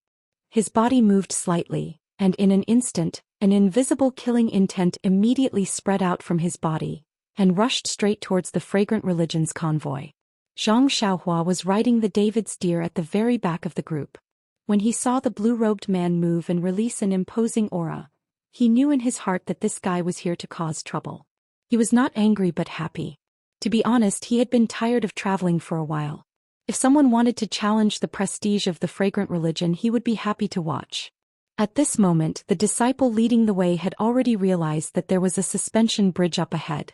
His body moved slightly, and in an instant, an invisible killing intent immediately spread out from his body, and rushed straight towards the fragrant religion's convoy. Zhang Xiaohua was riding the David's deer at the very back of the group. When he saw the blue-robed man move and release an imposing aura, he knew in his heart that this guy was here to cause trouble. He was not angry but happy. To be honest, he had been tired of traveling for a while. If someone wanted to challenge the prestige of the fragrant religion, he would be happy to watch. At this moment, the disciple leading the way had already realized that there was a suspension bridge up ahead.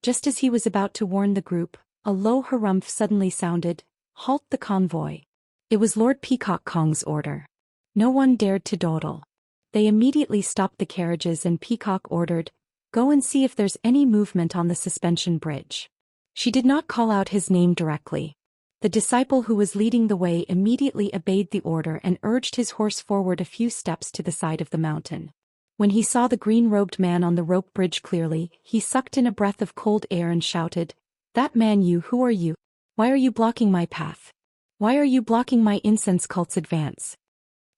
Just as he was about to warn the group, a low harumph suddenly sounded, "Halt the convoy." It was Lord Peacock Kong's order. No one dared to dawdle. They immediately stopped the carriages and Peacock ordered, "Go and see if there's any movement on the suspension bridge." She did not call out his name directly. The disciple who was leading the way immediately obeyed the order and urged his horse forward a few steps to the side of the mountain. When he saw the green-robed man on the rope bridge clearly, he sucked in a breath of cold air and shouted, "That man, who are you? Why are you blocking my path? Why are you blocking my incense cult's advance?"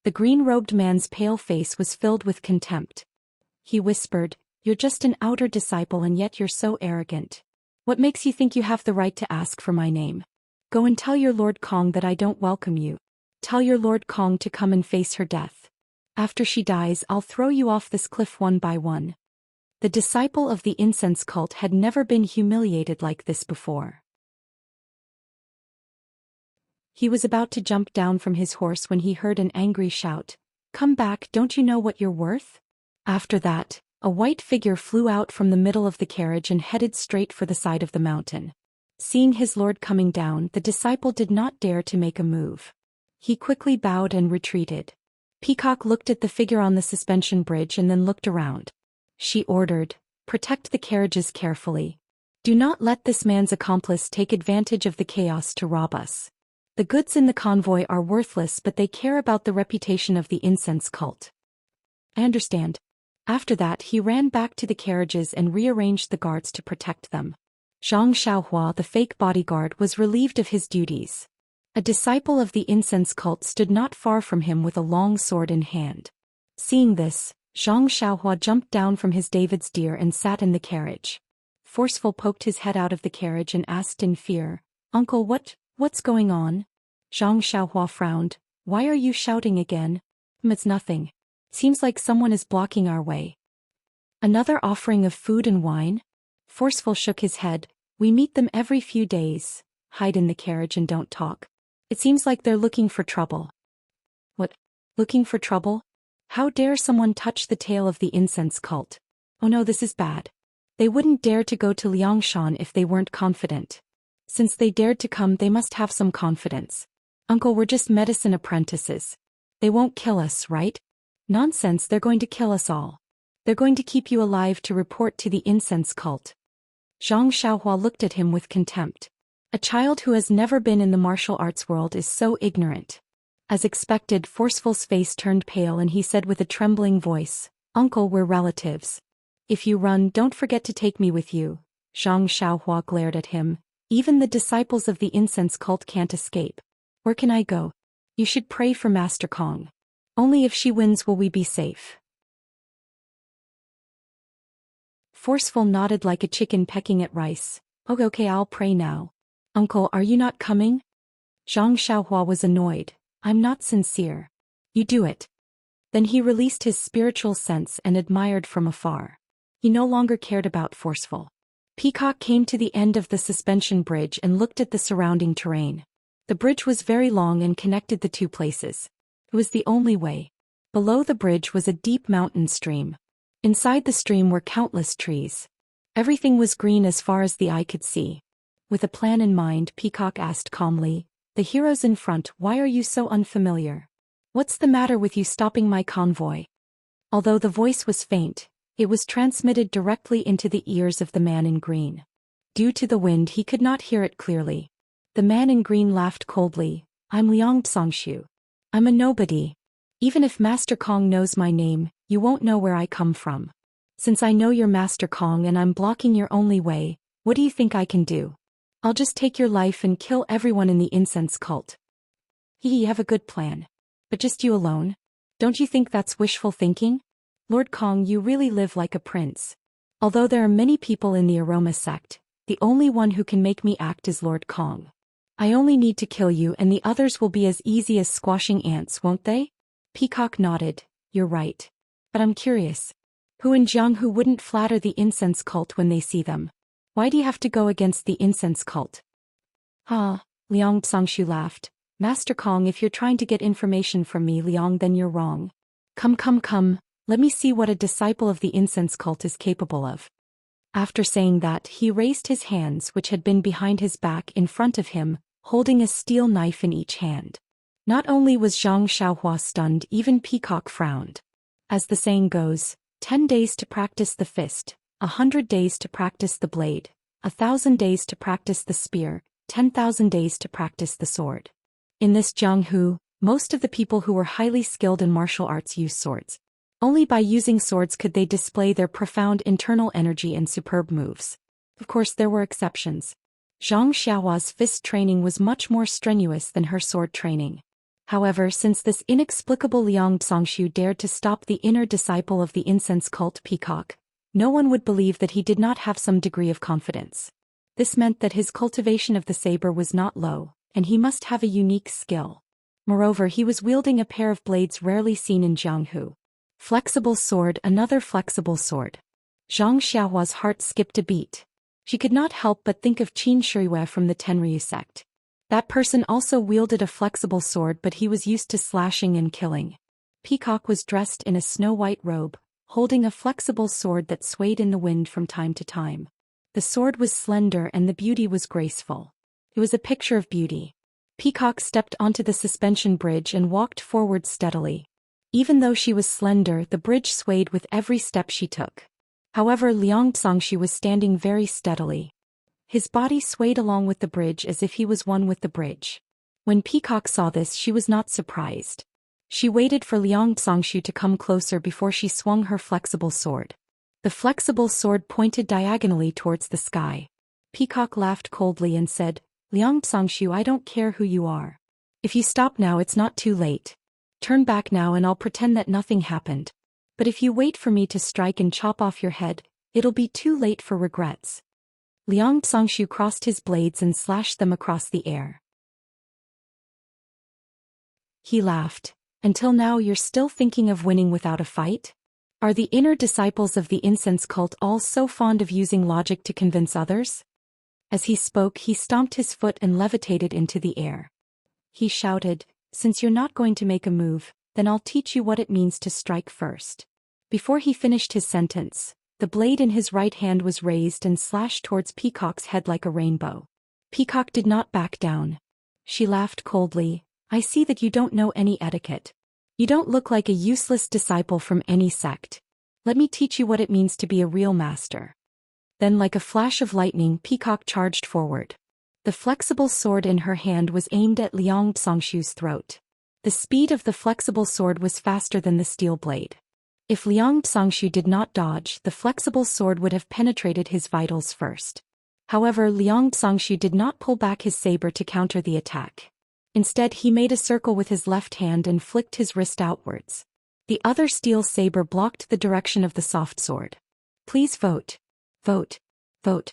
The green-robed man's pale face was filled with contempt. He whispered, "You're just an outer disciple and yet you're so arrogant. What makes you think you have the right to ask for my name? Go and tell your Lord Kong that I don't welcome you. Tell your Lord Kong to come and face her death. After she dies, I'll throw you off this cliff one by one." The disciple of the incense cult had never been humiliated like this before. He was about to jump down from his horse when he heard an angry shout, "Come back, don't you know what you're worth?" After that, a white figure flew out from the middle of the carriage and headed straight for the side of the mountain. Seeing his lord coming down, the disciple did not dare to make a move. He quickly bowed and retreated. Peacock looked at the figure on the suspension bridge and then looked around. She ordered, "Protect the carriages carefully. Do not let this man's accomplice take advantage of the chaos to rob us. The goods in the convoy are worthless, but they care about the reputation of the incense cult." "I understand." After that he ran back to the carriages and rearranged the guards to protect them. Zhang Xiaohua, the fake bodyguard, was relieved of his duties. A disciple of the incense cult stood not far from him with a long sword in hand. Seeing this, Zhang Xiaohua jumped down from his David's deer and sat in the carriage. Forceful poked his head out of the carriage and asked in fear, "Uncle, what's going on?" Zhang Xiaohua frowned. "Why are you shouting again?" It's nothing. Seems like someone is blocking our way." Another offering of food and wine? Forceful shook his head. We meet them every few days, hide in the carriage and don't talk. It seems like they're looking for trouble. What? Looking for trouble? How dare someone touch the tail of the incense cult? Oh no, this is bad. They wouldn't dare to go to Liangshan if they weren't confident. Since they dared to come, they must have some confidence. Uncle, we're just medicine apprentices. They won't kill us, right? Nonsense, they're going to kill us all. They're going to keep you alive to report to the incense cult. Zhang Xiaohua looked at him with contempt. A child who has never been in the martial arts world is so ignorant. As expected, Forceful's face turned pale and he said with a trembling voice, Uncle, we're relatives. If you run, don't forget to take me with you. Zhang Xiaohua glared at him. Even the disciples of the incense cult can't escape. Where can I go? You should pray for Master Kong. Only if she wins will we be safe. Forceful nodded like a chicken pecking at rice. Okay, I'll pray now. Uncle, are you not coming? Zhang Xiaohua was annoyed. I'm not sincere. You do it. Then he released his spiritual sense and admired from afar. He no longer cared about Forceful. Peacock came to the end of the suspension bridge and looked at the surrounding terrain. The bridge was very long and connected the two places. It was the only way. Below the bridge was a deep mountain stream. Inside the stream were countless trees. Everything was green as far as the eye could see. With a plan in mind, Peacock asked calmly, The heroes in front, why are you so unfamiliar? What's the matter with you stopping my convoy? Although the voice was faint, it was transmitted directly into the ears of the man in green. Due to the wind, he could not hear it clearly. The man in green laughed coldly. I'm Liang Tsongshu. I'm a nobody. Even if Master Kong knows my name, you won't know where I come from. Since I know you're Master Kong and I'm blocking your only way, what do you think I can do? I'll just take your life and kill everyone in the incense cult. You have a good plan. But just you alone? Don't you think that's wishful thinking? Lord Kong, you really live like a prince. Although there are many people in the Aroma sect, the only one who can make me act is Lord Kong. I only need to kill you and the others will be as easy as squashing ants, won't they? Peacock nodded. You're right. But I'm curious. Who in Jianghu wouldn't flatter the incense cult when they see them? Why do you have to go against the incense cult? Liang Tsongshu laughed. Master Kong, if you're trying to get information from me, Liang, then you're wrong. Come. Let me see what a disciple of the incense cult is capable of. After saying that, he raised his hands, which had been behind his back, in front of him, holding a steel knife in each hand. Not only was Zhang Xiaohua stunned, even Peacock frowned. As the saying goes, 10 days to practice the fist, 100 days to practice the blade, 1,000 days to practice the spear, 10,000 days to practice the sword. In this Jianghu, most of the people who were highly skilled in martial arts used swords. Only by using swords could they display their profound internal energy and superb moves. Of course, there were exceptions. Zhang Xiaohua's fist training was much more strenuous than her sword training. However, since this inexplicable Liang Tsongshu dared to stop the inner disciple of the incense cult Peacock, no one would believe that he did not have some degree of confidence. This meant that his cultivation of the saber was not low, and he must have a unique skill. Moreover, he was wielding a pair of blades rarely seen in Jianghu. Flexible sword, another flexible sword. Zhang Xiaohua's heart skipped a beat. She could not help but think of Qin Shiriyue from the Tenryu sect. That person also wielded a flexible sword, but he was used to slashing and killing. Peacock was dressed in a snow-white robe, holding a flexible sword that swayed in the wind from time to time. The sword was slender and the beauty was graceful. It was a picture of beauty. Peacock stepped onto the suspension bridge and walked forward steadily. Even though she was slender, the bridge swayed with every step she took. However, Liang Tsongshu was standing very steadily. His body swayed along with the bridge as if he was one with the bridge. When Peacock saw this, she was not surprised. She waited for Liang Tsongshu to come closer before she swung her flexible sword. The flexible sword pointed diagonally towards the sky. Peacock laughed coldly and said, Liang Tsongshu, I don't care who you are. If you stop now, it's not too late. Turn back now and I'll pretend that nothing happened. But if you wait for me to strike and chop off your head, it'll be too late for regrets. Liang Tsongshu crossed his blades and slashed them across the air. He laughed. Until now you're still thinking of winning without a fight? Are the inner disciples of the incense cult all so fond of using logic to convince others? As he spoke, he stomped his foot and levitated into the air. He shouted, "Since you're not going to make a move, then I'll teach you what it means to strike first." Before he finished his sentence, the blade in his right hand was raised and slashed towards Peacock's head like a rainbow. Peacock did not back down. She laughed coldly. "I see that you don't know any etiquette. You don't look like a useless disciple from any sect. Let me teach you what it means to be a real master." Then, like a flash of lightning, Peacock charged forward. The flexible sword in her hand was aimed at Liang Tsongshu's throat. The speed of the flexible sword was faster than the steel blade. If Liang Tsongshu did not dodge, the flexible sword would have penetrated his vitals first. However, Liang Tsongshu did not pull back his saber to counter the attack. Instead, he made a circle with his left hand and flicked his wrist outwards. The other steel saber blocked the direction of the soft sword. "Please vote. Vote. Vote."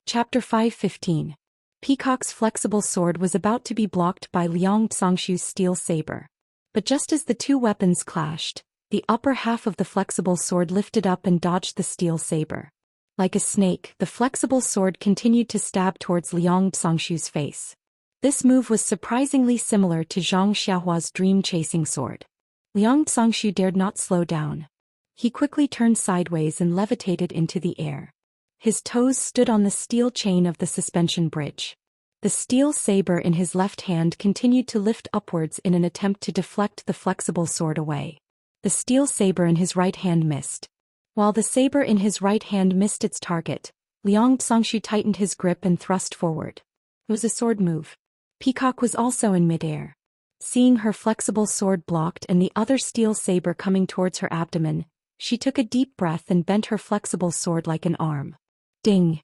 Chapter 5:15. Peacock's flexible sword was about to be blocked by Liang Tsongshu's steel saber. But just as the two weapons clashed, the upper half of the flexible sword lifted up and dodged the steel saber. Like a snake, the flexible sword continued to stab towards Liang Tsongshu's face. This move was surprisingly similar to Zhang Xiaohua's dream-chasing sword. Liang Tsongshu dared not slow down. He quickly turned sideways and levitated into the air. His toes stood on the steel chain of the suspension bridge. The steel saber in his left hand continued to lift upwards in an attempt to deflect the flexible sword away. The steel saber in his right hand missed. While the saber in his right hand missed its target, Liang Tsongshu tightened his grip and thrust forward. It was a sword move. Peacock was also in midair. Seeing her flexible sword blocked and the other steel saber coming towards her abdomen, she took a deep breath and bent her flexible sword like an arm. Ding!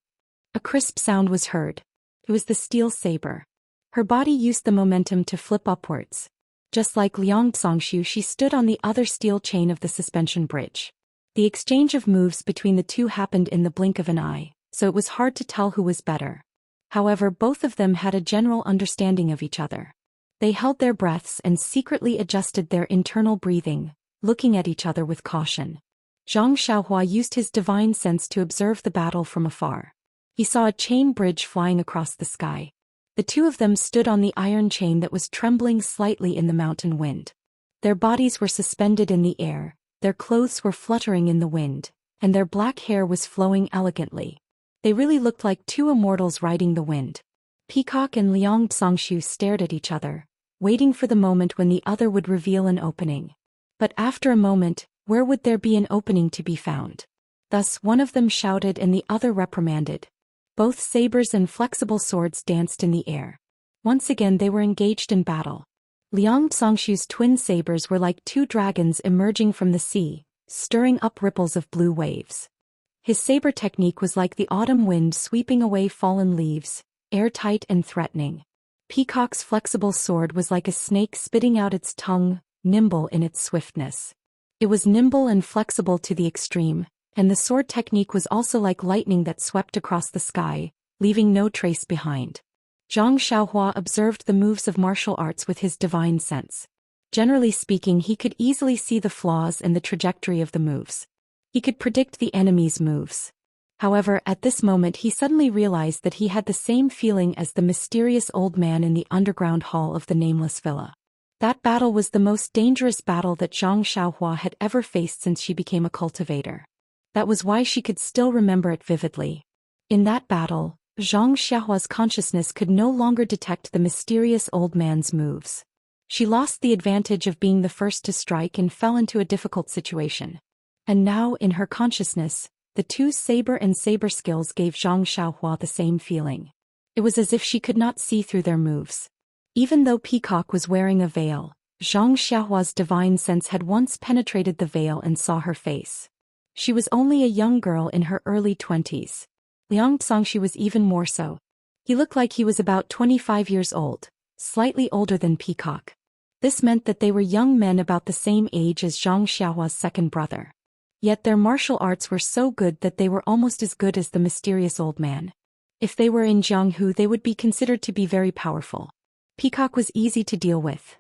A crisp sound was heard. It was the steel saber. Her body used the momentum to flip upwards. Just like Liang Tsongshu, she stood on the other steel chain of the suspension bridge. The exchange of moves between the two happened in the blink of an eye, so it was hard to tell who was better. However, both of them had a general understanding of each other. They held their breaths and secretly adjusted their internal breathing, looking at each other with caution. Zhang Xiaohua used his divine sense to observe the battle from afar. He saw a chain bridge flying across the sky. The two of them stood on the iron chain that was trembling slightly in the mountain wind. Their bodies were suspended in the air, their clothes were fluttering in the wind, and their black hair was flowing elegantly. They really looked like two immortals riding the wind. Peacock and Liang Tsongshu stared at each other, waiting for the moment when the other would reveal an opening. But after a moment, where would there be an opening to be found? Thus one of them shouted and the other reprimanded. Both sabers and flexible swords danced in the air. Once again they were engaged in battle. Liang Tsongshu's twin sabers were like two dragons emerging from the sea, stirring up ripples of blue waves. His saber technique was like the autumn wind sweeping away fallen leaves, airtight and threatening. Peacock's flexible sword was like a snake spitting out its tongue, nimble in its swiftness. It was nimble and flexible to the extreme, and the sword technique was also like lightning that swept across the sky, leaving no trace behind. Zhang Xiaohua observed the moves of martial arts with his divine sense. Generally speaking, he could easily see the flaws and the trajectory of the moves. He could predict the enemy's moves. However, at this moment he suddenly realized that he had the same feeling as the mysterious old man in the underground hall of the nameless villa. That battle was the most dangerous battle that Zhang Xiaohua had ever faced since she became a cultivator. That was why she could still remember it vividly. In that battle, Zhang Xiaohua's consciousness could no longer detect the mysterious old man's moves. She lost the advantage of being the first to strike and fell into a difficult situation. And now, in her consciousness, the two saber and saber skills gave Zhang Xiaohua the same feeling. It was as if she could not see through their moves. Even though Peacock was wearing a veil, Zhang Xiaohua's divine sense had once penetrated the veil and saw her face. She was only a young girl in her early 20s. Liang Tsongshu was even more so. He looked like he was about 25 years old, slightly older than Peacock. This meant that they were young men about the same age as Zhang Xiaohua's second brother. Yet their martial arts were so good that they were almost as good as the mysterious old man. If they were in Jianghu, they would be considered to be very powerful. Peacock was easy to deal with.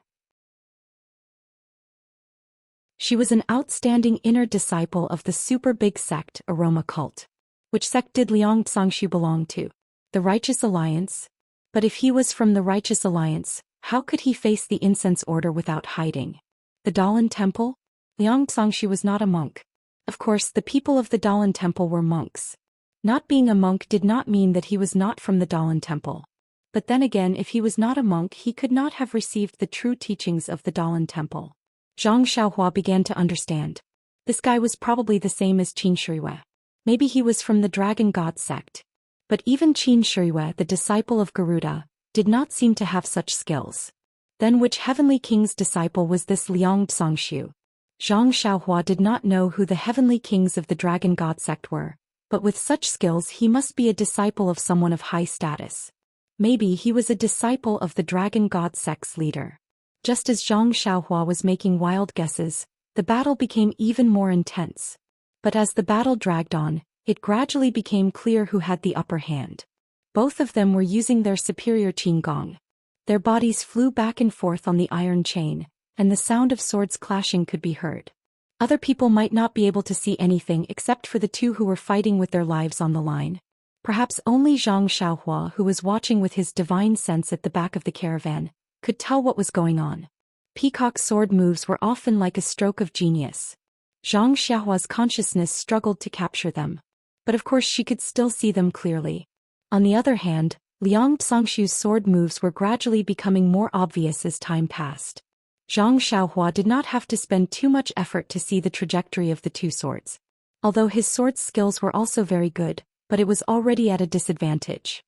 She was an outstanding inner disciple of the super big sect Aroma cult. Which sect did Liang Cangshu belong to? The Righteous Alliance? But if he was from the Righteous Alliance, how could he face the incense order without hiding? The Dalan Temple? Liang Cangshu was not a monk. Of course, the people of the Dalan Temple were monks. Not being a monk did not mean that he was not from the Dalan Temple. But then again, if he was not a monk, he could not have received the true teachings of the Dalan Temple. Zhang Xiaohua began to understand. This guy was probably the same as Qin Shiriyue. Maybe he was from the Dragon God sect. But even Qin Shiriyue, the disciple of Garuda, did not seem to have such skills. Then which Heavenly King's disciple was this Liang Cangshu? Zhang Xiaohua did not know who the Heavenly Kings of the Dragon God sect were, but with such skills he must be a disciple of someone of high status. Maybe he was a disciple of the Dragon God sect's leader. Just as Zhang Xiaohua was making wild guesses, the battle became even more intense. But as the battle dragged on, it gradually became clear who had the upper hand. Both of them were using their superior qinggong. Their bodies flew back and forth on the iron chain, and the sound of swords clashing could be heard. Other people might not be able to see anything except for the two who were fighting with their lives on the line. Perhaps only Zhang Xiaohua, who was watching with his divine sense at the back of the caravan, could tell what was going on. Peacock's sword moves were often like a stroke of genius. Zhang Xiaohua's consciousness struggled to capture them. But of course she could still see them clearly. On the other hand, Liang Cangshu's sword moves were gradually becoming more obvious as time passed. Zhang Xiaohua did not have to spend too much effort to see the trajectory of the two swords. Although his sword skills were also very good, but it was already at a disadvantage.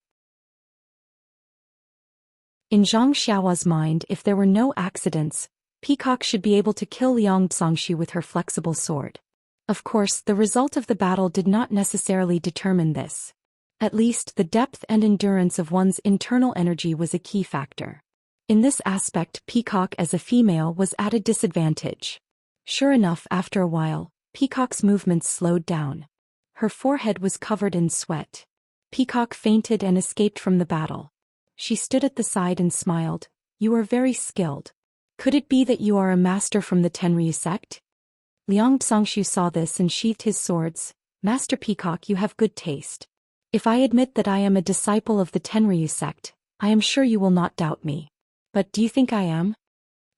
In Zhang Xiaohua's mind, if there were no accidents, Peacock should be able to kill Liang Cangshu with her flexible sword. Of course, the result of the battle did not necessarily determine this. At least the depth and endurance of one's internal energy was a key factor. In this aspect, Peacock as a female was at a disadvantage. Sure enough, after a while, Peacock's movements slowed down. Her forehead was covered in sweat. Peacock fainted and escaped from the battle. She stood at the side and smiled. "You are very skilled. Could it be that you are a master from the Tenryu sect?" Liang Cangshu saw this and sheathed his swords. "Master Peacock, you have good taste. If I admit that I am a disciple of the Tenryu sect, I am sure you will not doubt me. But do you think I am?"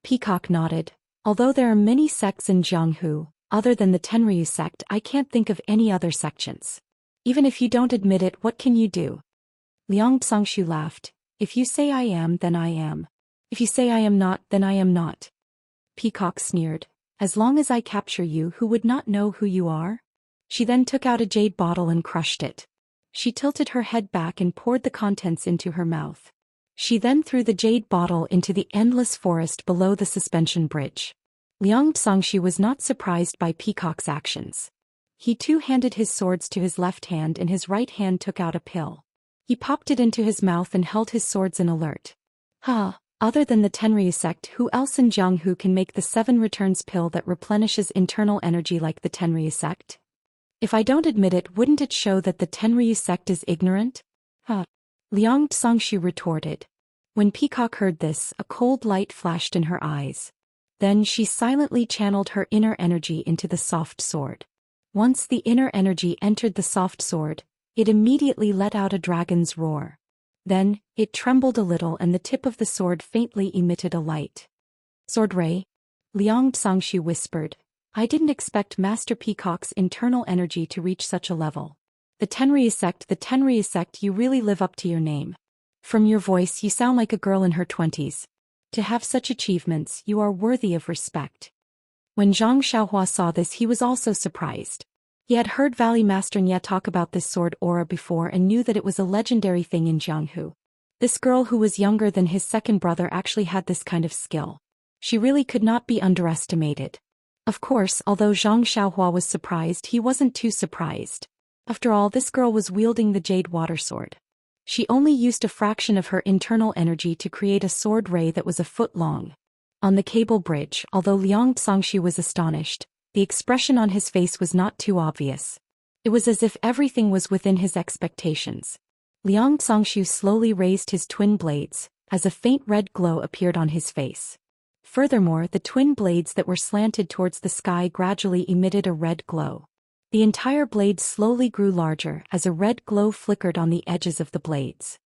Peacock nodded. "Although there are many sects in Jianghu, other than the Tenryu sect, I can't think of any other sections. Even if you don't admit it, what can you do?" Liang Cangshu laughed. "If you say I am, then I am. If you say I am not, then I am not." Peacock sneered. "As long as I capture you, who would not know who you are?" She then took out a jade bottle and crushed it. She tilted her head back and poured the contents into her mouth. She then threw the jade bottle into the endless forest below the suspension bridge. Liang Cangshu was not surprised by Peacock's actions. He too handed his swords to his left hand and his right hand took out a pill. He popped it into his mouth and held his swords in alert. Other than the Tenryu sect, who else in Jianghu can make the 7 returns pill that replenishes internal energy like the Tenryu sect? If I don't admit it, wouldn't it show that the Tenryu sect is ignorant? Liang Cangshu retorted. When Peacock heard this, a cold light flashed in her eyes. Then she silently channeled her inner energy into the soft sword. Once the inner energy entered the soft sword, it immediately let out a dragon's roar. Then, it trembled a little and the tip of the sword faintly emitted a light. "Sword ray?" Liang Cangshu whispered. "I didn't expect Master Peacock's internal energy to reach such a level. The Tenryu sect, you really live up to your name. From your voice, you sound like a girl in her 20s. To have such achievements, you are worthy of respect." When Zhang Xiaohua saw this, he was also surprised. He had heard Valley Master Nye talk about this sword aura before and knew that it was a legendary thing in Jianghu. This girl who was younger than his second brother actually had this kind of skill. She really could not be underestimated. Of course, although Zhang Xiaohua was surprised, he wasn't too surprised. After all, this girl was wielding the jade water sword. She only used a fraction of her internal energy to create a sword ray that was a foot long. On the cable bridge, although Liang Cangshu was astonished, the expression on his face was not too obvious. It was as if everything was within his expectations. Liang Cangshu slowly raised his twin blades, as a faint red glow appeared on his face. Furthermore, the twin blades that were slanted towards the sky gradually emitted a red glow. The entire blade slowly grew larger as a red glow flickered on the edges of the blades.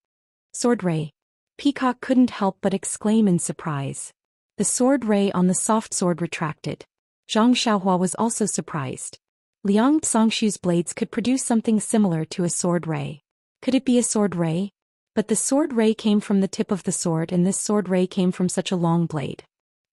Sword ray. Peacock couldn't help but exclaim in surprise. The sword ray on the soft sword retracted. Zhang Xiaohua was also surprised. Liang Cangshu's blades could produce something similar to a sword ray. Could it be a sword ray? But the sword ray came from the tip of the sword and this sword ray came from such a long blade.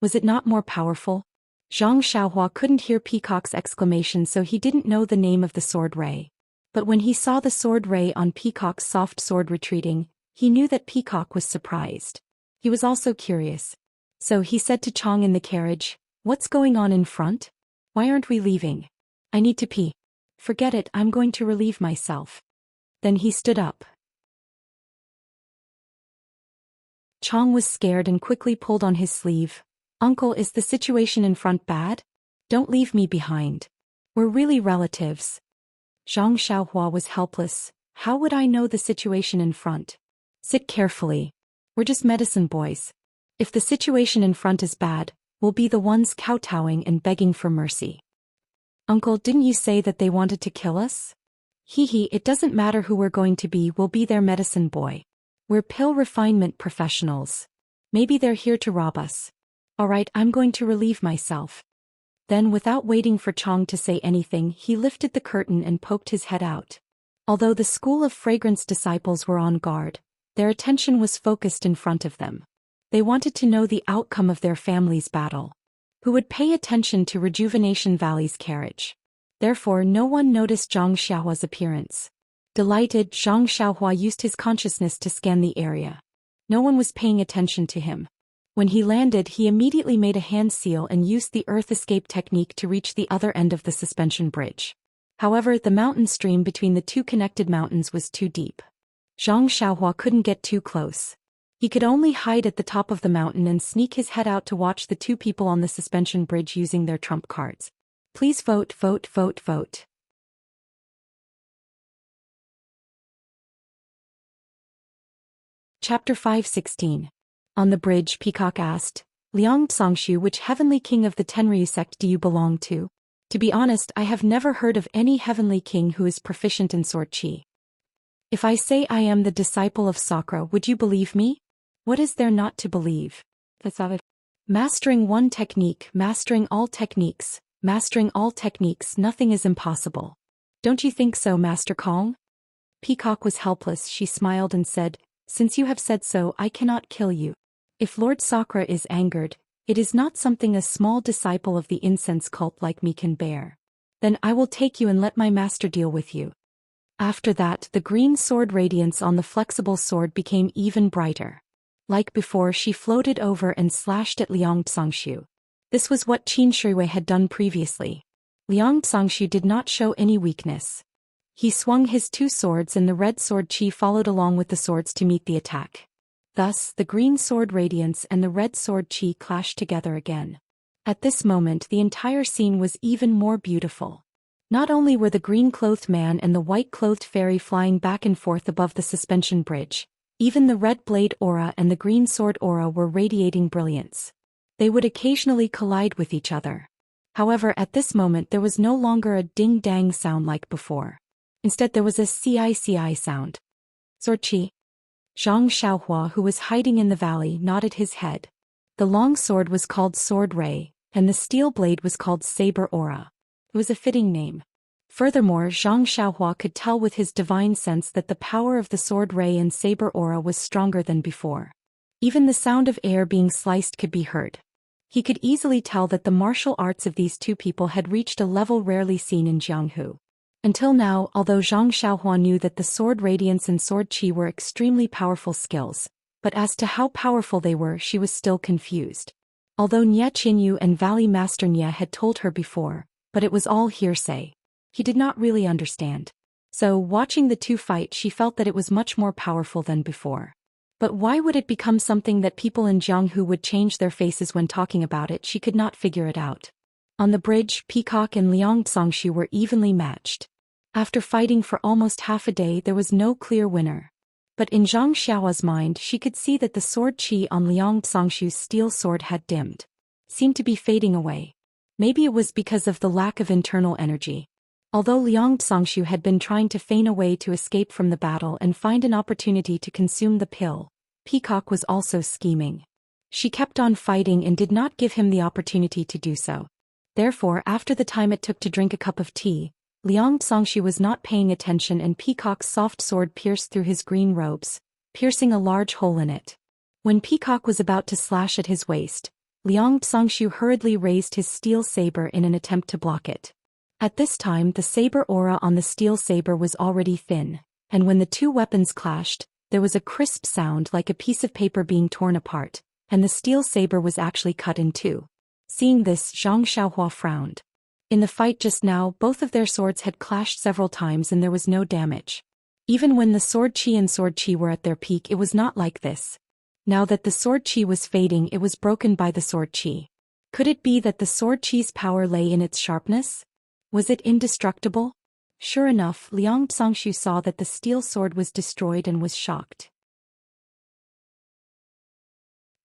Was it not more powerful? Zhang Xiaohua couldn't hear Peacock's exclamation, so he didn't know the name of the sword ray. But when he saw the sword ray on Peacock's soft sword retreating, he knew that Peacock was surprised. He was also curious. So he said to Chang in the carriage, "What's going on in front? Why aren't we leaving? I need to pee." "Forget it, I'm going to relieve myself." Then he stood up. Chang was scared and quickly pulled on his sleeve. "Uncle, is the situation in front bad? Don't leave me behind. We're really relatives." Zhang Xiaohua was helpless. "How would I know the situation in front?" "Sit carefully. We're just medicine boys. If the situation in front is bad, we'll be the ones kowtowing and begging for mercy." "Uncle, didn't you say that they wanted to kill us?" "Hee, it doesn't matter who we're going to be, we'll be their medicine boy. We're pill refinement professionals. Maybe they're here to rob us. Alright, I'm going to relieve myself." Then without waiting for Chang to say anything, he lifted the curtain and poked his head out. Although the School of Fragrance disciples were on guard, their attention was focused in front of them. They wanted to know the outcome of their family's battle. Who would pay attention to Rejuvenation Valley's carriage? Therefore no one noticed Zhang Xiaohua's appearance. Delighted, Zhang Xiaohua used his consciousness to scan the area. No one was paying attention to him. When he landed, he immediately made a hand seal and used the earth escape technique to reach the other end of the suspension bridge. However, the mountain stream between the two connected mountains was too deep. Zhang Xiaohua couldn't get too close. He could only hide at the top of the mountain and sneak his head out to watch the two people on the suspension bridge using their trump cards. Please vote, vote, vote, vote. Chapter 5:16. On the bridge, Peacock asked, "Liang Cangshu, which heavenly king of the Tenryu sect do you belong to? To be honest, I have never heard of any heavenly king who is proficient in sword chi. If I say I am the disciple of Sakura, would you believe me? What is there not to believe? That's all. Mastering one technique, mastering all techniques, mastering all techniques, nothing is impossible. Don't you think so, Master Kong?" Peacock was helpless. She smiled and said, "Since you have said so, I cannot kill you. If Lord Sakura is angered, it is not something a small disciple of the incense cult like me can bear. Then I will take you and let my master deal with you." After that, the green sword radiance on the flexible sword became even brighter. Like before, she floated over and slashed at Liang Cangshu. This was what Qin Shuiwei had done previously. Liang Cangshu did not show any weakness. He swung his two swords and the red sword chi followed along with the swords to meet the attack. Thus, the green sword radiance and the red sword chi clashed together again. At this moment, the entire scene was even more beautiful. Not only were the green-clothed man and the white-clothed fairy flying back and forth above the suspension bridge, even the red blade aura and the green sword aura were radiating brilliance. They would occasionally collide with each other. However, at this moment there was no longer a ding-dang sound like before. Instead there was a ci sound. Sword chi. Zhang Xiaohua, who was hiding in the valley, nodded his head. The long sword was called Sword Ray, and the steel blade was called Saber Aura. It was a fitting name. Furthermore, Zhang Xiaohua could tell with his divine sense that the power of the Sword Ray and Saber Aura was stronger than before. Even the sound of air being sliced could be heard. He could easily tell that the martial arts of these two people had reached a level rarely seen in Jianghu. Until now, although Zhang Xiaohua knew that the sword radiance and sword chi were extremely powerful skills, but as to how powerful they were, she was still confused. Although Nye Qinyu and Valley Master Nye had told her before, but it was all hearsay. He did not really understand. So, watching the two fight, she felt that it was much more powerful than before. But why would it become something that people in Jianghu would change their faces when talking about it? She could not figure it out. On the bridge, Peacock and Liang Cangshu were evenly matched. After fighting for almost half a day, there was no clear winner. But in Zhang Xiaohua's mind, she could see that the sword chi on Liang Cangshu's steel sword had dimmed. seemed to be fading away. Maybe it was because of the lack of internal energy. Although Liang Zhongshu had been trying to feign a way to escape from the battle and find an opportunity to consume the pill, Peacock was also scheming. She kept on fighting and did not give him the opportunity to do so. Therefore, after the time it took to drink a cup of tea, Liang Zhongshu was not paying attention and Peacock's soft sword pierced through his green robes, piercing a large hole in it. When Peacock was about to slash at his waist, Liang Zhongshu hurriedly raised his steel saber in an attempt to block it. At this time the saber aura on the steel saber was already thin, and when the two weapons clashed, there was a crisp sound like a piece of paper being torn apart, and the steel saber was actually cut in two. Seeing this, Zhang Xiaohua frowned. In the fight just now, both of their swords had clashed several times and there was no damage. Even when the sword chi and sword chi were at their peak, it was not like this. Now that the sword chi was fading, it was broken by the sword chi. Could it be that the sword chi's power lay in its sharpness? Was it indestructible? Sure enough, Liang Zhongshu saw that the steel sword was destroyed and was shocked.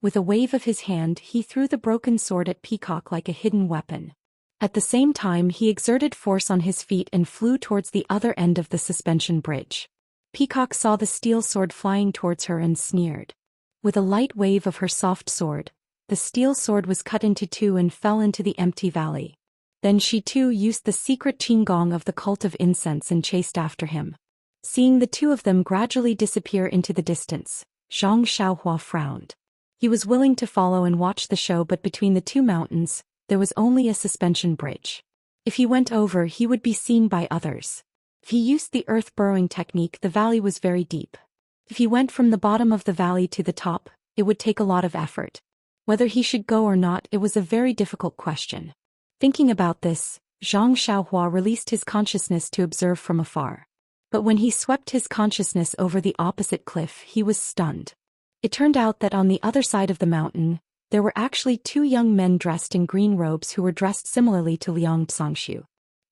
With a wave of his hand, he threw the broken sword at Peacock like a hidden weapon. At the same time, he exerted force on his feet and flew towards the other end of the suspension bridge. Peacock saw the steel sword flying towards her and sneered. With a light wave of her soft sword, the steel sword was cut into two and fell into the empty valley. Then she too used the secret qinggong of the cult of incense and chased after him. Seeing the two of them gradually disappear into the distance, Zhang Xiaohua frowned. He was willing to follow and watch the show, but between the two mountains, there was only a suspension bridge. If he went over, he would be seen by others. If he used the earth burrowing technique, the valley was very deep. If he went from the bottom of the valley to the top, it would take a lot of effort. Whether he should go or not, it was a very difficult question. Thinking about this, Zhang Xiaohua released his consciousness to observe from afar. But when he swept his consciousness over the opposite cliff, he was stunned. It turned out that on the other side of the mountain, there were actually two young men dressed in green robes who were dressed similarly to Liang Zhongshu.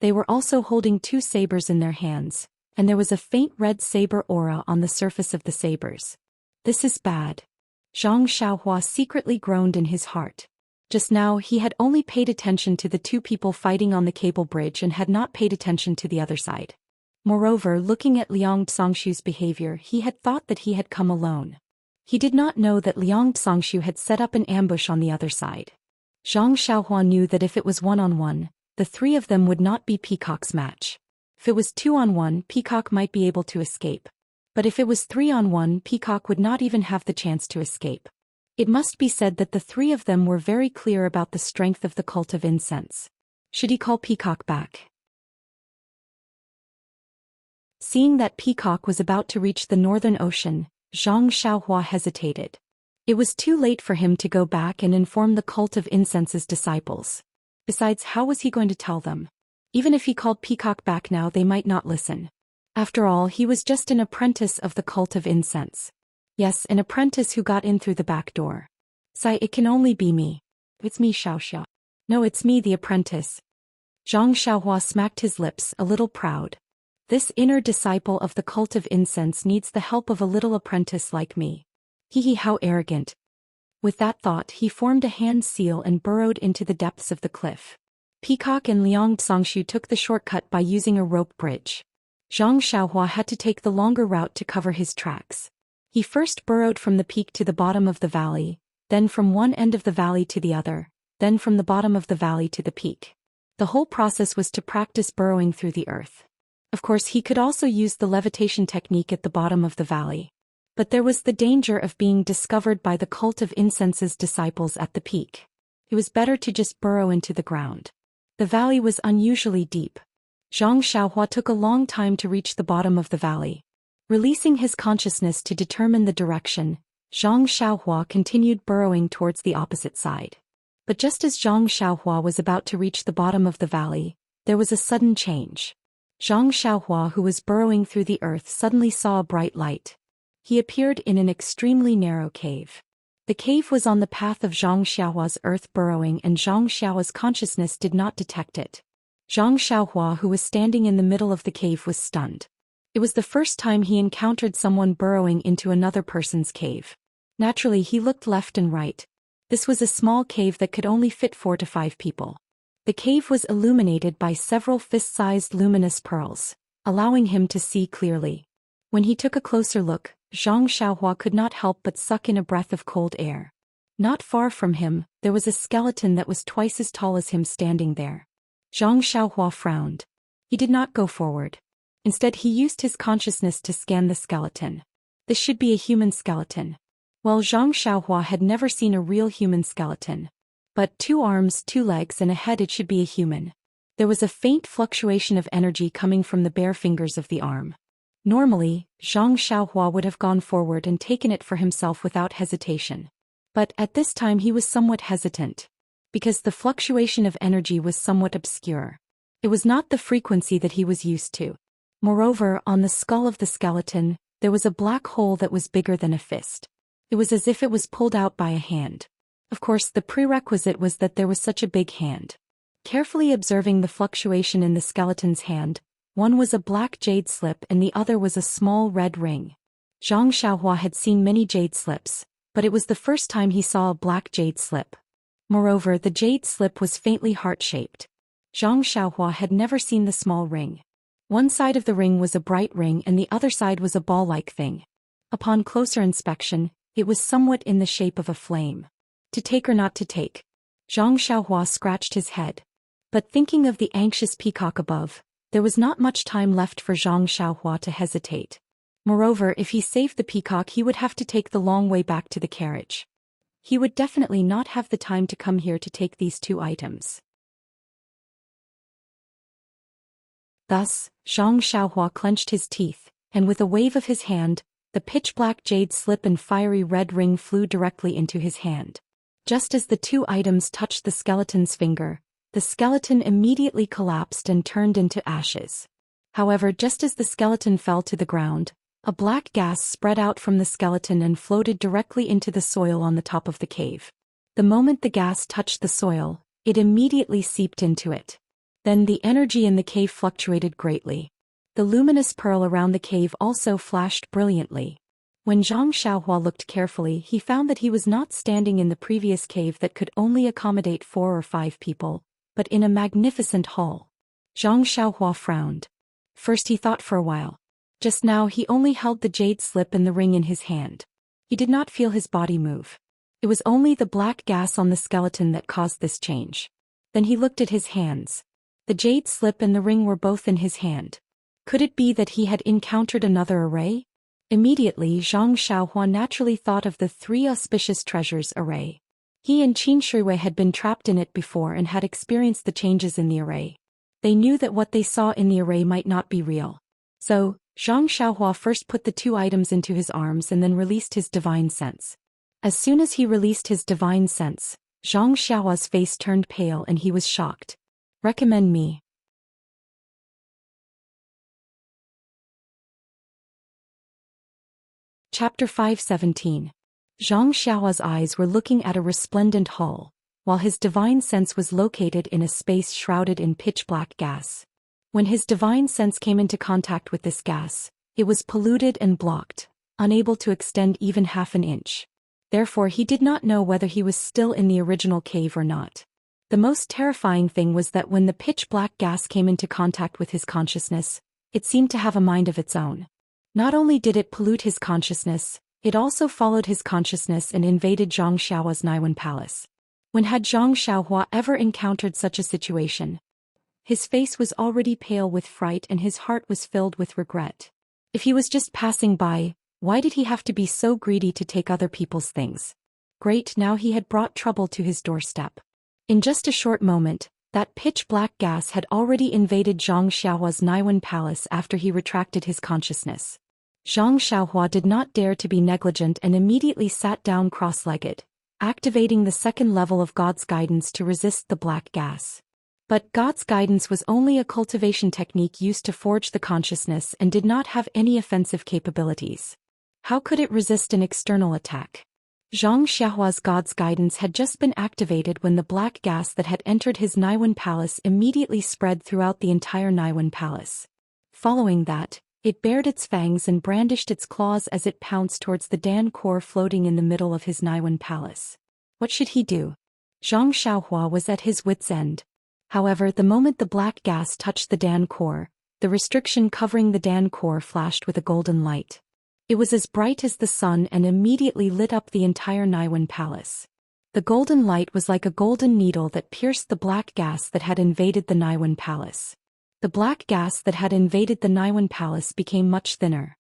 They were also holding two sabers in their hands, and there was a faint red saber aura on the surface of the sabers. This is bad. Zhang Xiaohua secretly groaned in his heart. Just now he had only paid attention to the two people fighting on the cable bridge and had not paid attention to the other side. Moreover, looking at Liang Zhongshu's behavior, he had thought that he had come alone. He did not know that Liang Zhongshu had set up an ambush on the other side. Zhang Xiaohua knew that if it was one-on-one, the three of them would not be Peacock's match. If it was two-on-one, Peacock might be able to escape. But if it was three-on-one, Peacock would not even have the chance to escape. It must be said that the three of them were very clear about the strength of the cult of incense. Should he call Peacock back? Seeing that Peacock was about to reach the northern ocean, Zhang Xiaohua hesitated. It was too late for him to go back and inform the cult of incense's disciples. Besides, how was he going to tell them? Even if he called Peacock back now, they might not listen. After all, he was just an apprentice of the cult of incense. Yes, an apprentice who got in through the back door. Sigh, it can only be me. It's me, Xiaoxia. No, it's me, the apprentice. Zhang Xiaohua smacked his lips, a little proud. This inner disciple of the cult of incense needs the help of a little apprentice like me. Hee, how arrogant. With that thought, he formed a hand seal and burrowed into the depths of the cliff. Peacock and Liang Zhongshu took the shortcut by using a rope bridge. Zhang Xiaohua had to take the longer route to cover his tracks. He first burrowed from the peak to the bottom of the valley, then from one end of the valley to the other, then from the bottom of the valley to the peak. The whole process was to practice burrowing through the earth. Of course, he could also use the levitation technique at the bottom of the valley. But there was the danger of being discovered by the cult of incense's disciples at the peak. It was better to just burrow into the ground. The valley was unusually deep. Zhang Xiaohua took a long time to reach the bottom of the valley. Releasing his consciousness to determine the direction, Zhang Xiaohua continued burrowing towards the opposite side. But just as Zhang Xiaohua was about to reach the bottom of the valley, there was a sudden change. Zhang Xiaohua, who was burrowing through the earth, suddenly saw a bright light. He appeared in an extremely narrow cave. The cave was on the path of Zhang Xiaohua's earth burrowing, and Zhang Xiaohua's consciousness did not detect it. Zhang Xiaohua, who was standing in the middle of the cave, was stunned. It was the first time he encountered someone burrowing into another person's cave. Naturally, he looked left and right. This was a small cave that could only fit 4 to 5 people. The cave was illuminated by several fist-sized luminous pearls, allowing him to see clearly. When he took a closer look, Zhang Xiaohua could not help but suck in a breath of cold air. Not far from him, there was a skeleton that was twice as tall as him standing there. Zhang Xiaohua frowned. He did not go forward. Instead, he used his consciousness to scan the skeleton. This should be a human skeleton. Well, Zhang Xiaohua had never seen a real human skeleton. But 2 arms, 2 legs and a head, it should be a human. There was a faint fluctuation of energy coming from the bare fingers of the arm. Normally, Zhang Xiaohua would have gone forward and taken it for himself without hesitation. But at this time he was somewhat hesitant. Because the fluctuation of energy was somewhat obscure. It was not the frequency that he was used to. Moreover, on the skull of the skeleton, there was a black hole that was bigger than a fist. It was as if it was pulled out by a hand. Of course, the prerequisite was that there was such a big hand. Carefully observing the fluctuation in the skeleton's hand, one was a black jade slip and the other was a small red ring. Zhang Xiaohua had seen many jade slips, but it was the first time he saw a black jade slip. Moreover, the jade slip was faintly heart-shaped. Zhang Xiaohua had never seen the small ring. One side of the ring was a bright ring and the other side was a ball-like thing. Upon closer inspection, it was somewhat in the shape of a flame. To take or not to take? Zhang Xiaohua scratched his head. But thinking of the anxious peacock above, there was not much time left for Zhang Xiaohua to hesitate. Moreover, if he saved the peacock, he would have to take the long way back to the carriage. He would definitely not have the time to come here to take these 2 items. Thus, Zhang Xiaohua clenched his teeth, and with a wave of his hand, the pitch-black jade slip and fiery red ring flew directly into his hand. Just as the 2 items touched the skeleton's finger, the skeleton immediately collapsed and turned into ashes. However, just as the skeleton fell to the ground, a black gas spread out from the skeleton and floated directly into the soil on the top of the cave. The moment the gas touched the soil, it immediately seeped into it. Then the energy in the cave fluctuated greatly. The luminous pearl around the cave also flashed brilliantly. When Zhang Xiaohua looked carefully, he found that he was not standing in the previous cave that could only accommodate 4 or 5 people, but in a magnificent hall. Zhang Xiaohua frowned. First he thought for a while. Just now he only held the jade slip and the ring in his hand. He did not feel his body move. It was only the black gas on the skeleton that caused this change. Then he looked at his hands. The jade slip and the ring were both in his hand. Could it be that he had encountered another array? Immediately Zhang Xiaohua naturally thought of the 3 auspicious treasures array. He and Qin Shuiwei had been trapped in it before and had experienced the changes in the array. They knew that what they saw in the array might not be real. So, Zhang Xiaohua first put the 2 items into his arms and then released his divine sense. As soon as he released his divine sense, Zhang Xiaohua's face turned pale and he was shocked. Recommend me. Chapter 517. Zhang Xiaohua's eyes were looking at a resplendent hall, while his divine sense was located in a space shrouded in pitch-black gas. When his divine sense came into contact with this gas, it was polluted and blocked, unable to extend even half an inch. Therefore he did not know whether he was still in the original cave or not. The most terrifying thing was that when the pitch-black gas came into contact with his consciousness, it seemed to have a mind of its own. Not only did it pollute his consciousness, it also followed his consciousness and invaded Zhang Xiaohua's Naiwen palace. When had Zhang Xiaohua ever encountered such a situation? His face was already pale with fright and his heart was filled with regret. If he was just passing by, why did he have to be so greedy to take other people's things? Great, now he had brought trouble to his doorstep. In just a short moment, that pitch-black gas had already invaded Zhang Xiaohua's Naiwen palace after he retracted his consciousness. Zhang Xiaohua did not dare to be negligent and immediately sat down cross-legged, activating the 2nd level of God's guidance to resist the black gas. But God's guidance was only a cultivation technique used to forge the consciousness and did not have any offensive capabilities. How could it resist an external attack? Zhang Xiaohua's God's guidance had just been activated when the black gas that had entered his Naiwen palace immediately spread throughout the entire Naiwen palace. Following that, it bared its fangs and brandished its claws as it pounced towards the Dan core floating in the middle of his Naiwen palace. What should he do? Zhang Xiaohua was at his wit's end. However, the moment the black gas touched the Dan core, the restriction covering the Dan core flashed with a golden light. It was as bright as the sun and immediately lit up the entire Naiwan palace. The golden light was like a golden needle that pierced the black gas that had invaded the Naiwan palace. The black gas that had invaded the Naiwan palace became much thinner.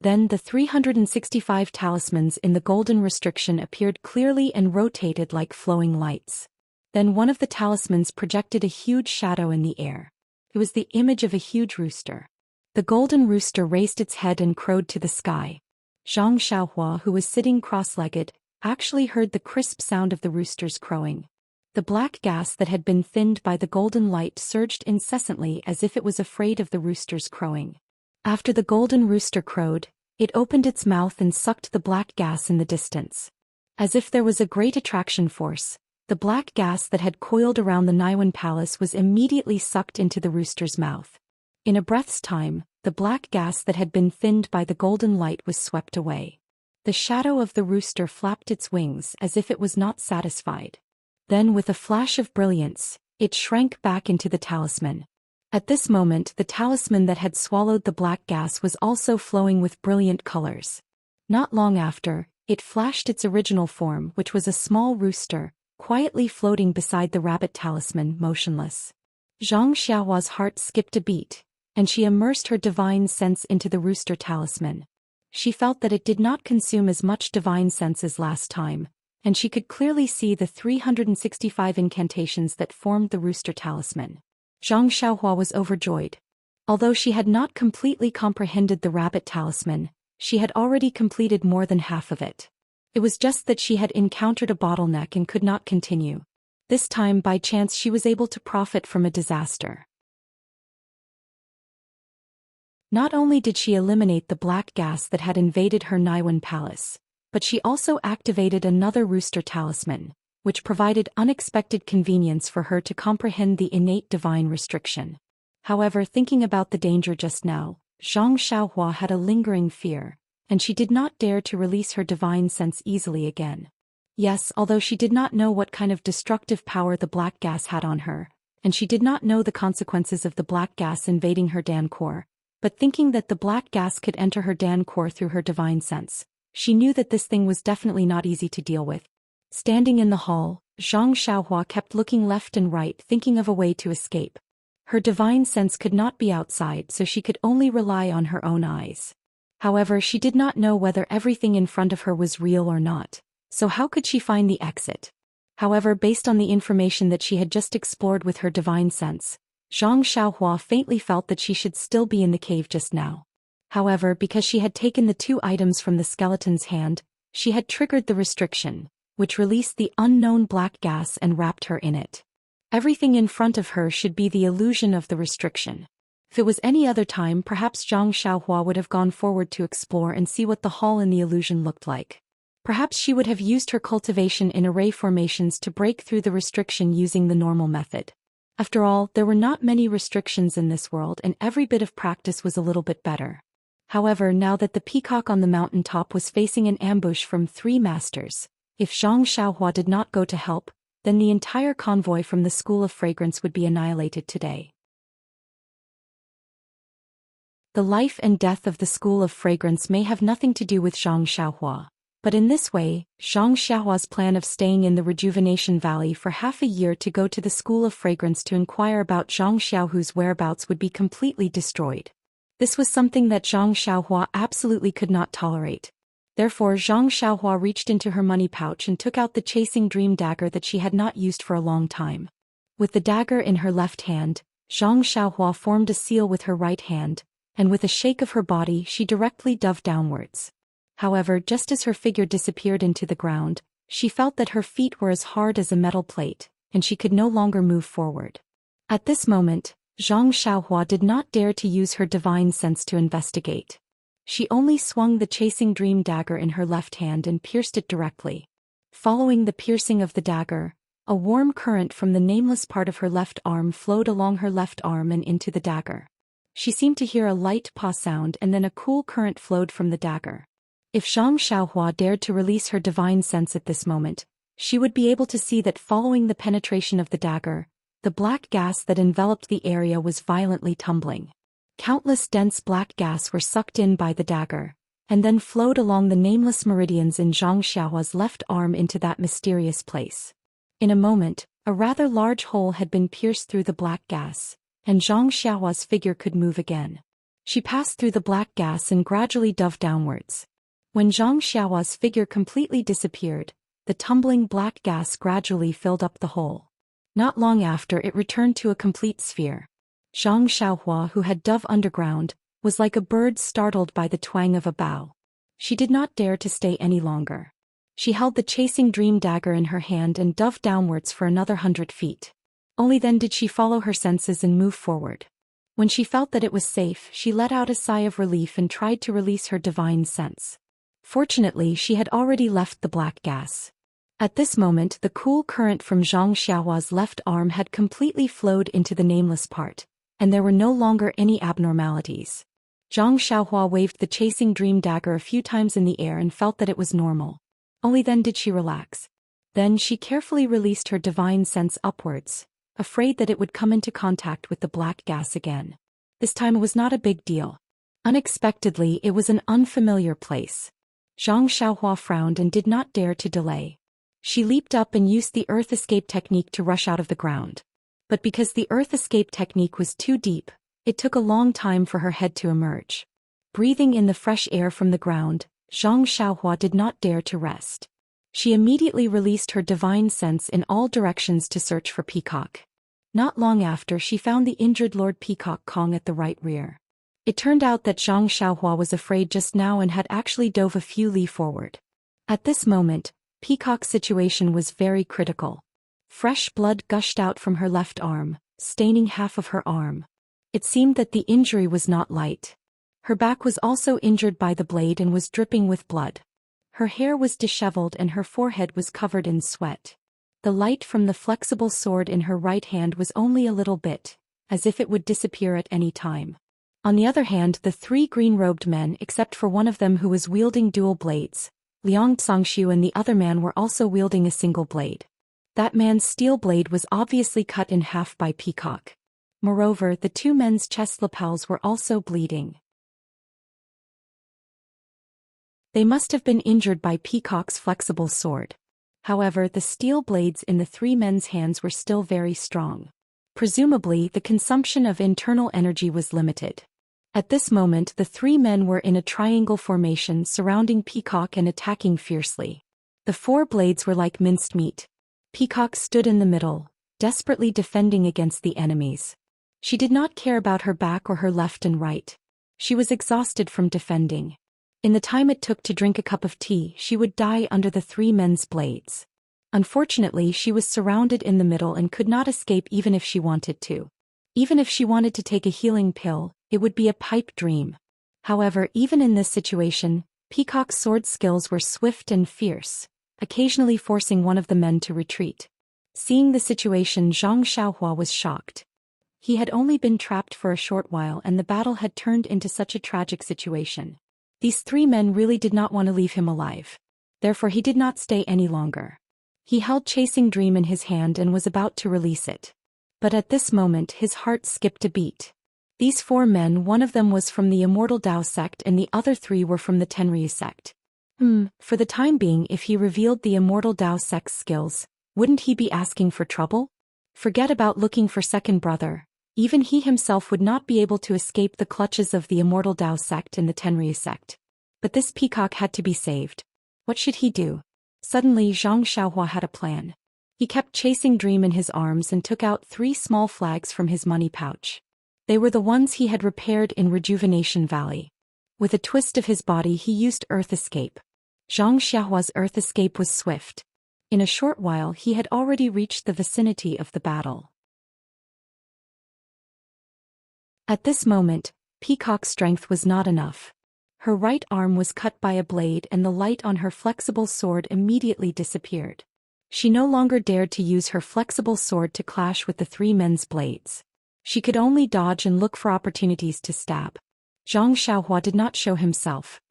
Then the 365 talismans in the golden restriction appeared clearly and rotated like flowing lights. Then one of the talismans projected a huge shadow in the air. It was the image of a huge rooster. The golden rooster raised its head and crowed to the sky. Zhang Xiaohua, who was sitting cross-legged, actually heard the crisp sound of the rooster's crowing. The black gas that had been thinned by the golden light surged incessantly as if it was afraid of the rooster's crowing. After the golden rooster crowed, it opened its mouth and sucked the black gas in the distance. As if there was a great attraction force, the black gas that had coiled around the Naiwan palace was immediately sucked into the rooster's mouth. In a breath's time, the black gas that had been thinned by the golden light was swept away. The shadow of the rooster flapped its wings as if it was not satisfied. Then with a flash of brilliance, it shrank back into the talisman. At this moment the talisman that had swallowed the black gas was also flowing with brilliant colors. Not long after, it flashed its original form, which was a small rooster, quietly floating beside the rabbit talisman, motionless. Zhang Xiaohua's heart skipped a beat, and she immersed her divine sense into the rooster talisman. She felt that it did not consume as much divine sense as last time, and she could clearly see the 365 incantations that formed the rooster talisman. Zhang Xiaohua was overjoyed. Although she had not completely comprehended the rabbit talisman, she had already completed more than half of it. It was just that she had encountered a bottleneck and could not continue. This time by chance she was able to profit from a disaster. Not only did she eliminate the black gas that had invaded her Naiwan palace, but she also activated another rooster talisman, which provided unexpected convenience for her to comprehend the innate divine restriction. However, thinking about the danger just now, Zhang Xiaohua had a lingering fear, and she did not dare to release her divine sense easily again. Yes, although she did not know what kind of destructive power the black gas had on her, and she did not know the consequences of the black gas invading her Dan core, but thinking that the black gas could enter her Dan core through her divine sense, she knew that this thing was definitely not easy to deal with. Standing in the hall, Zhang Xiaohua kept looking left and right, thinking of a way to escape. Her divine sense could not be outside, so she could only rely on her own eyes. However, she did not know whether everything in front of her was real or not, so how could she find the exit? However, based on the information that she had just explored with her divine sense, Zhang Xiaohua faintly felt that she should still be in the cave just now. However, because she had taken the two items from the skeleton's hand, she had triggered the restriction, which released the unknown black gas and wrapped her in it. Everything in front of her should be the illusion of the restriction. If it was any other time, perhaps Zhang Xiaohua would have gone forward to explore and see what the hall in the illusion looked like. Perhaps she would have used her cultivation in array formations to break through the restriction using the normal method. After all, there were not many restrictions in this world and every bit of practice was a little bit better. However, now that the peacock on the mountain top was facing an ambush from 3 masters, if Zhang Xiaohua did not go to help, then the entire convoy from the School of Fragrance would be annihilated today. The life and death of the School of Fragrance may have nothing to do with Zhang Xiaohua. But in this way, Zhang Xiaohua's plan of staying in the Rejuvenation Valley for half a year to go to the School of Fragrance to inquire about Zhang Xiaohu's whereabouts would be completely destroyed. This was something that Zhang Xiaohua absolutely could not tolerate. Therefore, Zhang Xiaohua reached into her money pouch and took out the chasing dream dagger that she had not used for a long time. With the dagger in her left hand, Zhang Xiaohua formed a seal with her right hand, and with a shake of her body she directly dove downwards. However, just as her figure disappeared into the ground, she felt that her feet were as hard as a metal plate, and she could no longer move forward. At this moment, Zhang Xiaohua did not dare to use her divine sense to investigate. She only swung the chasing dream dagger in her left hand and pierced it directly. Following the piercing of the dagger, a warm current from the nameless part of her left arm flowed along her left arm and into the dagger. She seemed to hear a light paw sound and then a cool current flowed from the dagger. If Zhang Xiaohua dared to release her divine sense at this moment, she would be able to see that following the penetration of the dagger, the black gas that enveloped the area was violently tumbling. Countless dense black gas were sucked in by the dagger, and then flowed along the nameless meridians in Zhang Xiaohua's left arm into that mysterious place. In a moment, a rather large hole had been pierced through the black gas, and Zhang Xiaohua's figure could move again. She passed through the black gas and gradually dove downwards. When Zhang Xiaohua's figure completely disappeared, the tumbling black gas gradually filled up the hole. Not long after, it returned to a complete sphere. Zhang Xiaohua, who had dove underground, was like a bird startled by the twang of a bow. She did not dare to stay any longer. She held the chasing dream dagger in her hand and dove downwards for another 100 feet. Only then did she follow her senses and move forward. When she felt that it was safe, she let out a sigh of relief and tried to release her divine sense. Fortunately, she had already left the black gas. At this moment, the cool current from Zhang Xiaohua's left arm had completely flowed into the nameless part, and there were no longer any abnormalities. Zhang Xiaohua waved the chasing dream dagger a few times in the air and felt that it was normal. Only then did she relax. Then she carefully released her divine sense upwards, afraid that it would come into contact with the black gas again. This time it was not a big deal. Unexpectedly, it was an unfamiliar place. Zhang Xiaohua frowned and did not dare to delay. She leaped up and used the earth escape technique to rush out of the ground. But because the earth escape technique was too deep, it took a long time for her head to emerge. Breathing in the fresh air from the ground, Zhang Xiaohua did not dare to rest. She immediately released her divine sense in all directions to search for Peacock. Not long after, she found the injured Lord Peacock Kong at the right rear. It turned out that Zhang Xiaohua was afraid just now and had actually dove a few li forward. At this moment, Peacock's situation was very critical. Fresh blood gushed out from her left arm, staining half of her arm. It seemed that the injury was not light. Her back was also injured by the blade and was dripping with blood. Her hair was disheveled and her forehead was covered in sweat. The light from the flexible sword in her right hand was only a little bit, as if it would disappear at any time. On the other hand, the three green-robed men, except for one of them who was wielding dual blades, Liang Zongxiu and the other man, were also wielding a single blade. That man's steel blade was obviously cut in half by Peacock. Moreover, the two men's chest lapels were also bleeding. They must have been injured by Peacock's flexible sword. However, the steel blades in the three men's hands were still very strong. Presumably, the consumption of internal energy was limited. At this moment, the three men were in a triangle formation surrounding Peacock and attacking fiercely. The four blades were like minced meat. Peacock stood in the middle, desperately defending against the enemies. She did not care about her back or her left and right. She was exhausted from defending. In the time it took to drink a cup of tea, she would die under the three men's blades. Unfortunately, she was surrounded in the middle and could not escape even if she wanted to. Even if she wanted to take a healing pill, it would be a pipe dream. However, even in this situation, Peacock's sword skills were swift and fierce, occasionally forcing one of the men to retreat. Seeing the situation, Zhang Xiaohua was shocked. He had only been trapped for a short while and the battle had turned into such a tragic situation. These three men really did not want to leave him alive. Therefore he did not stay any longer. He held Chasing Dream in his hand and was about to release it. But at this moment his heart skipped a beat. These four men, one of them was from the Immortal Dao sect and the other three were from the Tenryu sect. For the time being, if he revealed the Immortal Dao sect's skills, wouldn't he be asking for trouble? Forget about looking for second brother. Even he himself would not be able to escape the clutches of the Immortal Dao sect and the Tenryu sect. But this Peacock had to be saved. What should he do? Suddenly Zhang Xiaohua had a plan. He kept Chasing Dream in his arms and took out 3 small flags from his money pouch. They were the ones he had repaired in Rejuvenation Valley. With a twist of his body he used Earth Escape. Zhang Xiaohua's Earth Escape was swift. In a short while he had already reached the vicinity of the battle. At this moment, Peacock's strength was not enough. Her right arm was cut by a blade and the light on her flexible sword immediately disappeared. She no longer dared to use her flexible sword to clash with the three men's blades. She could only dodge and look for opportunities to stab. Zhang Xiaohua did not show himself.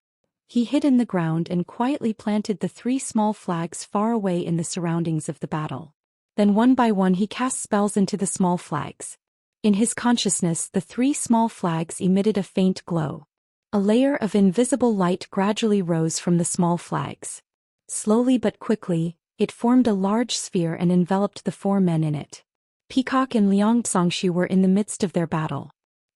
He hid in the ground and quietly planted the 3 small flags far away in the surroundings of the battle. Then one by one he cast spells into the small flags. In his consciousness, the 3 small flags emitted a faint glow. A layer of invisible light gradually rose from the small flags. Slowly but quickly, it formed a large sphere and enveloped the 4 men in it. Peacock and Liang Zongxu were in the midst of their battle.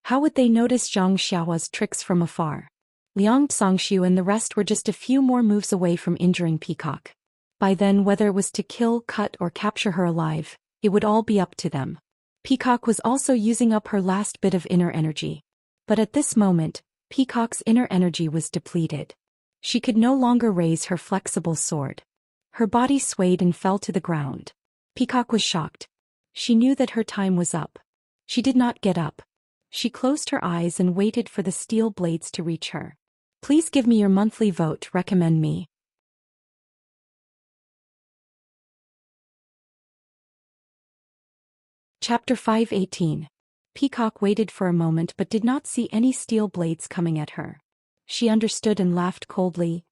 How would they notice Zhang Xiaohua's tricks from afar? Liang Zongxu and the rest were just a few more moves away from injuring Peacock. By then, whether it was to kill, cut, or capture her alive, it would all be up to them. Peacock was also using up her last bit of inner energy. But at this moment, Peacock's inner energy was depleted. She could no longer raise her flexible sword. Her body swayed and fell to the ground. Peacock was shocked. She knew that her time was up. She did not get up. She closed her eyes and waited for the steel blades to reach her. Please give me your monthly vote, recommend me. Chapter 5:18. Peacock waited for a moment but did not see any steel blades coming at her. She understood and laughed coldly.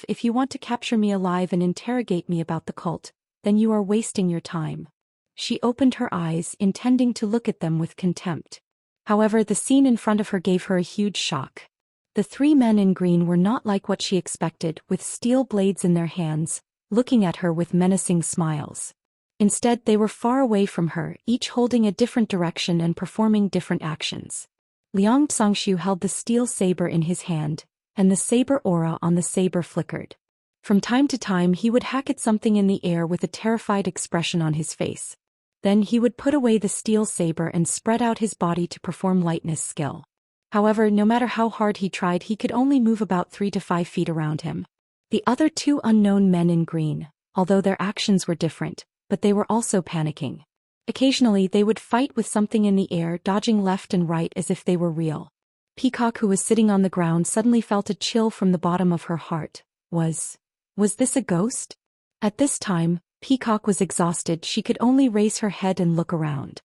If you want to capture me alive and interrogate me about the cult, then you are wasting your time. She opened her eyes, intending to look at them with contempt. However, the scene in front of her gave her a huge shock. The 3 men in green were not like what she expected, with steel blades in their hands, looking at her with menacing smiles. Instead, they were far away from her, each holding a different direction and performing different actions. Liang Zongxu held the steel saber in his hand, and the saber aura on the saber flickered. From time to time he would hack at something in the air with a terrified expression on his face. Then he would put away the steel saber and spread out his body to perform lightness skill. However, no matter how hard he tried, he could only move about 3 to 5 feet around him. The other 2 unknown men in green, although their actions were different, but they were also panicking. Occasionally they would fight with something in the air, dodging left and right as if they were real. Peacock, who was sitting on the ground, suddenly felt a chill from the bottom of her heart. Was this a ghost? At this time, Peacock was exhausted. She could only raise her head and look around.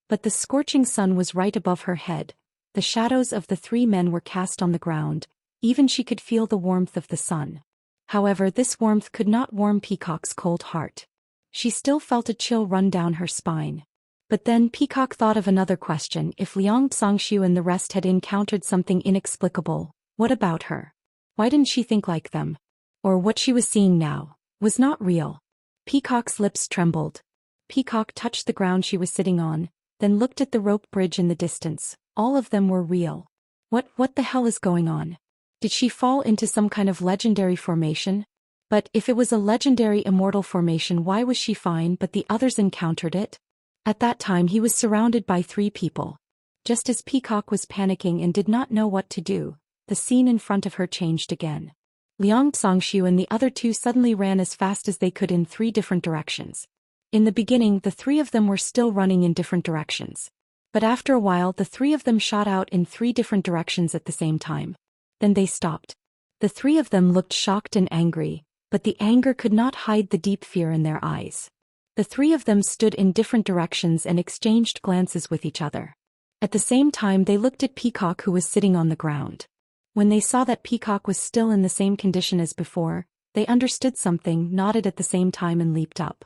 But the scorching sun was right above her head. The shadows of the 3 men were cast on the ground. Even she could feel the warmth of the sun. However, this warmth could not warm Peacock's cold heart. She still felt a chill run down her spine. But then Peacock thought of another question. If Liang Zongxu and the rest had encountered something inexplicable, what about her? Why didn't she think like them? Or what she was seeing now was not real. Peacock's lips trembled. Peacock touched the ground she was sitting on, then looked at the rope bridge in the distance. All of them were real. What the hell is going on? Did she fall into some kind of legendary formation? But if it was a legendary immortal formation, why was she fine but the others encountered it? At that time he was surrounded by 3 people. Just as Peacock was panicking and did not know what to do, the scene in front of her changed again. Liang Zongxu and the other 2 suddenly ran as fast as they could in 3 different directions. In the beginning, the 3 of them were still running in different directions. But after a while, the 3 of them shot out in 3 different directions at the same time. Then they stopped. The 3 of them looked shocked and angry, but the anger could not hide the deep fear in their eyes. The 3 of them stood in different directions and exchanged glances with each other. At the same time they looked at Peacock, who was sitting on the ground. When they saw that Peacock was still in the same condition as before, they understood something, nodded at the same time and leaped up.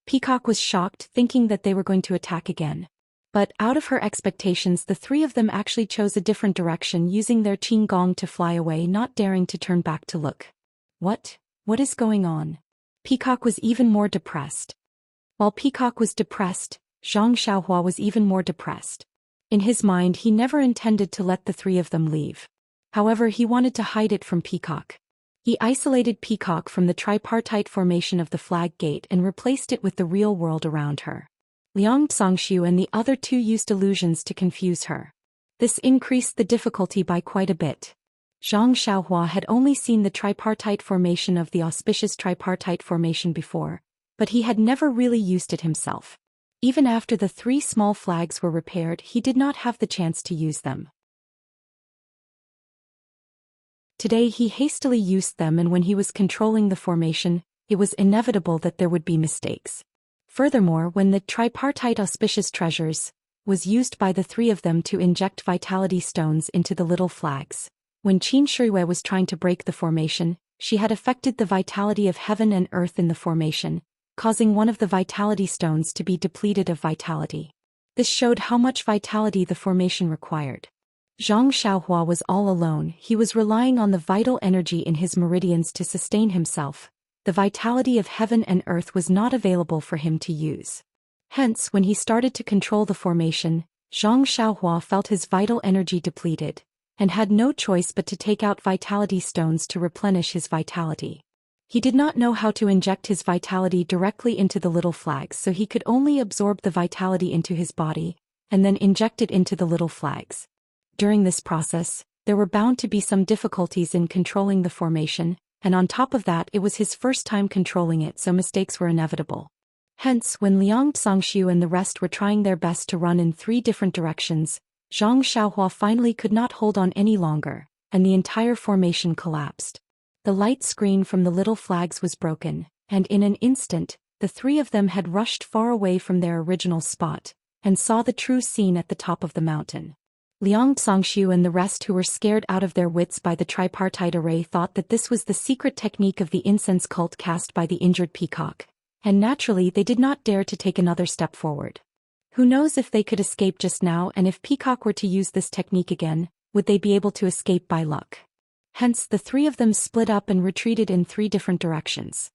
Peacock was shocked, thinking that they were going to attack again. But out of her expectations, the 3 of them actually chose a different direction, using their qing gong to fly away, not daring to turn back to look. What is going on? Peacock was even more depressed. While Peacock was depressed, Zhang Xiaohua was even more depressed. In his mind, he never intended to let the 3 of them leave. However, he wanted to hide it from Peacock. He isolated Peacock from the tripartite formation of the flag gate and replaced it with the real world around her. Liang Zongxu and the other 2 used illusions to confuse her. This increased the difficulty by quite a bit. Zhang Xiaohua had only seen the tripartite formation of the auspicious tripartite formation before, but he had never really used it himself. Even after the 3 small flags were repaired, he did not have the chance to use them. Today he hastily used them, and when he was controlling the formation, it was inevitable that there would be mistakes. Furthermore, when the tripartite auspicious treasures was used by the 3 of them to inject vitality stones into the little flags, When Qin Shuiwei was trying to break the formation, she had affected the vitality of heaven and earth in the formation, causing one of the vitality stones to be depleted of vitality. This showed how much vitality the formation required. Zhang Xiaohua was all alone. He was relying on the vital energy in his meridians to sustain himself. The vitality of heaven and earth was not available for him to use. Hence, when he started to control the formation, Zhang Xiaohua felt his vital energy depleted, and had no choice but to take out vitality stones to replenish his vitality. He did not know how to inject his vitality directly into the little flags, so he could only absorb the vitality into his body, and then inject it into the little flags. During this process, there were bound to be some difficulties in controlling the formation, and on top of that it was his first time controlling it, so mistakes were inevitable. Hence, when Liang Zongxiu and the rest were trying their best to run in 3 different directions, Zhang Xiaohua finally could not hold on any longer, and the entire formation collapsed. The light screen from the little flags was broken, and in an instant, the 3 of them had rushed far away from their original spot, and saw the true scene at the top of the mountain. Liang Zongxiu and the rest, who were scared out of their wits by the tripartite array, thought that this was the secret technique of the incense cult cast by the injured peacock, and naturally they did not dare to take another step forward. Who knows if they could escape just now, and if Peacock were to use this technique again, would they be able to escape by luck? Hence, the 3 of them split up and retreated in 3 different directions.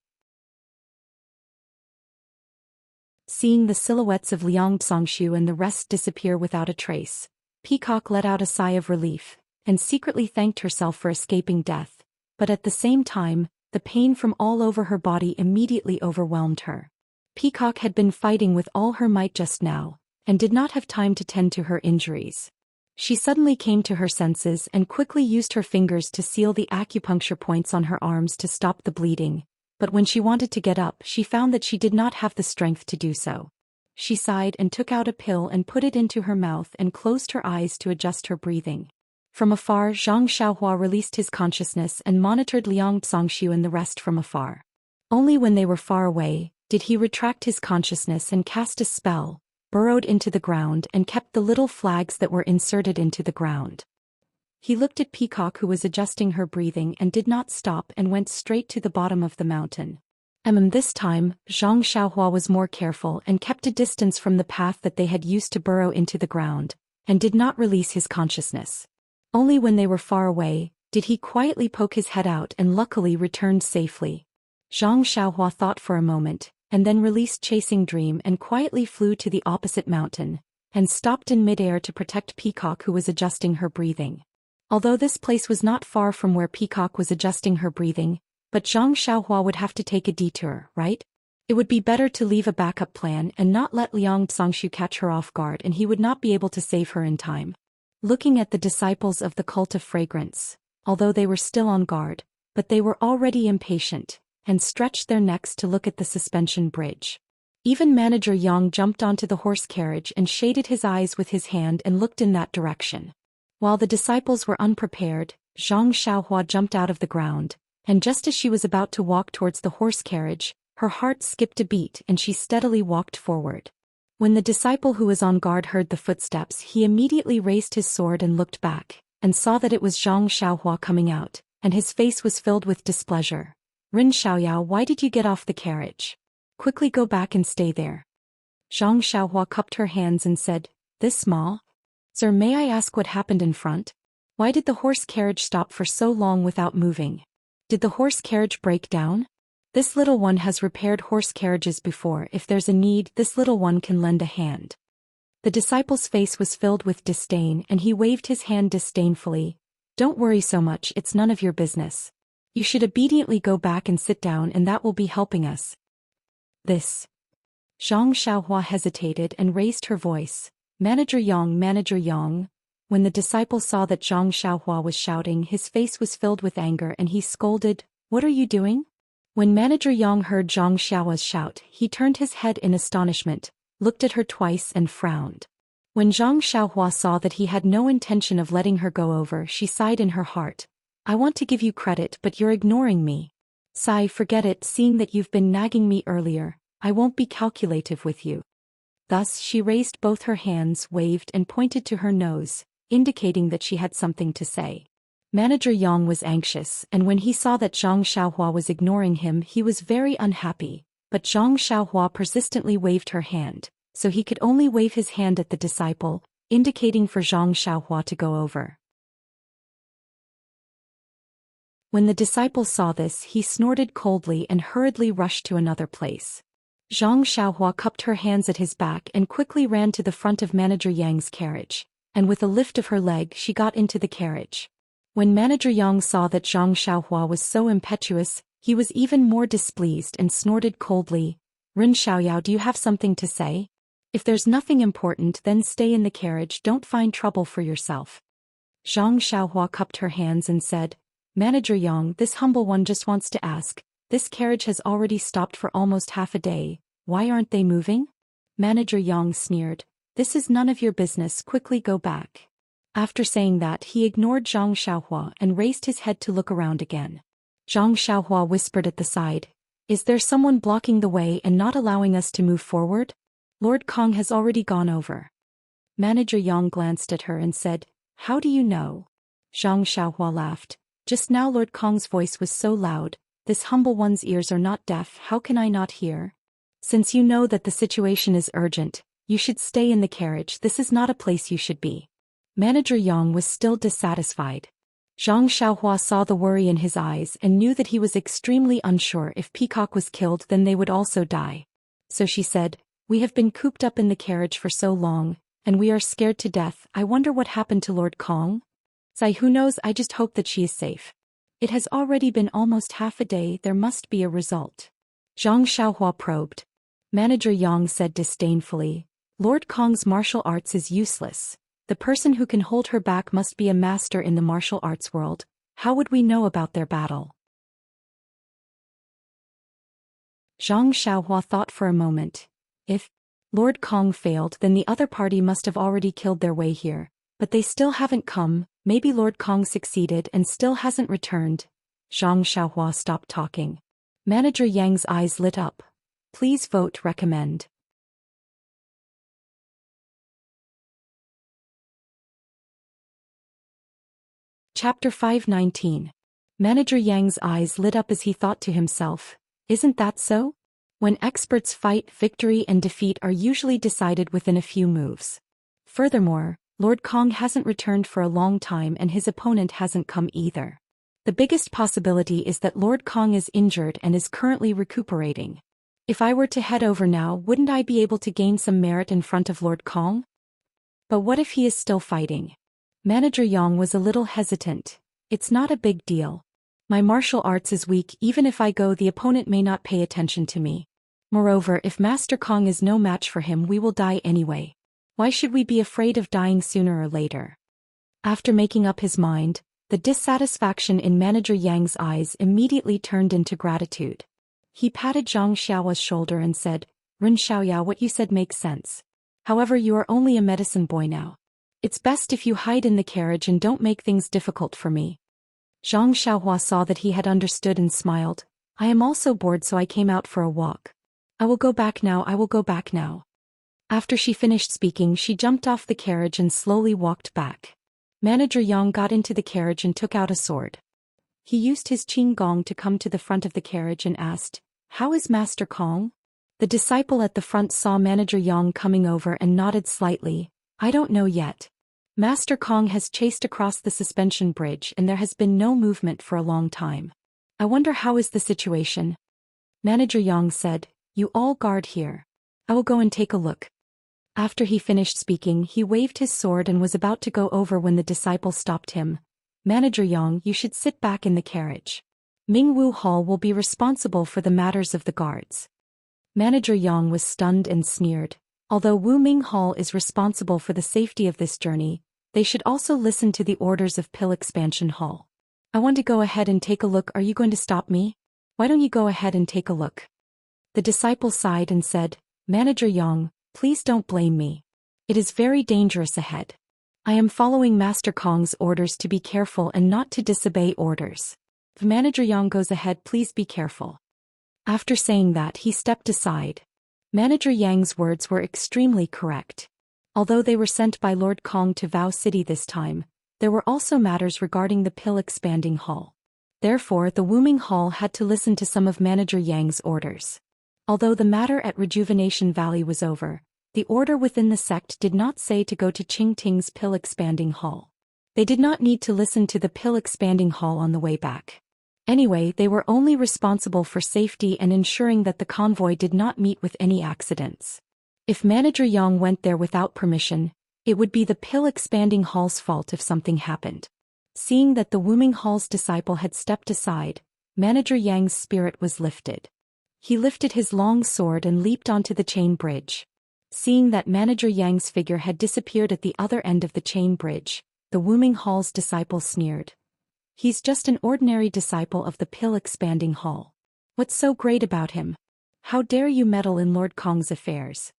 Seeing the silhouettes of Liang Zongxiu and the rest disappear without a trace, Peacock let out a sigh of relief, and secretly thanked herself for escaping death, but at the same time, the pain from all over her body immediately overwhelmed her. Peacock had been fighting with all her might just now, and did not have time to tend to her injuries. She suddenly came to her senses and quickly used her fingers to seal the acupuncture points on her arms to stop the bleeding, but when she wanted to get up, she found that she did not have the strength to do so. She sighed and took out a pill and put it into her mouth and closed her eyes to adjust her breathing. From afar, Zhang Xiaohua released his consciousness and monitored Liang Zongxiu and the rest from afar. Only when they were far away did he retract his consciousness and cast a spell, burrowed into the ground, and kept the little flags that were inserted into the ground. He looked at Peacock, who was adjusting her breathing, and did not stop and went straight to the bottom of the mountain. This time, Zhang Xiaohua was more careful and kept a distance from the path that they had used to burrow into the ground, and did not release his consciousness. Only when they were far away did he quietly poke his head out and luckily returned safely. Zhang Xiaohua thought for a moment, and then released Chasing Dream and quietly flew to the opposite mountain, and stopped in midair to protect Peacock, who was adjusting her breathing. Although this place was not far from where Peacock was adjusting her breathing, but Zhang Xiaohua would have to take a detour, right? It would be better to leave a backup plan and not let Liang Zongxiu catch her off guard, and he would not be able to save her in time. Looking at the disciples of the cult of fragrance, although they were still on guard, but they were already impatient, and stretched their necks to look at the suspension bridge. Even Manager Yang jumped onto the horse carriage and shaded his eyes with his hand and looked in that direction. While the disciples were unprepared, Zhang Xiaohua jumped out of the ground, and just as she was about to walk towards the horse carriage, her heart skipped a beat and she steadily walked forward. When the disciple who was on guard heard the footsteps, he immediately raised his sword and looked back, and saw that it was Zhang Xiaohua coming out, and his face was filled with displeasure. "Rin Xiaoyao, why did you get off the carriage? Quickly go back and stay there." Zhang Xiaohua cupped her hands and said, "This small? Sir, may I ask what happened in front? Why did the horse carriage stop for so long without moving? Did the horse carriage break down? This little one has repaired horse carriages before. If there's a need, this little one can lend a hand." The disciple's face was filled with disdain, and he waved his hand disdainfully. "Don't worry so much, it's none of your business. You should obediently go back and sit down, and that will be helping us." This. Zhang Xiaohua hesitated and raised her voice. Manager Yang. When the disciple saw that Zhang Xiaohua was shouting, his face was filled with anger and he scolded, "What are you doing?" When Manager Yang heard Zhang Xiaohua's shout, he turned his head in astonishment, looked at her twice and frowned. When Zhang Xiaohua saw that he had no intention of letting her go over, she sighed in her heart. "I want to give you credit, but you're ignoring me." "Sigh, forget it, seeing that you've been nagging me earlier, I won't be calculative with you." Thus she raised both her hands, waved and pointed to her nose, indicating that she had something to say. Manager Yang was anxious, and when he saw that Zhang Xiaohua was ignoring him, he was very unhappy, but Zhang Xiaohua persistently waved her hand, so he could only wave his hand at the disciple, indicating for Zhang Xiaohua to go over. When the disciple saw this, he snorted coldly and hurriedly rushed to another place. Zhang Xiaohua cupped her hands at his back and quickly ran to the front of Manager Yang's carriage, and with a lift of her leg she got into the carriage. When Manager Yang saw that Zhang Xiaohua was so impetuous, he was even more displeased and snorted coldly, "Ren Xiaoyao, do you have something to say? If there's nothing important, then stay in the carriage, don't find trouble for yourself." Zhang Xiaohua cupped her hands and said, "Manager Yang, this humble one just wants to ask, this carriage has already stopped for almost half a day, why aren't they moving?" Manager Yang sneered, "This is none of your business, quickly go back." After saying that, he ignored Zhang Xiaohua and raised his head to look around again. Zhang Xiaohua whispered at the side, "Is there someone blocking the way and not allowing us to move forward? Lord Kong has already gone over." Manager Yang glanced at her and said, "How do you know?" Zhang Xiaohua laughed, "Just now Lord Kong's voice was so loud, this humble one's ears are not deaf, how can I not hear? Since you know that the situation is urgent, you should stay in the carriage, this is not a place you should be." Manager Yang was still dissatisfied. Zhang Xiaohua saw the worry in his eyes and knew that he was extremely unsure if Peacock was killed then they would also die. So she said, "We have been cooped up in the carriage for so long, and we are scared to death, I wonder what happened to Lord Kong? Sai, who knows, I just hope that she is safe. It has already been almost half a day, there must be a result." Zhang Xiaohua probed. Manager Yang said disdainfully, "Lord Kong's martial arts is useless. The person who can hold her back must be a master in the martial arts world. How would we know about their battle?" Zhang Xiaohua thought for a moment. If Lord Kong failed, then the other party must have already killed their way here. But they still haven't come, maybe Lord Kong succeeded and still hasn't returned. Zhang Xiaohua stopped talking. Manager Yang's eyes lit up. "Please vote recommend." Chapter 519. Manager Yang's eyes lit up as he thought to himself, "Isn't that so? When experts fight, victory and defeat are usually decided within a few moves. Furthermore, Lord Kong hasn't returned for a long time and his opponent hasn't come either. The biggest possibility is that Lord Kong is injured and is currently recuperating. If I were to head over now, wouldn't I be able to gain some merit in front of Lord Kong? But what if he is still fighting?" Manager Yang was a little hesitant. "It's not a big deal. My martial arts is weak, even if I go the opponent may not pay attention to me. Moreover, if Master Kong is no match for him we will die anyway. Why should we be afraid of dying sooner or later?" After making up his mind, the dissatisfaction in Manager Yang's eyes immediately turned into gratitude. He patted Zhang Xiaohua's shoulder and said, "Ren Xiaoyao, what you said makes sense. However, you are only a medicine boy now. It's best if you hide in the carriage and don't make things difficult for me." Zhang Xiaohua saw that he had understood and smiled. "I am also bored, so I came out for a walk. I will go back now, I will go back now." After she finished speaking, she jumped off the carriage and slowly walked back. Manager Yang got into the carriage and took out a sword. He used his qing gong to come to the front of the carriage and asked, "How is Master Kong?" The disciple at the front saw Manager Yang coming over and nodded slightly. "I don't know yet. Master Kong has chased across the suspension bridge and there has been no movement for a long time. I wonder how is the situation?" Manager Yang said, "You all guard here. I will go and take a look." After he finished speaking, he waved his sword and was about to go over when the disciple stopped him. "Manager Yang, you should sit back in the carriage. Mingwu Hall will be responsible for the matters of the guards." Manager Yang was stunned and sneered. Although Wu Ming Hall is responsible for the safety of this journey, they should also listen to the orders of Pill Expansion Hall. "I want to go ahead and take a look, are you going to stop me? Why don't you go ahead and take a look?" The disciple sighed and said, "Manager Yang, please don't blame me. It is very dangerous ahead. I am following Master Kong's orders to be careful and not to disobey orders. If Manager Yang goes ahead, please be careful." After saying that, he stepped aside. Manager Yang's words were extremely correct. Although they were sent by Lord Kong to Vow City this time, There were also matters regarding the pill-expanding hall. Therefore, the Wuming Hall had to listen to some of Manager Yang's orders. Although the matter at Rejuvenation Valley was over, the order within the sect did not say to go to Qingting's pill-expanding hall. They did not need to listen to the pill-expanding hall on the way back. Anyway, they were only responsible for safety and ensuring that the convoy did not meet with any accidents. If Manager Yang went there without permission, it would be the pill-expanding hall's fault if something happened. Seeing that the Wuming Hall's disciple had stepped aside, Manager Yang's spirit was lifted. He lifted his long sword and leaped onto the chain bridge. Seeing that Manager Yang's figure had disappeared at the other end of the chain bridge, the Wuming Hall's disciple sneered. He's just an ordinary disciple of the pill-expanding hall. What's so great about him? How dare you meddle in Lord Kong's affairs?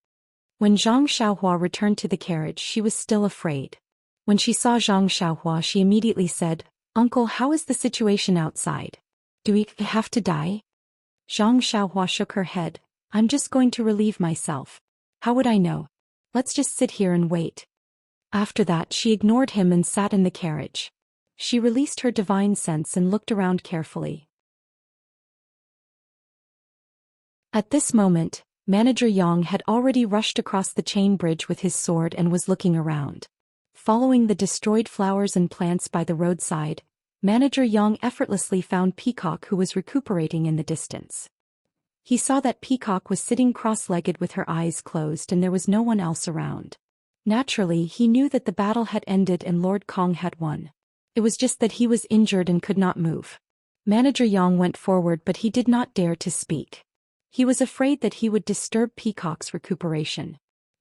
When Zhang Xiaohua returned to the carriage, she was still afraid. When she saw Zhang Xiaohua, she immediately said, "Uncle, how is the situation outside? Do we have to die?" Zhang Xiaohua shook her head. "I'm just going to relieve myself. How would I know? Let's just sit here and wait." After that, she ignored him and sat in the carriage. She released her divine sense and looked around carefully. At this moment, Manager Yang had already rushed across the chain bridge with his sword and was looking around. Following the destroyed flowers and plants by the roadside, Manager Yang effortlessly found Peacock, who was recuperating in the distance. He saw that Peacock was sitting cross-legged with her eyes closed and there was no one else around. Naturally, he knew that the battle had ended and Lord Kong had won. It was just that he was injured and could not move. Manager Yang went forward, but he did not dare to speak. He was afraid that he would disturb Peacock's recuperation.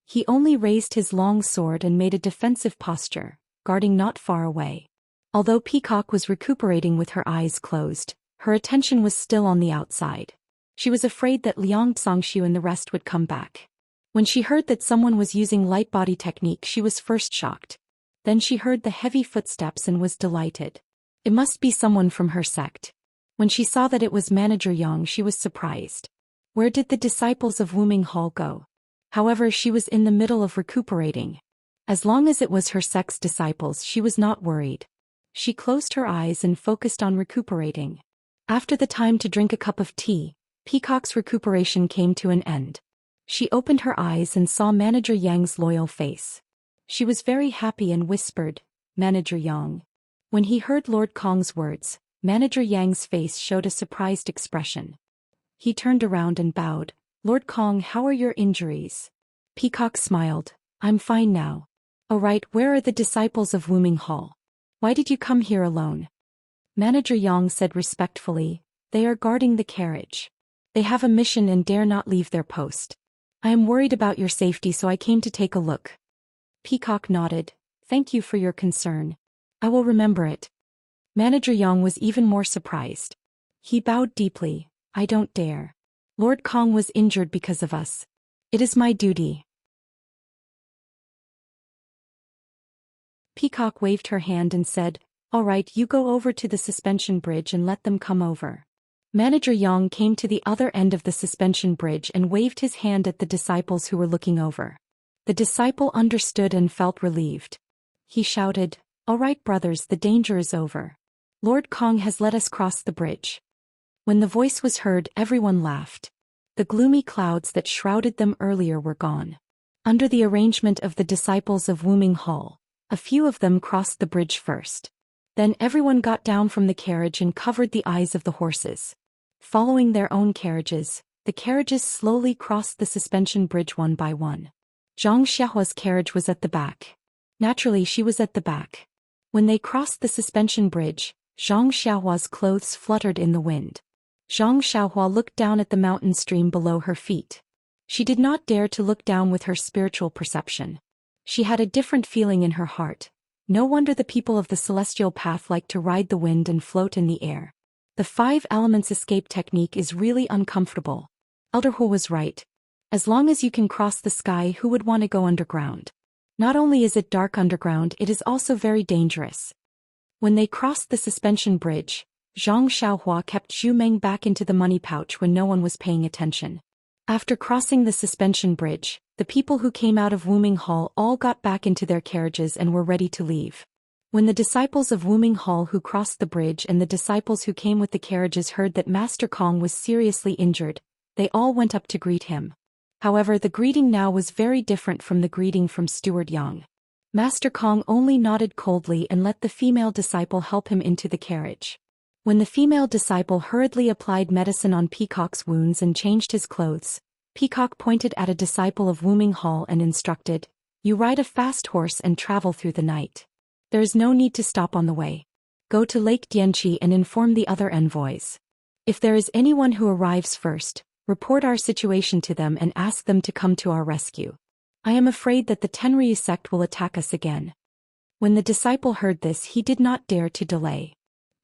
He only raised his long sword and made a defensive posture, guarding not far away. Although Peacock was recuperating with her eyes closed, her attention was still on the outside. She was afraid that Liang Zongxiu and the rest would come back. When she heard that someone was using light body technique, she was first shocked. Then she heard the heavy footsteps and was delighted. It must be someone from her sect. When she saw that it was Manager Yang, she was surprised. Where did the disciples of Wuming Hall go? However, she was in the middle of recuperating. As long as it was her sect's disciples, she was not worried. She closed her eyes and focused on recuperating. After the time to drink a cup of tea, Peacock's recuperation came to an end. She opened her eyes and saw Manager Yang's loyal face. She was very happy and whispered, "Manager Yang." When he heard Lord Kong's words, Manager Yang's face showed a surprised expression. He turned around and bowed. "Lord Kong, how are your injuries?" Peacock smiled. "I'm fine now." "Oh right, where are the disciples of Wuming Hall? Why did you come here alone?" Manager Yang said respectfully, "They are guarding the carriage. They have a mission and dare not leave their post. I am worried about your safety, so I came to take a look." Peacock nodded. "Thank you for your concern. I will remember it." Manager Yang was even more surprised. He bowed deeply. "I don't dare. Lord Kong was injured because of us. It is my duty." Peacock waved her hand and said, "All right, you go over to the suspension bridge and let them come over." Manager Yang came to the other end of the suspension bridge and waved his hand at the disciples who were looking over. The disciple understood and felt relieved. He shouted, "All right, brothers, the danger is over. Lord Kong has let us cross the bridge." When the voice was heard, everyone laughed. The gloomy clouds that shrouded them earlier were gone. Under the arrangement of the disciples of Wuming Hall, a few of them crossed the bridge first. Then everyone got down from the carriage and covered the eyes of the horses. Following their own carriages, the carriages slowly crossed the suspension bridge one by one. Zhang Xiaohua's carriage was at the back. Naturally, she was at the back. When they crossed the suspension bridge, Zhang Xiaohua's clothes fluttered in the wind. Zhang Xiaohua looked down at the mountain stream below her feet. She did not dare to look down with her spiritual perception. She had a different feeling in her heart. No wonder the people of the celestial path like to ride the wind and float in the air. The 5 elements escape technique is really uncomfortable. Elder Hu was right. As long as you can cross the sky, who would want to go underground? Not only is it dark underground, it is also very dangerous. When they crossed the suspension bridge, Zhang Xiaohua kept Zhu Meng back into the money pouch when no one was paying attention. After crossing the suspension bridge, the people who came out of Wuming Hall all got back into their carriages and were ready to leave. When the disciples of Wuming Hall who crossed the bridge and the disciples who came with the carriages heard that Master Kong was seriously injured, they all went up to greet him. However, the greeting now was very different from the greeting from Steward Yang. Master Kong only nodded coldly and let the female disciple help him into the carriage. When the female disciple hurriedly applied medicine on Peacock's wounds and changed his clothes, Peacock pointed at a disciple of Wuming Hall and instructed, "You ride a fast horse and travel through the night. There is no need to stop on the way. Go to Lake Dianqi and inform the other envoys. If there is anyone who arrives first, report our situation to them and ask them to come to our rescue. I am afraid that the Tenryu sect will attack us again." When the disciple heard this, he did not dare to delay.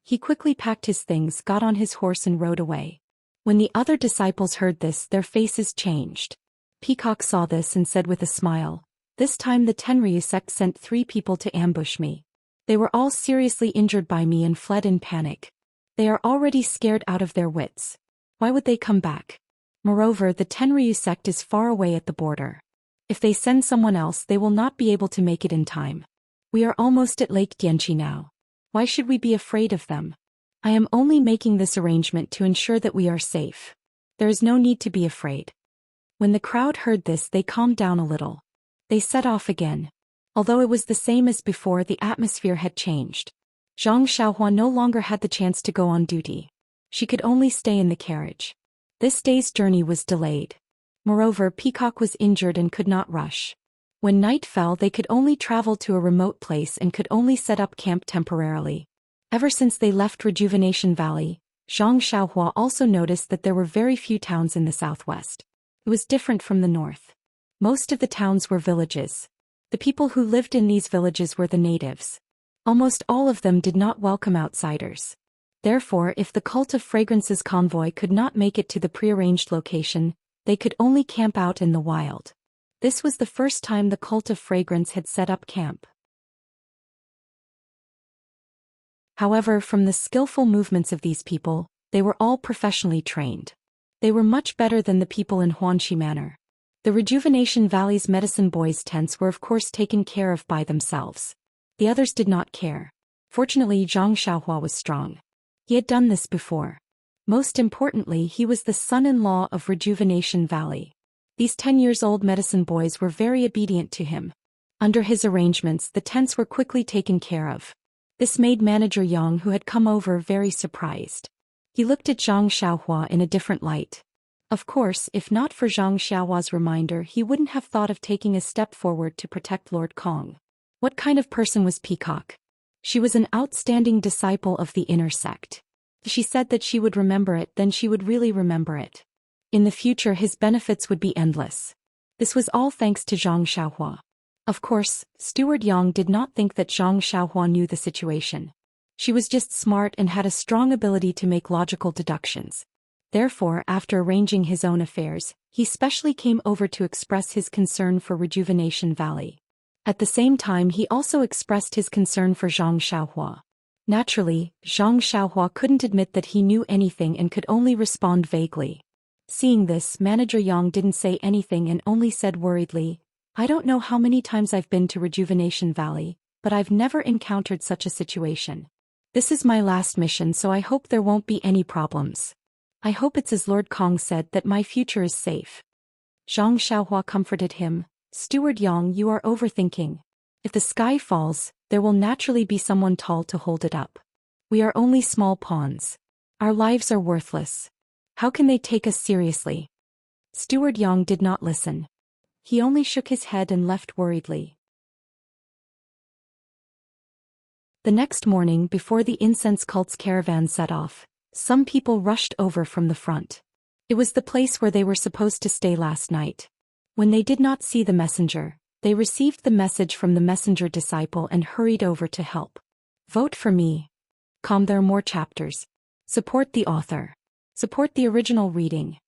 He quickly packed his things, got on his horse and rode away. When the other disciples heard this, their faces changed. Peacock saw this and said with a smile, "This time the Tenryu sect sent 3 people to ambush me. They were all seriously injured by me and fled in panic. They are already scared out of their wits. Why would they come back? Moreover, the Tenryu sect is far away at the border. If they send someone else, they will not be able to make it in time. We are almost at Lake Dianqi now. Why should we be afraid of them? I am only making this arrangement to ensure that we are safe. There is no need to be afraid." When the crowd heard this, they calmed down a little. They set off again. Although it was the same as before, the atmosphere had changed. Zhang Xiaohua no longer had the chance to go on duty. She could only stay in the carriage. This day's journey was delayed. Moreover, Peacock was injured and could not rush. When night fell, they could only travel to a remote place and could only set up camp temporarily. Ever since they left Rejuvenation Valley, Zhang Xiaohua also noticed that there were very few towns in the southwest. It was different from the north. Most of the towns were villages. The people who lived in these villages were the natives. Almost all of them did not welcome outsiders. Therefore, if the Cult of Fragrance's convoy could not make it to the prearranged location, they could only camp out in the wild. This was the first time the Cult of Fragrance had set up camp. However, from the skillful movements of these people, they were all professionally trained. They were much better than the people in Huanxi Manor. The Rejuvenation Valley's medicine boys' tents were of course taken care of by themselves. The others did not care. Fortunately, Zhang Xiaohua was strong. He had done this before. Most importantly, he was the son-in-law of Rejuvenation Valley. These 10-year-old medicine boys were very obedient to him. Under his arrangements, the tents were quickly taken care of. This made Manager Yang, who had come over, very surprised. He looked at Zhang Xiaohua in a different light. Of course, if not for Zhang Xiaohua's reminder, he wouldn't have thought of taking a step forward to protect Lord Kong. What kind of person was Peacock? She was an outstanding disciple of the inner sect. If she said that she would remember it, then she would really remember it. In the future, his benefits would be endless. This was all thanks to Zhang Xiaohua. Of course, Steward Yang did not think that Zhang Xiaohua knew the situation. She was just smart and had a strong ability to make logical deductions. Therefore, after arranging his own affairs, he specially came over to express his concern for Rejuvenation Valley. At the same time, he also expressed his concern for Zhang Xiaohua. Naturally, Zhang Xiaohua couldn't admit that he knew anything and could only respond vaguely. Seeing this, Manager Yang didn't say anything and only said worriedly, "I don't know how many times I've been to Rejuvenation Valley, but I've never encountered such a situation. This is my last mission, so I hope there won't be any problems. I hope it's as Lord Kong said, that my future is safe." Zhang Xiaohua comforted him, "Steward Yang, you are overthinking. If the sky falls, there will naturally be someone tall to hold it up. We are only small pawns. Our lives are worthless. How can they take us seriously?" Steward Yang did not listen. He only shook his head and left worriedly. The next morning, before the incense cult's caravan set off, some people rushed over from the front. It was the place where they were supposed to stay last night. When they did not see the messenger, they received the message from the messenger disciple and hurried over to help. Vote for me. There are more chapters. Support the author. Support the original reading.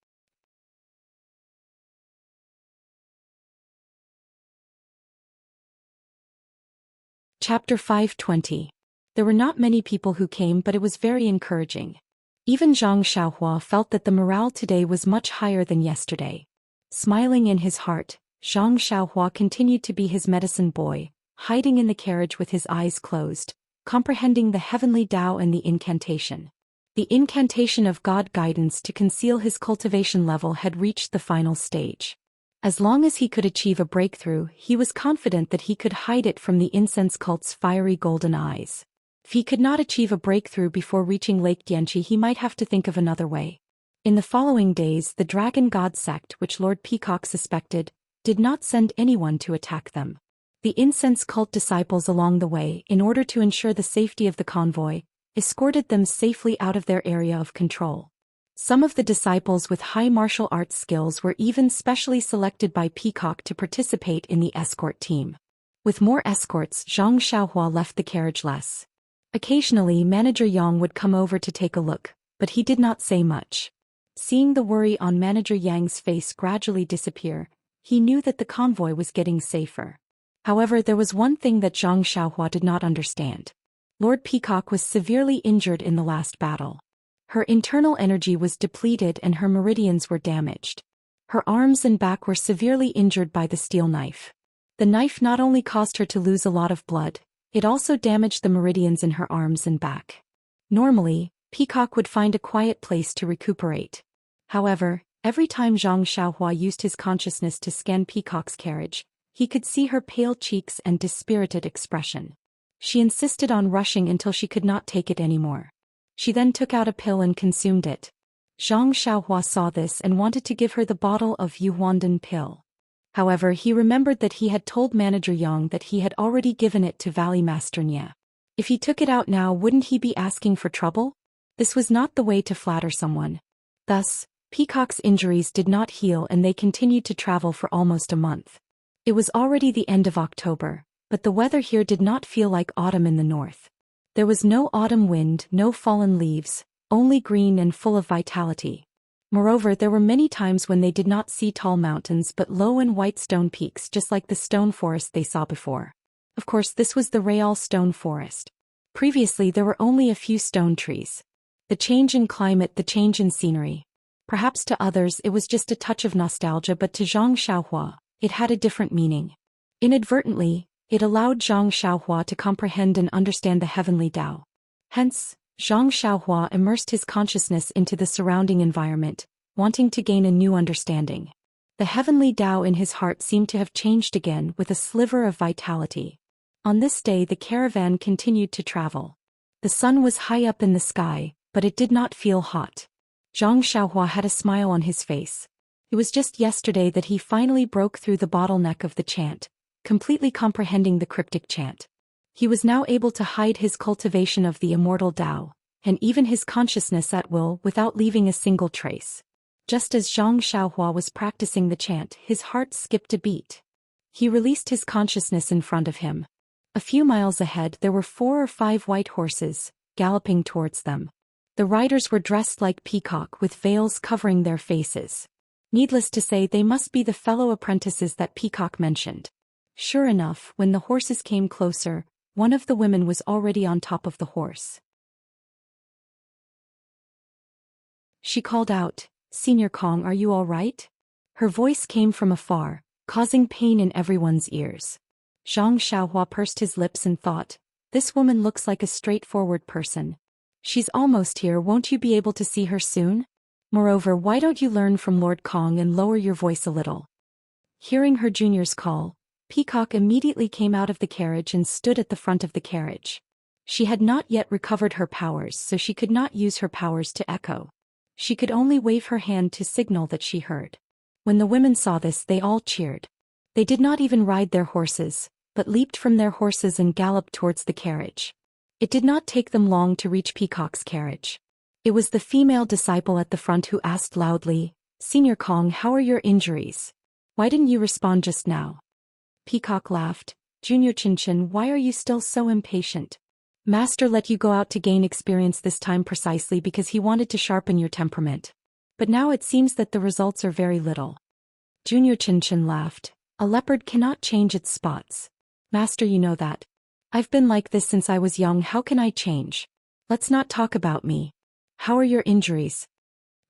Chapter 520. There were not many people who came, but it was very encouraging. Even Zhang Xiaohua felt that the morale today was much higher than yesterday. Smiling in his heart, Zhang Xiaohua continued to be his medicine boy, hiding in the carriage with his eyes closed, comprehending the heavenly Tao and the incantation. The incantation of God guidance to conceal his cultivation level had reached the final stage. As long as he could achieve a breakthrough, he was confident that he could hide it from the incense cult's fiery golden eyes. If he could not achieve a breakthrough before reaching Lake Dianchi, he might have to think of another way. In the following days, the Dragon God sect, which Lord Peacock suspected, did not send anyone to attack them. The incense cult disciples along the way, in order to ensure the safety of the convoy, escorted them safely out of their area of control. Some of the disciples with high martial arts skills were even specially selected by Peacock to participate in the escort team. With more escorts, Zhang Xiaohua left the carriage less. Occasionally, Manager Yang would come over to take a look, but he did not say much. Seeing the worry on Manager Yang's face gradually disappear, he knew that the convoy was getting safer. However, there was one thing that Zhang Xiaohua did not understand. Lord Peacock was severely injured in the last battle. Her internal energy was depleted and her meridians were damaged. Her arms and back were severely injured by the steel knife. The knife not only caused her to lose a lot of blood, it also damaged the meridians in her arms and back. Normally, Peacock would find a quiet place to recuperate. However, every time Zhang Xiaohua used his consciousness to scan Peacock's carriage, he could see her pale cheeks and dispirited expression. She insisted on rushing until she could not take it anymore. She then took out a pill and consumed it. Zhang Xiaohua saw this and wanted to give her the bottle of Yuhuandan pill. However, he remembered that he had told Manager Yang that he had already given it to Valley Master Nia. If he took it out now, wouldn't he be asking for trouble? This was not the way to flatter someone. Thus, Peacock's injuries did not heal and they continued to travel for almost a month. It was already the end of October, but the weather here did not feel like autumn in the north. There was no autumn wind, no fallen leaves, only green and full of vitality. Moreover, there were many times when they did not see tall mountains but low and white stone peaks, just like the stone forest they saw before. Of course, this was the Real Stone Forest. Previously, there were only a few stone trees. The change in climate, the change in scenery. Perhaps to others it was just a touch of nostalgia, but to Zhang Xiaohua, it had a different meaning. Inadvertently, it allowed Zhang Xiaohua to comprehend and understand the heavenly Tao. Hence, Zhang Xiaohua immersed his consciousness into the surrounding environment, wanting to gain a new understanding. The heavenly Tao in his heart seemed to have changed again with a sliver of vitality. On this day, the caravan continued to travel. The sun was high up in the sky, but it did not feel hot. Zhang Xiaohua had a smile on his face. It was just yesterday that he finally broke through the bottleneck of the chant, completely comprehending the cryptic chant. He was now able to hide his cultivation of the immortal Tao, and even his consciousness at will without leaving a single trace. Just as Zhang Xiaohua was practicing the chant, his heart skipped a beat. He released his consciousness in front of him. A few miles ahead there were 4 or 5 white horses, galloping towards them. The riders were dressed like Peacock with veils covering their faces. Needless to say, they must be the fellow apprentices that Peacock mentioned. Sure enough, when the horses came closer, one of the women was already on top of the horse. She called out, "Senior Kong, are you all right?" Her voice came from afar, causing pain in everyone's ears. Zhang Xiaohua pursed his lips and thought, this woman looks like a straightforward person. She's almost here, won't you be able to see her soon? Moreover, why don't you learn from Lord Kong and lower your voice a little? Hearing her junior's call, Peacock immediately came out of the carriage and stood at the front of the carriage. She had not yet recovered her powers, so she could not use her powers to echo. She could only wave her hand to signal that she heard. When the women saw this, they all cheered. They did not even ride their horses, but leaped from their horses and galloped towards the carriage. It did not take them long to reach Peacock's carriage. It was the female disciple at the front who asked loudly, "Senior Kong, how are your injuries? Why didn't you respond just now?" Peacock laughed. "Junior Chinchin, why are you still so impatient? Master let you go out to gain experience this time precisely because he wanted to sharpen your temperament. But now it seems that the results are very little." Junior Chinchin laughed. "A leopard cannot change its spots. Master, you know that. I've been like this since I was young, how can I change? Let's not talk about me. How are your injuries?"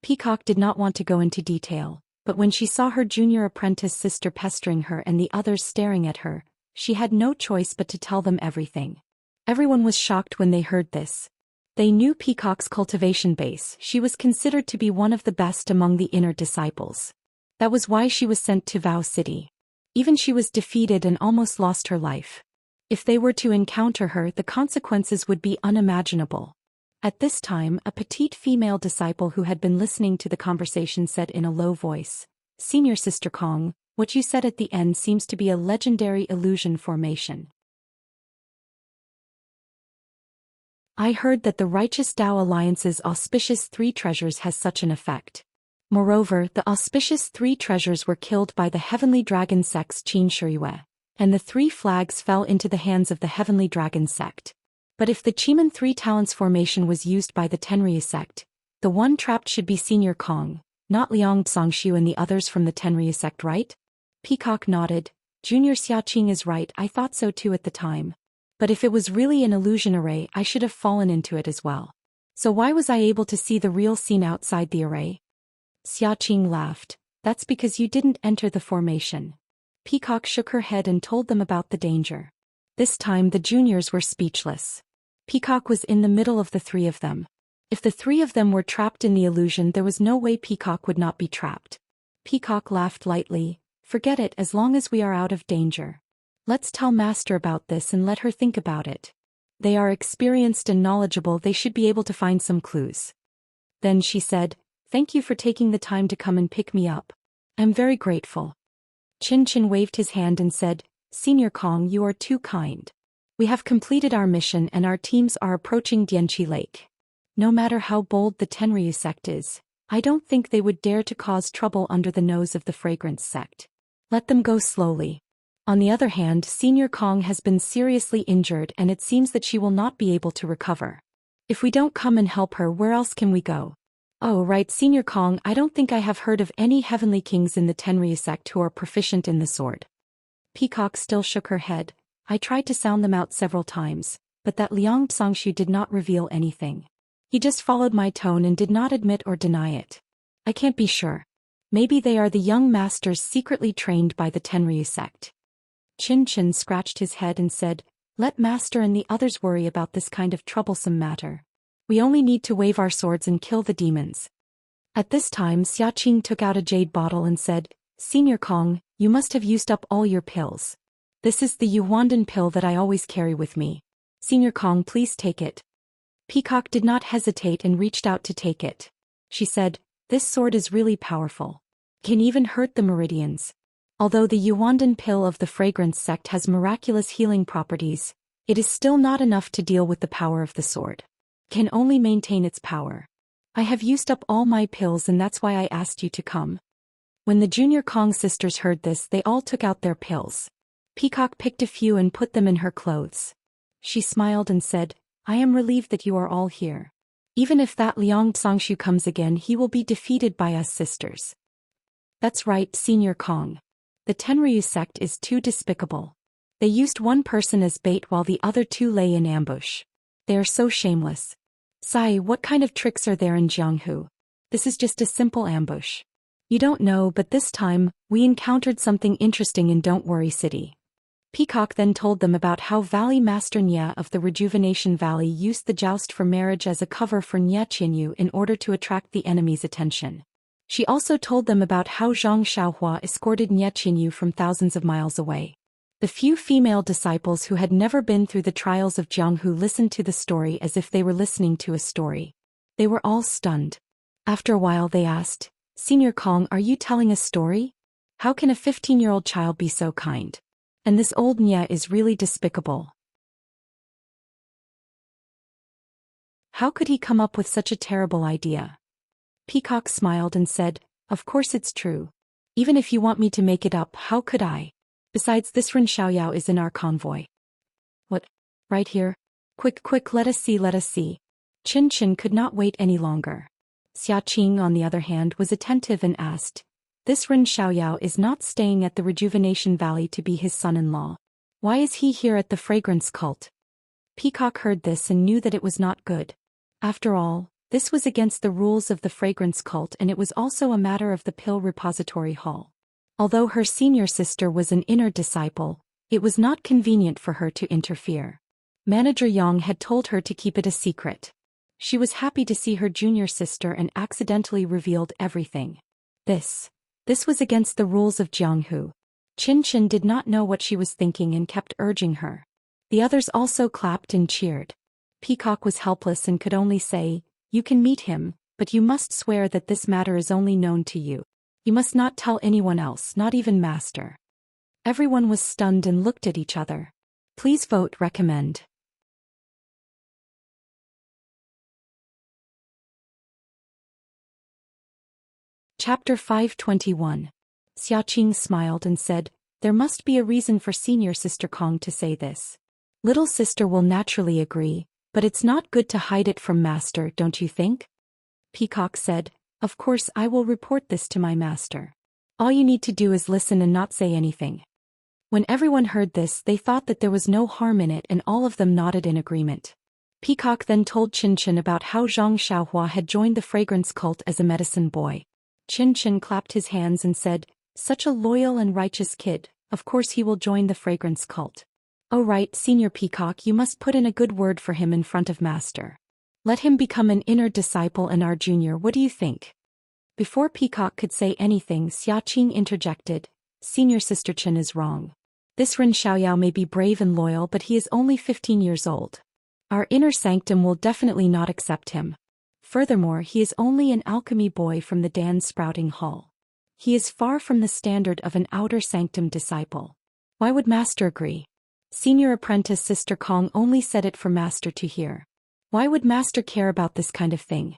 Peacock did not want to go into detail, but when she saw her junior apprentice sister pestering her and the others staring at her, she had no choice but to tell them everything. Everyone was shocked when they heard this. They knew Peacock's cultivation base. She was considered to be one of the best among the inner disciples. That was why she was sent to Vow City. Even she was defeated and almost lost her life. If they were to encounter her, the consequences would be unimaginable. At this time, a petite female disciple who had been listening to the conversation said in a low voice, "Senior Sister Kong, what you said at the end seems to be a legendary illusion formation. I heard that the Righteous Tao Alliance's auspicious three treasures has such an effect. Moreover, the auspicious three treasures were killed by the heavenly dragon sect's Qin Shiyue, and the three flags fell into the hands of the heavenly dragon sect. But if the Chiman Three Talents formation was used by the Tenryu sect, the one trapped should be Senior Kong, not Liang Zhongshu and the others from the Tenryu sect, right?" Peacock nodded. "Junior Xiaqing is right, I thought so too at the time. But if it was really an illusion array, I should have fallen into it as well. So why was I able to see the real scene outside the array?" Xiaqing laughed. "That's because you didn't enter the formation." Peacock shook her head and told them about the danger. This time the juniors were speechless. Peacock was in the middle of the three of them. If the three of them were trapped in the illusion, there was no way Peacock would not be trapped. Peacock laughed lightly. "Forget it, as long as we are out of danger. Let's tell Master about this and let her think about it. They are experienced and knowledgeable, they should be able to find some clues." Then she said, "Thank you for taking the time to come and pick me up. I'm very grateful." Chin Chin waved his hand and said, "Senior Kong, you are too kind. We have completed our mission and our teams are approaching Dianqi Lake. No matter how bold the Tenryu sect is, I don't think they would dare to cause trouble under the nose of the Fragrance sect. Let them go slowly. On the other hand, Senior Kong has been seriously injured and it seems that she will not be able to recover. If we don't come and help her, where else can we go?" "Oh right, Senior Kong, I don't think I have heard of any heavenly kings in the Tenryu sect who are proficient in the sword." Peacock still shook her head. "I tried to sound them out several times, but that Liang Zhongshu did not reveal anything. He just followed my tone and did not admit or deny it. I can't be sure. Maybe they are the young masters secretly trained by the Tenryu sect." Chin Chin scratched his head and said, "Let Master and the others worry about this kind of troublesome matter. We only need to wave our swords and kill the demons." At this time Xiaqing took out a jade bottle and said, "Senior Kong, you must have used up all your pills. This is the Yuandan pill that I always carry with me. Senior Kong, please take it." Peacock did not hesitate and reached out to take it. She said, "This sword is really powerful. Can even hurt the meridians. Although the Yuandan pill of the Fragrance sect has miraculous healing properties, it is still not enough to deal with the power of the sword. Can only maintain its power. I have used up all my pills and that's why I asked you to come." When the Junior Kong sisters heard this, they all took out their pills. Peacock picked a few and put them in her clothes. She smiled and said, "I am relieved that you are all here. Even if that Liang Zhongshu comes again, he will be defeated by us sisters." "That's right, Senior Kong. The Tenryu sect is too despicable. They used one person as bait while the other two lay in ambush. They are so shameless. Sai, what kind of tricks are there in Jianghu? This is just a simple ambush. You don't know, but this time, we encountered something interesting in Don't Worry City." Peacock then told them about how Valley Master Nya of the Rejuvenation Valley used the joust for marriage as a cover for Nya Qianyu in order to attract the enemy's attention. She also told them about how Zhang Xiaohua escorted Nya Qianyu from thousands of miles away. The few female disciples who had never been through the trials of Jianghu listened to the story as if they were listening to a story. They were all stunned. After a while they asked, "Senior Kong, are you telling a story? How can a 15-year-old child be so kind? And this old Nya is really despicable. How could he come up with such a terrible idea?" Peacock smiled and said, "Of course it's true. Even if you want me to make it up, how could I? Besides, this Ren Xiaoyao is in our convoy." "What? Right here? Quick, quick, let us see, let us see." Chin Chin could not wait any longer. Xiaqing, on the other hand, was attentive and asked, "This Ren Xiaoyao is not staying at the Rejuvenation Valley to be his son-in-law. Why is he here at the Fragrance cult?" Peacock heard this and knew that it was not good. After all, this was against the rules of the Fragrance cult and it was also a matter of the Pill Repository Hall. Although her senior sister was an inner disciple, It was not convenient for her to interfere. Manager Yang had told her to keep it a secret. She was happy to see her junior sister and accidentally revealed everything. This was against the rules of Jianghu. Qin did not know what she was thinking and kept urging her. The others also clapped and cheered. Peacock was helpless and could only say, "You can meet him, but you must swear that this matter is only known to you. You must not tell anyone else, not even Master." Everyone was stunned and looked at each other. Please vote recommend. Chapter 521. Xiaqing smiled and said, "There must be a reason for senior sister Kong to say this. Little sister will naturally agree, but it's not good to hide it from Master, don't you think?" Peacock said, "Of course I will report this to my master. All you need to do is listen and not say anything." When everyone heard this, they thought that there was no harm in it and all of them nodded in agreement. Peacock then told Qin about how Zhang Xiaohua had joined the fragrance cult as a medicine boy. Qin clapped his hands and said, "Such a loyal and righteous kid, of course he will join the fragrance cult. Oh right, Senior Peacock, you must put in a good word for him in front of Master. Let him become an inner disciple and our junior, what do you think?" Before Peacock could say anything, Xiaqing interjected, "Senior Sister Qin is wrong. This Ren Xiaoyao may be brave and loyal, but he is only 15 years old. Our inner sanctum will definitely not accept him. Furthermore, he is only an alchemy boy from the Dan Sprouting Hall. He is far from the standard of an outer sanctum disciple. Why would Master agree? Senior apprentice Sister Kong only said it for Master to hear. Why would Master care about this kind of thing?"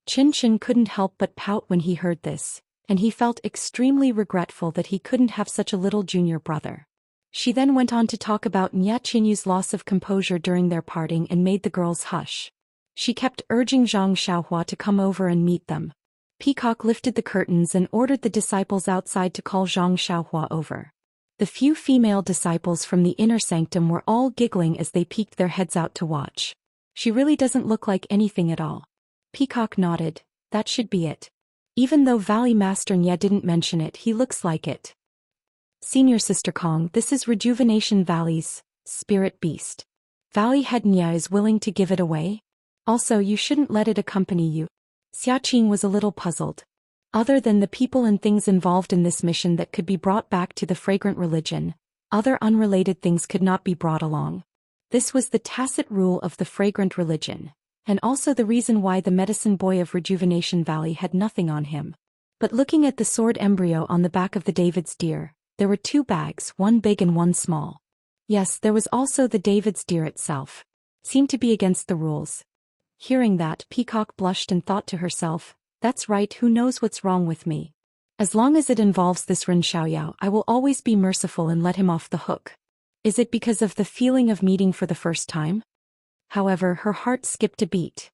Qin couldn't help but pout when he heard this, and he felt extremely regretful that he couldn't have such a little junior brother. She then went on to talk about Nya Qinyu's loss of composure during their parting and made the girls hush. She kept urging Zhang Xiaohua to come over and meet them. Peacock lifted the curtains and ordered the disciples outside to call Zhang Xiaohua over. The few female disciples from the inner sanctum were all giggling as they peeked their heads out to watch. "She really doesn't look like anything at all." Peacock nodded, "That should be it. Even though Valley Master Nya didn't mention it, he looks like it. Senior Sister Kong, this is Rejuvenation Valley's spirit beast. Valley Head Nya is willing to give it away? Also, you shouldn't let it accompany you." Xiaqing was a little puzzled. Other than the people and things involved in this mission that could be brought back to the fragrant religion, other unrelated things could not be brought along. This was the tacit rule of the fragrant religion, and also the reason why the medicine boy of Rejuvenation Valley had nothing on him. But looking at the sword embryo on the back of the David's deer, there were two bags, one big and one small. Yes, there was also the David's deer itself. Seemed to be against the rules. Hearing that, Peacock blushed and thought to herself, "That's right, who knows what's wrong with me? As long as it involves this Ren Xiaoyao, I will always be merciful and let him off the hook." Is it because of the feeling of meeting for the first time? However, her heart skipped a beat.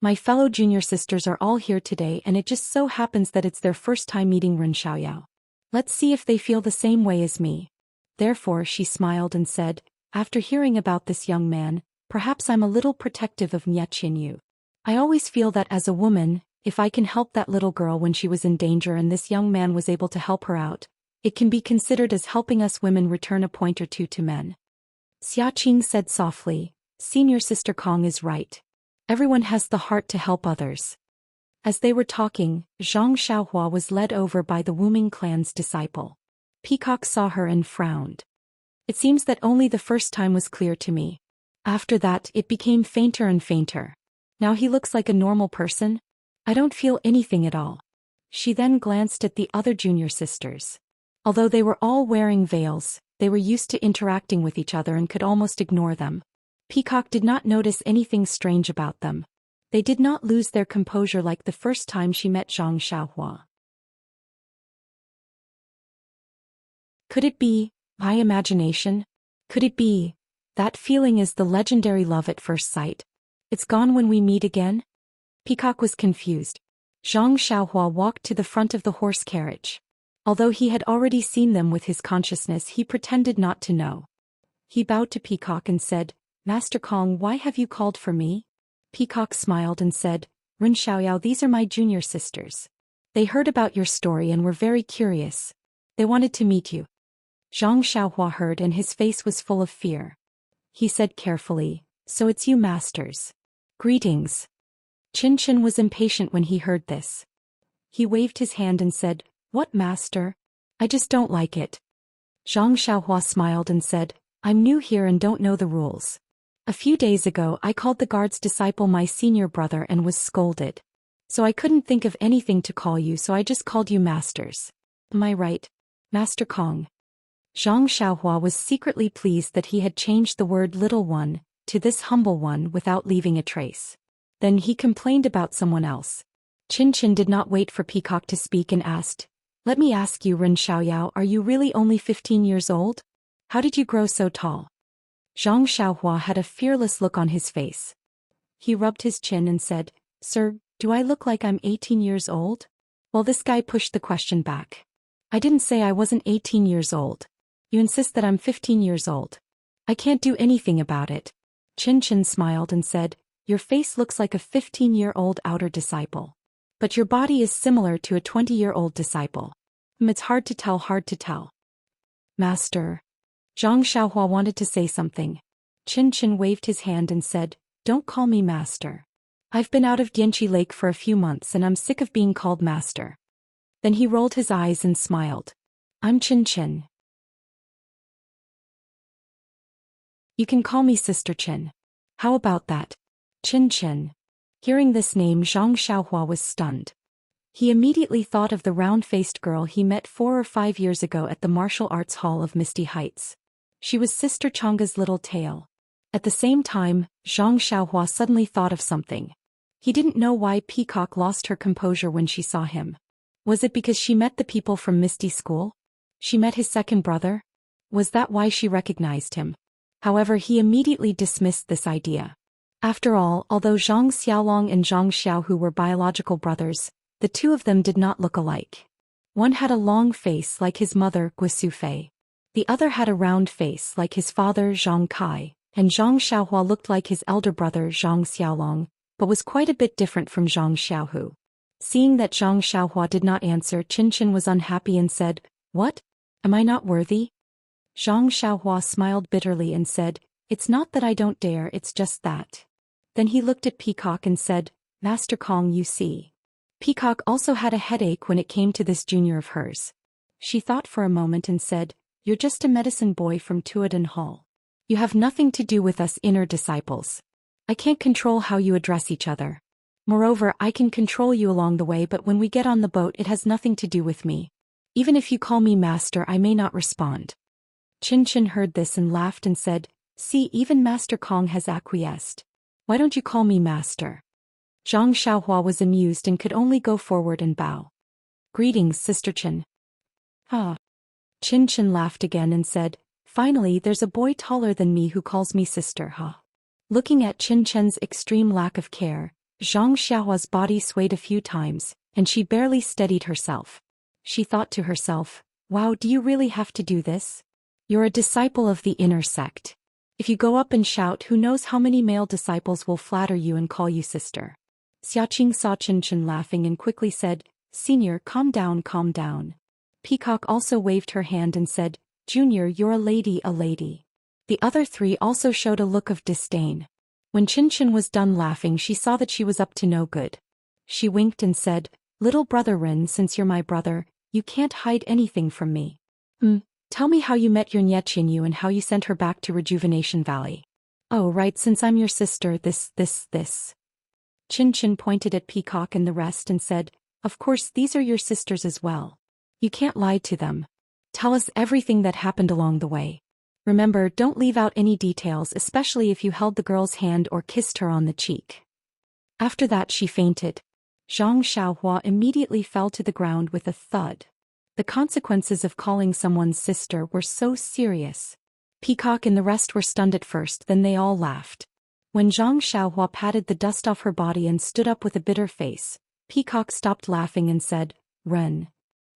My fellow junior sisters are all here today and it just so happens that it's their first time meeting Ren Xiaoyao. Let's see if they feel the same way as me. Therefore she smiled and said, "After hearing about this young man, perhaps I'm a little protective of Nya Qinyu. I always feel that as a woman, if I can help that little girl when she was in danger and this young man was able to help her out, it can be considered as helping us women return a point or two to men." Xiaqing said softly, "Senior Sister Kong is right. Everyone has the heart to help others." As they were talking, Zhang Xiaohua was led over by the Wuming clan's disciple. Peacock saw her and frowned. "It seems that only the first time was clear to me. After that, it became fainter and fainter. Now he looks like a normal person? I don't feel anything at all." She then glanced at the other junior sisters. Although they were all wearing veils, they were used to interacting with each other and could almost ignore them. Peacock did not notice anything strange about them. They did not lose their composure like the first time she met Zhang Xiaohua. Could it be my imagination? Could it be that feeling is the legendary love at first sight? It's gone when we meet again? Peacock was confused. Zhang Xiaohua walked to the front of the horse carriage. Although he had already seen them with his consciousness, he pretended not to know. He bowed to Peacock and said, "Master Kong, why have you called for me?" Peacock smiled and said, "Ren Xiaoyao, these are my junior sisters. They heard about your story and were very curious. They wanted to meet you." Zhang Xiaohua heard and his face was full of fear. He said carefully, "So it's you masters. Greetings." Chen was impatient when he heard this. He waved his hand and said, "What master? I just don't like it." Zhang Xiaohua smiled and said, "I'm new here and don't know the rules. A few days ago I called the guard's disciple my senior brother and was scolded. So I couldn't think of anything to call you, so I just called you masters. Am I right, Master Kong?" Zhang Xiaohua was secretly pleased that he had changed the word little one to this humble one without leaving a trace. Then he complained about someone else. Chen did not wait for Peacock to speak and asked, "Let me ask you, Ren Xiaoyao, are you really only 15 years old? How did you grow so tall?" Zhang Xiaohua had a fearless look on his face. He rubbed his chin and said, "Sir, do I look like I'm 18 years old?" Well, this guy pushed the question back. "I didn't say I wasn't 18 years old. You insist that I'm 15 years old. I can't do anything about it." Chen smiled and said, "Your face looks like a 15-year-old outer disciple. But your body is similar to a 20-year-old disciple. It's hard to tell. Master." Zhang Xiaohua wanted to say something. Chen waved his hand and said, "Don't call me master. I've been out of Dianqi Lake for a few months and I'm sick of being called master." Then he rolled his eyes and smiled. "I'm Chen. You can call me Sister Chen. How about that?" Chen. Hearing this name, Zhang Xiaohua was stunned. He immediately thought of the round-faced girl he met 4 or 5 years ago at the martial arts hall of Misty Heights. She was Sister Changa's little tail. At the same time, Zhang Xiaohua suddenly thought of something. He didn't know why Peacock lost her composure when she saw him. Was it because she met the people from Misty School? She met his second brother? Was that why she recognized him? However, he immediately dismissed this idea. After all, although Zhang Xiaolong and Zhang Xiaohu were biological brothers, the two of them did not look alike. One had a long face like his mother, Guisu Fei. The other had a round face like his father, Zhang Kai, and Zhang Xiaohua looked like his elder brother, Zhang Xiaolong, but was quite a bit different from Zhang Xiaohu. Seeing that Zhang Xiaohua did not answer, Chen was unhappy and said, "What? Am I not worthy?" Zhang Xiaohua smiled bitterly and said, "It's not that I don't dare, it's just that." Then he looked at Peacock and said, "Master Kong, you see." Peacock also had a headache when it came to this junior of hers. She thought for a moment and said, "You're just a medicine boy from Tuadan Hall. You have nothing to do with us inner disciples. I can't control how you address each other. Moreover, I can control you along the way, but when we get on the boat it has nothing to do with me. Even if you call me master, I may not respond." Chen heard this and laughed and said, "See, even Master Kong has acquiesced. Why don't you call me master?" Zhang Xiaohua was amused and could only go forward and bow. "Greetings, Sister Chen." "Ah." Chen laughed again and said, "Finally, there's a boy taller than me who calls me sister, huh?" Looking at Chen's extreme lack of care, Zhang Xiaohua's body swayed a few times, and she barely steadied herself. She thought to herself, "Wow, do you really have to do this? You're a disciple of the inner sect. If you go up and shout, who knows how many male disciples will flatter you and call you sister." Xiaoqing saw Chen laughing and quickly said, "Senior, calm down, calm down." Peacock also waved her hand and said, "Junior, you're a lady, a lady." The other three also showed a look of disdain. When Chen was done laughing, she saw that she was up to no good. She winked and said, "Little brother Ren, since you're my brother, you can't hide anything from me. Tell me how you met your Nyechinyu and how you sent her back to Rejuvenation Valley." "Oh right, since I'm your sister, this. Chen pointed at Peacock and the rest and said, "Of course these are your sisters as well. You can't lie to them. Tell us everything that happened along the way. Remember, don't leave out any details, especially if you held the girl's hand or kissed her on the cheek." After that she fainted. Zhang Xiaohua immediately fell to the ground with a thud. The consequences of calling someone's sister were so serious. Peacock and the rest were stunned at first, then they all laughed. When Zhang Xiaohua patted the dust off her body and stood up with a bitter face, Peacock stopped laughing and said, Ren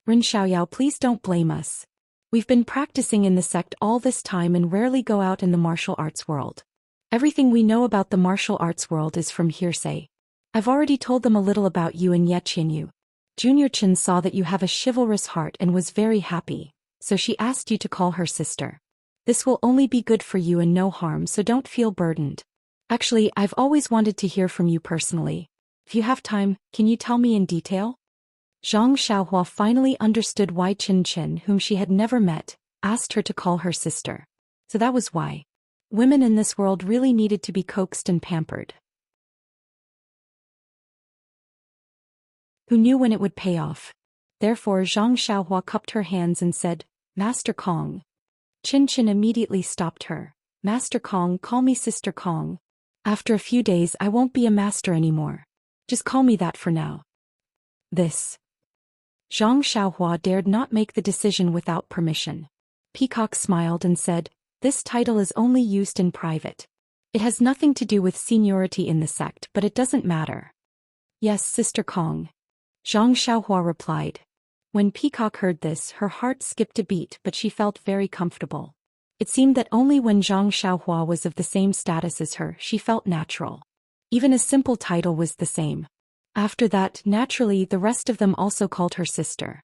Xiaoyao, please don't blame us. We've been practicing in the sect all this time and rarely go out in the martial arts world. Everything we know about the martial arts world is from hearsay. I've already told them a little about you and Yechinyu. Junior Chen saw that you have a chivalrous heart and was very happy, so she asked you to call her sister. This will only be good for you and no harm, so don't feel burdened. Actually, I've always wanted to hear from you personally. If you have time, can you tell me in detail? Zhang Xiaohua finally understood why Qin Qin, whom she had never met, asked her to call her sister. So that was why. Women in this world really needed to be coaxed and pampered. Who knew when it would pay off? Therefore Zhang Xiaohua cupped her hands and said, Master Kong. Qin Qin immediately stopped her. Master Kong, call me Sister Kong. After a few days I won't be a master anymore. Just call me that for now. This. Zhang Xiaohua dared not make the decision without permission. Peacock smiled and said, this title is only used in private. It has nothing to do with seniority in the sect, but it doesn't matter. Yes, Sister Kong. Zhang Xiaohua replied. When Peacock heard this, her heart skipped a beat, but she felt very comfortable. It seemed that only when Zhang Xiaohua was of the same status as her, she felt natural. Even a simple title was the same. After that, naturally, the rest of them also called her sister.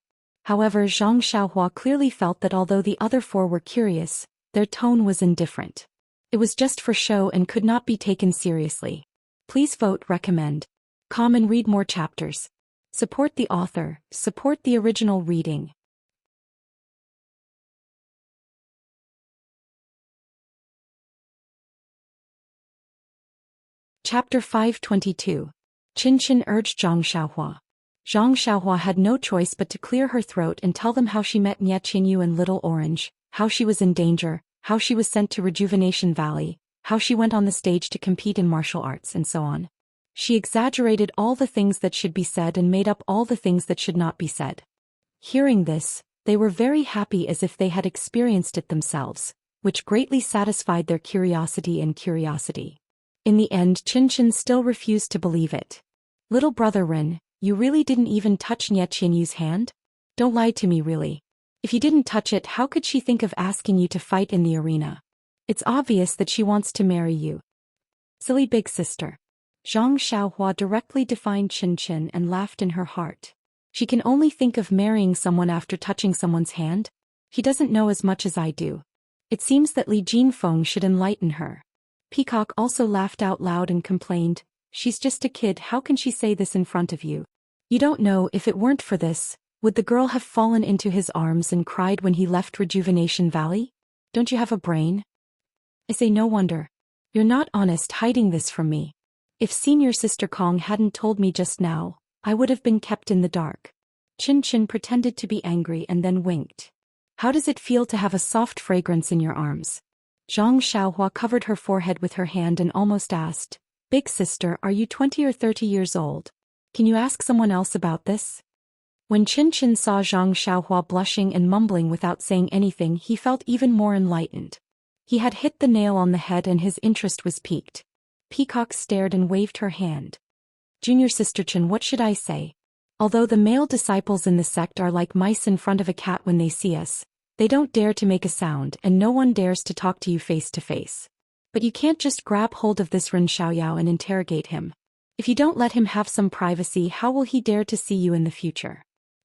However, Zhang Xiaohua clearly felt that although the other four were curious, their tone was indifferent. It was just for show and could not be taken seriously. Please vote recommend. Come and read more chapters. Support the author, support the original reading. Chapter 522. Qin Qin urged Zhang Xiaohua. Zhang Xiaohua had no choice but to clear her throat and tell them how she met Nie Qinyu and Little Orange, how she was in danger, how she was sent to Rejuvenation Valley, how she went on the stage to compete in martial arts, and so on. She exaggerated all the things that should be said and made up all the things that should not be said. Hearing this, they were very happy as if they had experienced it themselves, which greatly satisfied their curiosity. In the end, Qin Qin still refused to believe it. Little brother Ren, you really didn't even touch Nie Qinyu's hand? Don't lie to me really. If you didn't touch it, how could she think of asking you to fight in the arena? It's obvious that she wants to marry you. Silly big sister. Zhang Xiaohua directly defined Qin Qin and laughed in her heart. She can only think of marrying someone after touching someone's hand? He doesn't know as much as I do. It seems that Li Jinfeng should enlighten her. Peacock also laughed out loud and complained, she's just a kid, how can she say this in front of you? You don't know, if it weren't for this, would the girl have fallen into his arms and cried when he left Rejuvenation Valley? Don't you have a brain? I say no wonder. You're not honest hiding this from me. If Senior Sister Kong hadn't told me just now, I would have been kept in the dark. Qin Qin pretended to be angry and then winked. How does it feel to have a soft fragrance in your arms? Zhang Xiaohua covered her forehead with her hand and almost asked, Big sister, are you 20 or 30 years old? Can you ask someone else about this? When Qin Qin saw Zhang Xiaohua blushing and mumbling without saying anything, he felt even more enlightened. He had hit the nail on the head and his interest was piqued. Peacock stared and waved her hand. Junior Sister Qin, what should I say? Although the male disciples in the sect are like mice in front of a cat when they see us, they don't dare to make a sound and no one dares to talk to you face to face. But you can't just grab hold of this Ren Xiaoyao and interrogate him. If you don't let him have some privacy, how will he dare to see you in the future?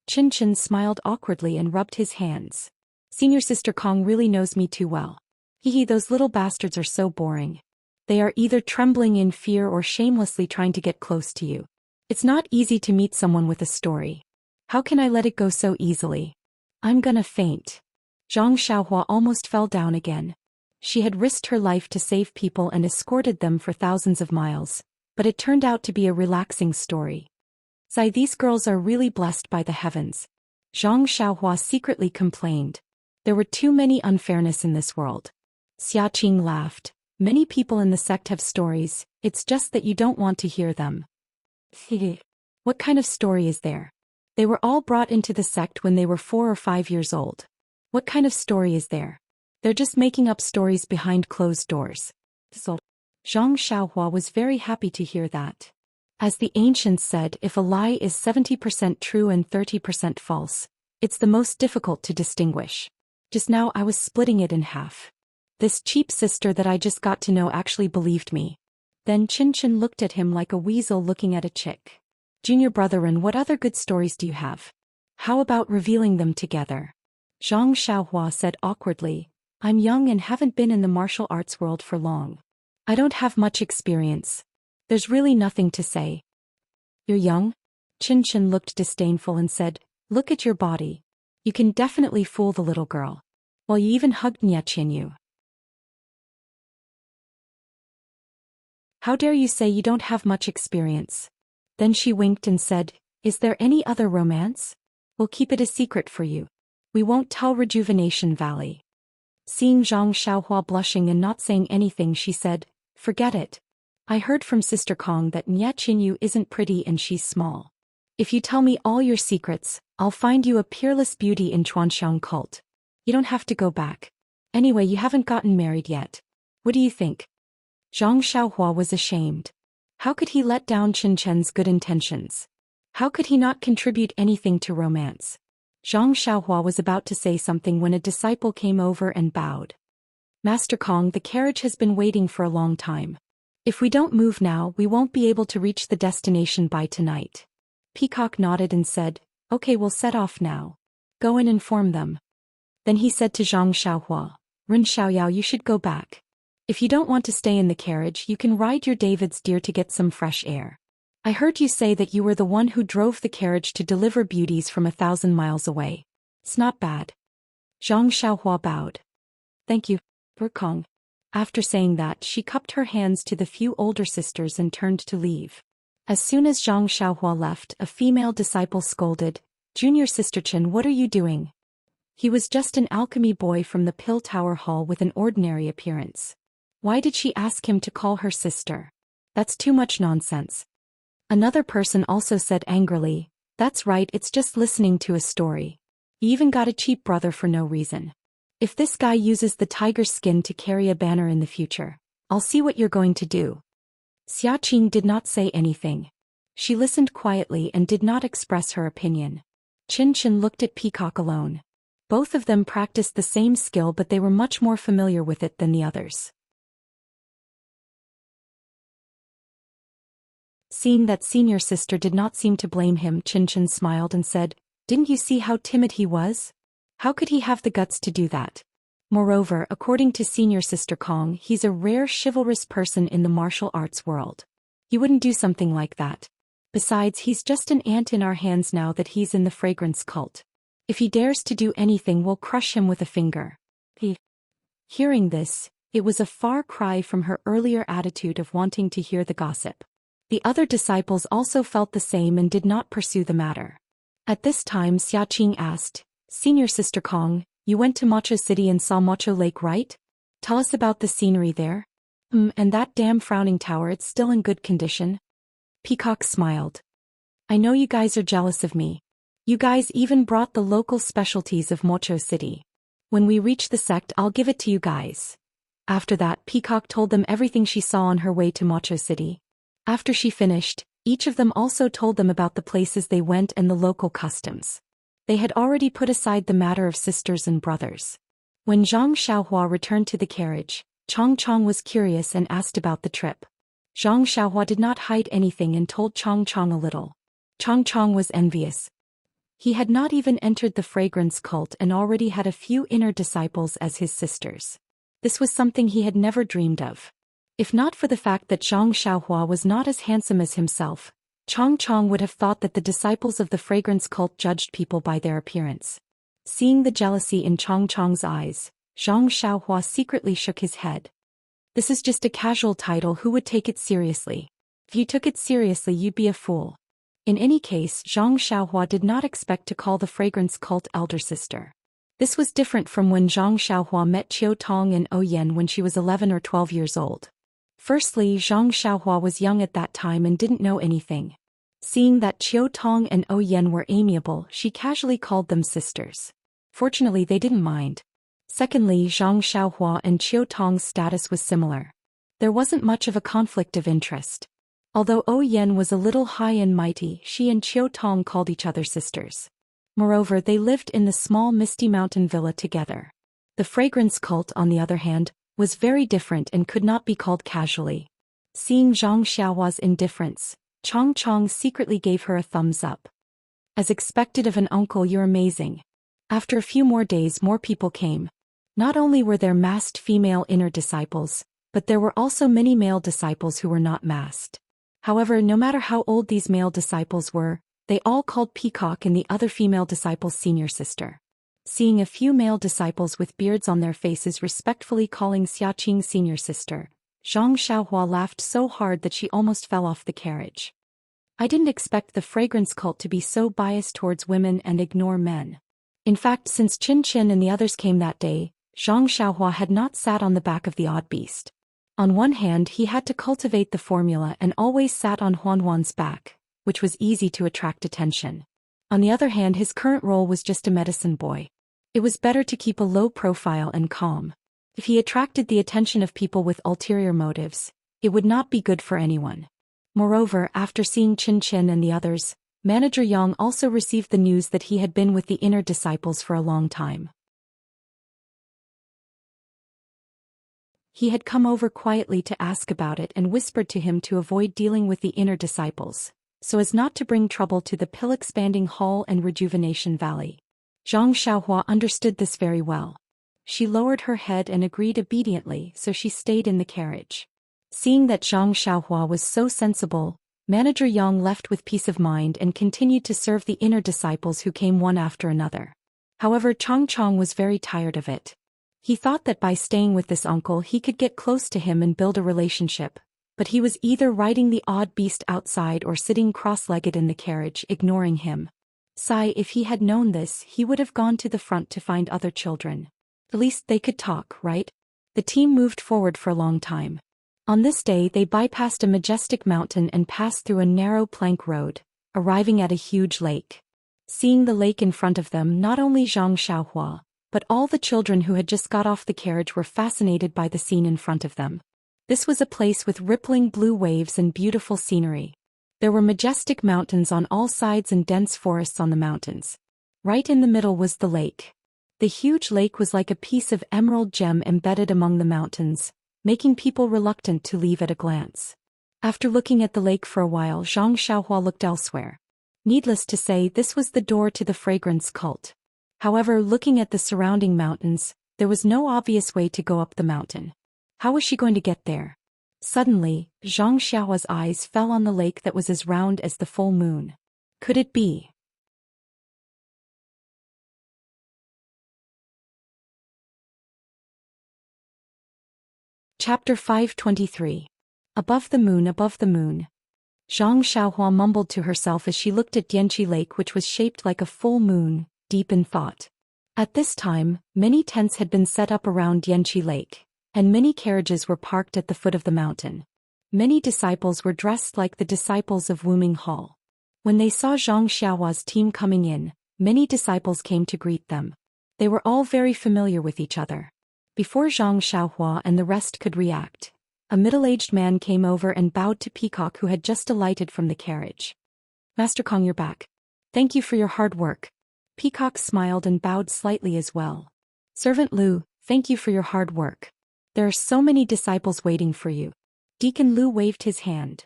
Qin Qin smiled awkwardly and rubbed his hands. Senior Sister Kong really knows me too well. Hehe, those little bastards are so boring. They are either trembling in fear or shamelessly trying to get close to you. It's not easy to meet someone with a story. How can I let it go so easily? I'm gonna faint. Zhang Xiaohua almost fell down again. She had risked her life to save people and escorted them for thousands of miles, but it turned out to be a relaxing story. Sigh, these girls are really blessed by the heavens. Zhang Xiaohua secretly complained. There were too many unfairness in this world. Xia Qing laughed. Many people in the sect have stories, it's just that you don't want to hear them. What kind of story is there? They were all brought into the sect when they were 4 or 5 years old. What kind of story is there? They're just making up stories behind closed doors. So, Zhang Xiaohua was very happy to hear that. As the ancients said, if a lie is 70% true and 30% false, it's the most difficult to distinguish. Just now I was splitting it in half. This cheap sister that I just got to know actually believed me. Then Qin Qin looked at him like a weasel looking at a chick. Junior brethren, what other good stories do you have? How about revealing them together? Zhang Xiaohua said awkwardly, I'm young and haven't been in the martial arts world for long. I don't have much experience. There's really nothing to say. You're young? Qin Chen looked disdainful and said, look at your body. You can definitely fool the little girl. Well, you even hugged Qianyu. How dare you say you don't have much experience? Then she winked and said, is there any other romance? We'll keep it a secret for you. We won't tell Rejuvenation Valley. Seeing Zhang Xiaohua blushing and not saying anything, she said, forget it. I heard from Sister Kong that Qianyu isn't pretty and she's small. If you tell me all your secrets, I'll find you a peerless beauty in Chuanxiang cult. You don't have to go back. Anyway, you haven't gotten married yet. What do you think? Zhang Xiaohua was ashamed. How could he let down Qin Chen's good intentions? How could he not contribute anything to romance? Zhang Xiaohua was about to say something when a disciple came over and bowed. Master Kong, the carriage has been waiting for a long time. If we don't move now, we won't be able to reach the destination by tonight. Peacock nodded and said, okay, we'll set off now. Go and inform them. Then he said to Zhang Xiaohua, Ren Xiaoyao, you should go back. If you don't want to stay in the carriage, you can ride your David's deer to get some fresh air. I heard you say that you were the one who drove the carriage to deliver beauties from 1,000 miles away. It's not bad. Zhang Xiaohua bowed. Thank you, Kong. After saying that, she cupped her hands to the few older sisters and turned to leave. As soon as Zhang Xiaohua left, a female disciple scolded, Junior Sister Chen, what are you doing? He was just an alchemy boy from the Pill Tower Hall with an ordinary appearance. Why did she ask him to call her sister? That's too much nonsense. Another person also said angrily, that's right, it's just listening to a story. You even got a cheap brother for no reason. If this guy uses the tiger's skin to carry a banner in the future, I'll see what you're going to do. Xia Qing did not say anything. She listened quietly and did not express her opinion. Qin Chen looked at Peacock alone. Both of them practiced the same skill, but they were much more familiar with it than the others. Seeing that senior sister did not seem to blame him, Qin Chen smiled and said, didn't you see how timid he was? How could he have the guts to do that? Moreover, according to senior sister Kong, he's a rare chivalrous person in the martial arts world. He wouldn't do something like that. Besides, he's just an ant in our hands now that he's in the fragrance cult. If he dares to do anything, we'll crush him with a finger. Hearing this, it was a far cry from her earlier attitude of wanting to hear the gossip. The other disciples also felt the same and did not pursue the matter. At this time, Xia Qing asked, Senior Sister Kong, you went to Mocho City and saw Mocho Lake, right? Tell us about the scenery there. And that damn frowning tower, it's still in good condition? Peacock smiled. I know you guys are jealous of me. You guys even brought the local specialties of Mocho City. When we reach the sect, I'll give it to you guys. After that, Peacock told them everything she saw on her way to Mocho City. After she finished, each of them also told them about the places they went and the local customs. They had already put aside the matter of sisters and brothers. When Zhang Xiaohua returned to the carriage, Chong Chong was curious and asked about the trip. Zhang Xiaohua did not hide anything and told Chong Chong a little. Chong Chong was envious. He had not even entered the fragrance cult and already had a few inner disciples as his sisters. This was something he had never dreamed of. If not for the fact that Zhang Xiaohua was not as handsome as himself, Chong Chong would have thought that the disciples of the fragrance cult judged people by their appearance. Seeing the jealousy in Chong Chong's eyes, Zhang Xiaohua secretly shook his head. This is just a casual title, who would take it seriously? If you took it seriously, you'd be a fool. In any case, Zhang Xiaohua did not expect to call the fragrance cult elder sister. This was different from when Zhang Xiaohua met Qiu Tong and Oyen when she was 11 or 12 years old. Firstly, Zhang Xiaohua was young at that time and didn't know anything. Seeing that Qiu Tong and Oyen were amiable, she casually called them sisters. Fortunately, they didn't mind. Secondly, Zhang Xiaohua and Qiu Tong's status was similar. There wasn't much of a conflict of interest. Although Oyen was a little high and mighty, she and Qiu Tong called each other sisters. Moreover, they lived in the small Misty Mountain villa together. The fragrance cult, on the other hand, was very different and could not be called casually. Seeing Zhang Xiaohua's indifference, Chong Chong secretly gave her a thumbs up. As expected of an uncle, you're amazing. After a few more days, more people came. Not only were there masked female inner disciples, but there were also many male disciples who were not masked. However, no matter how old these male disciples were, they all called Peacock and the other female disciples senior sister. Seeing a few male disciples with beards on their faces respectfully calling Xiaqing senior sister, Zhang Xiaohua laughed so hard that she almost fell off the carriage. I didn't expect the fragrance cult to be so biased towards women and ignore men. In fact, since Qin Qin and the others came that day, Zhang Xiaohua had not sat on the back of the odd beast. On one hand, he had to cultivate the formula and always sat on Huanhuan's back, which was easy to attract attention. On the other hand, his current role was just a medicine boy. It was better to keep a low profile and calm. If he attracted the attention of people with ulterior motives, it would not be good for anyone. Moreover, after seeing Qin Qin and the others, Manager Yang also received the news that he had been with the inner disciples for a long time. He had come over quietly to ask about it and whispered to him to avoid dealing with the inner disciples, so as not to bring trouble to the pill-expanding hall and rejuvenation valley. Zhang Xiaohua understood this very well. She lowered her head and agreed obediently, so she stayed in the carriage. Seeing that Zhang Xiaohua was so sensible, Manager Yang left with peace of mind and continued to serve the inner disciples who came one after another. However, Chang Chang was very tired of it. He thought that by staying with this uncle he could get close to him and build a relationship, but he was either riding the odd beast outside or sitting cross-legged in the carriage, ignoring him. Sigh, if he had known this, he would have gone to the front to find other children. At least they could talk, right? The team moved forward for a long time. On this day they bypassed a majestic mountain and passed through a narrow plank road, arriving at a huge lake. Seeing the lake in front of them, not only Zhang Xiaohua, but all the children who had just got off the carriage were fascinated by the scene in front of them. This was a place with rippling blue waves and beautiful scenery. There were majestic mountains on all sides and dense forests on the mountains. Right in the middle was the lake. The huge lake was like a piece of emerald gem embedded among the mountains, making people reluctant to leave at a glance. After looking at the lake for a while, Zhang Xiaohua looked elsewhere. Needless to say, this was the door to the fragrance cult. However, looking at the surrounding mountains, there was no obvious way to go up the mountain. How was she going to get there? Suddenly, Zhang Xiaohua's eyes fell on the lake that was as round as the full moon. Could it be? Chapter 523. Above the moon, above the moon. Zhang Xiaohua mumbled to herself as she looked at Dianqi Lake, which was shaped like a full moon, deep in thought. At this time, many tents had been set up around Dianqi Lake, and many carriages were parked at the foot of the mountain. Many disciples were dressed like the disciples of Wuming Hall. When they saw Zhang Xiaohua's team coming in, many disciples came to greet them. They were all very familiar with each other. Before Zhang Xiaohua and the rest could react, a middle-aged man came over and bowed to Peacock, who had just alighted from the carriage. "Master Kong, you're back. Thank you for your hard work." Peacock smiled and bowed slightly as well. "Servant Lu, thank you for your hard work. There are so many disciples waiting for you." Deacon Lu waved his hand.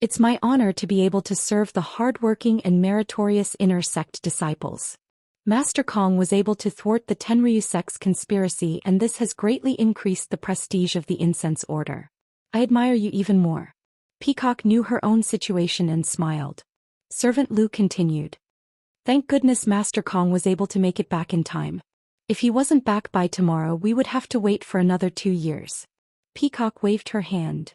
"It's my honor to be able to serve the hard-working and meritorious inner sect disciples. Master Kong was able to thwart the Tenryu sect's conspiracy, and this has greatly increased the prestige of the incense order. I admire you even more." Peacock knew her own situation and smiled. Servant Lu continued. "Thank goodness Master Kong was able to make it back in time. If he wasn't back by tomorrow, we would have to wait for another 2 years." Peacock waved her hand.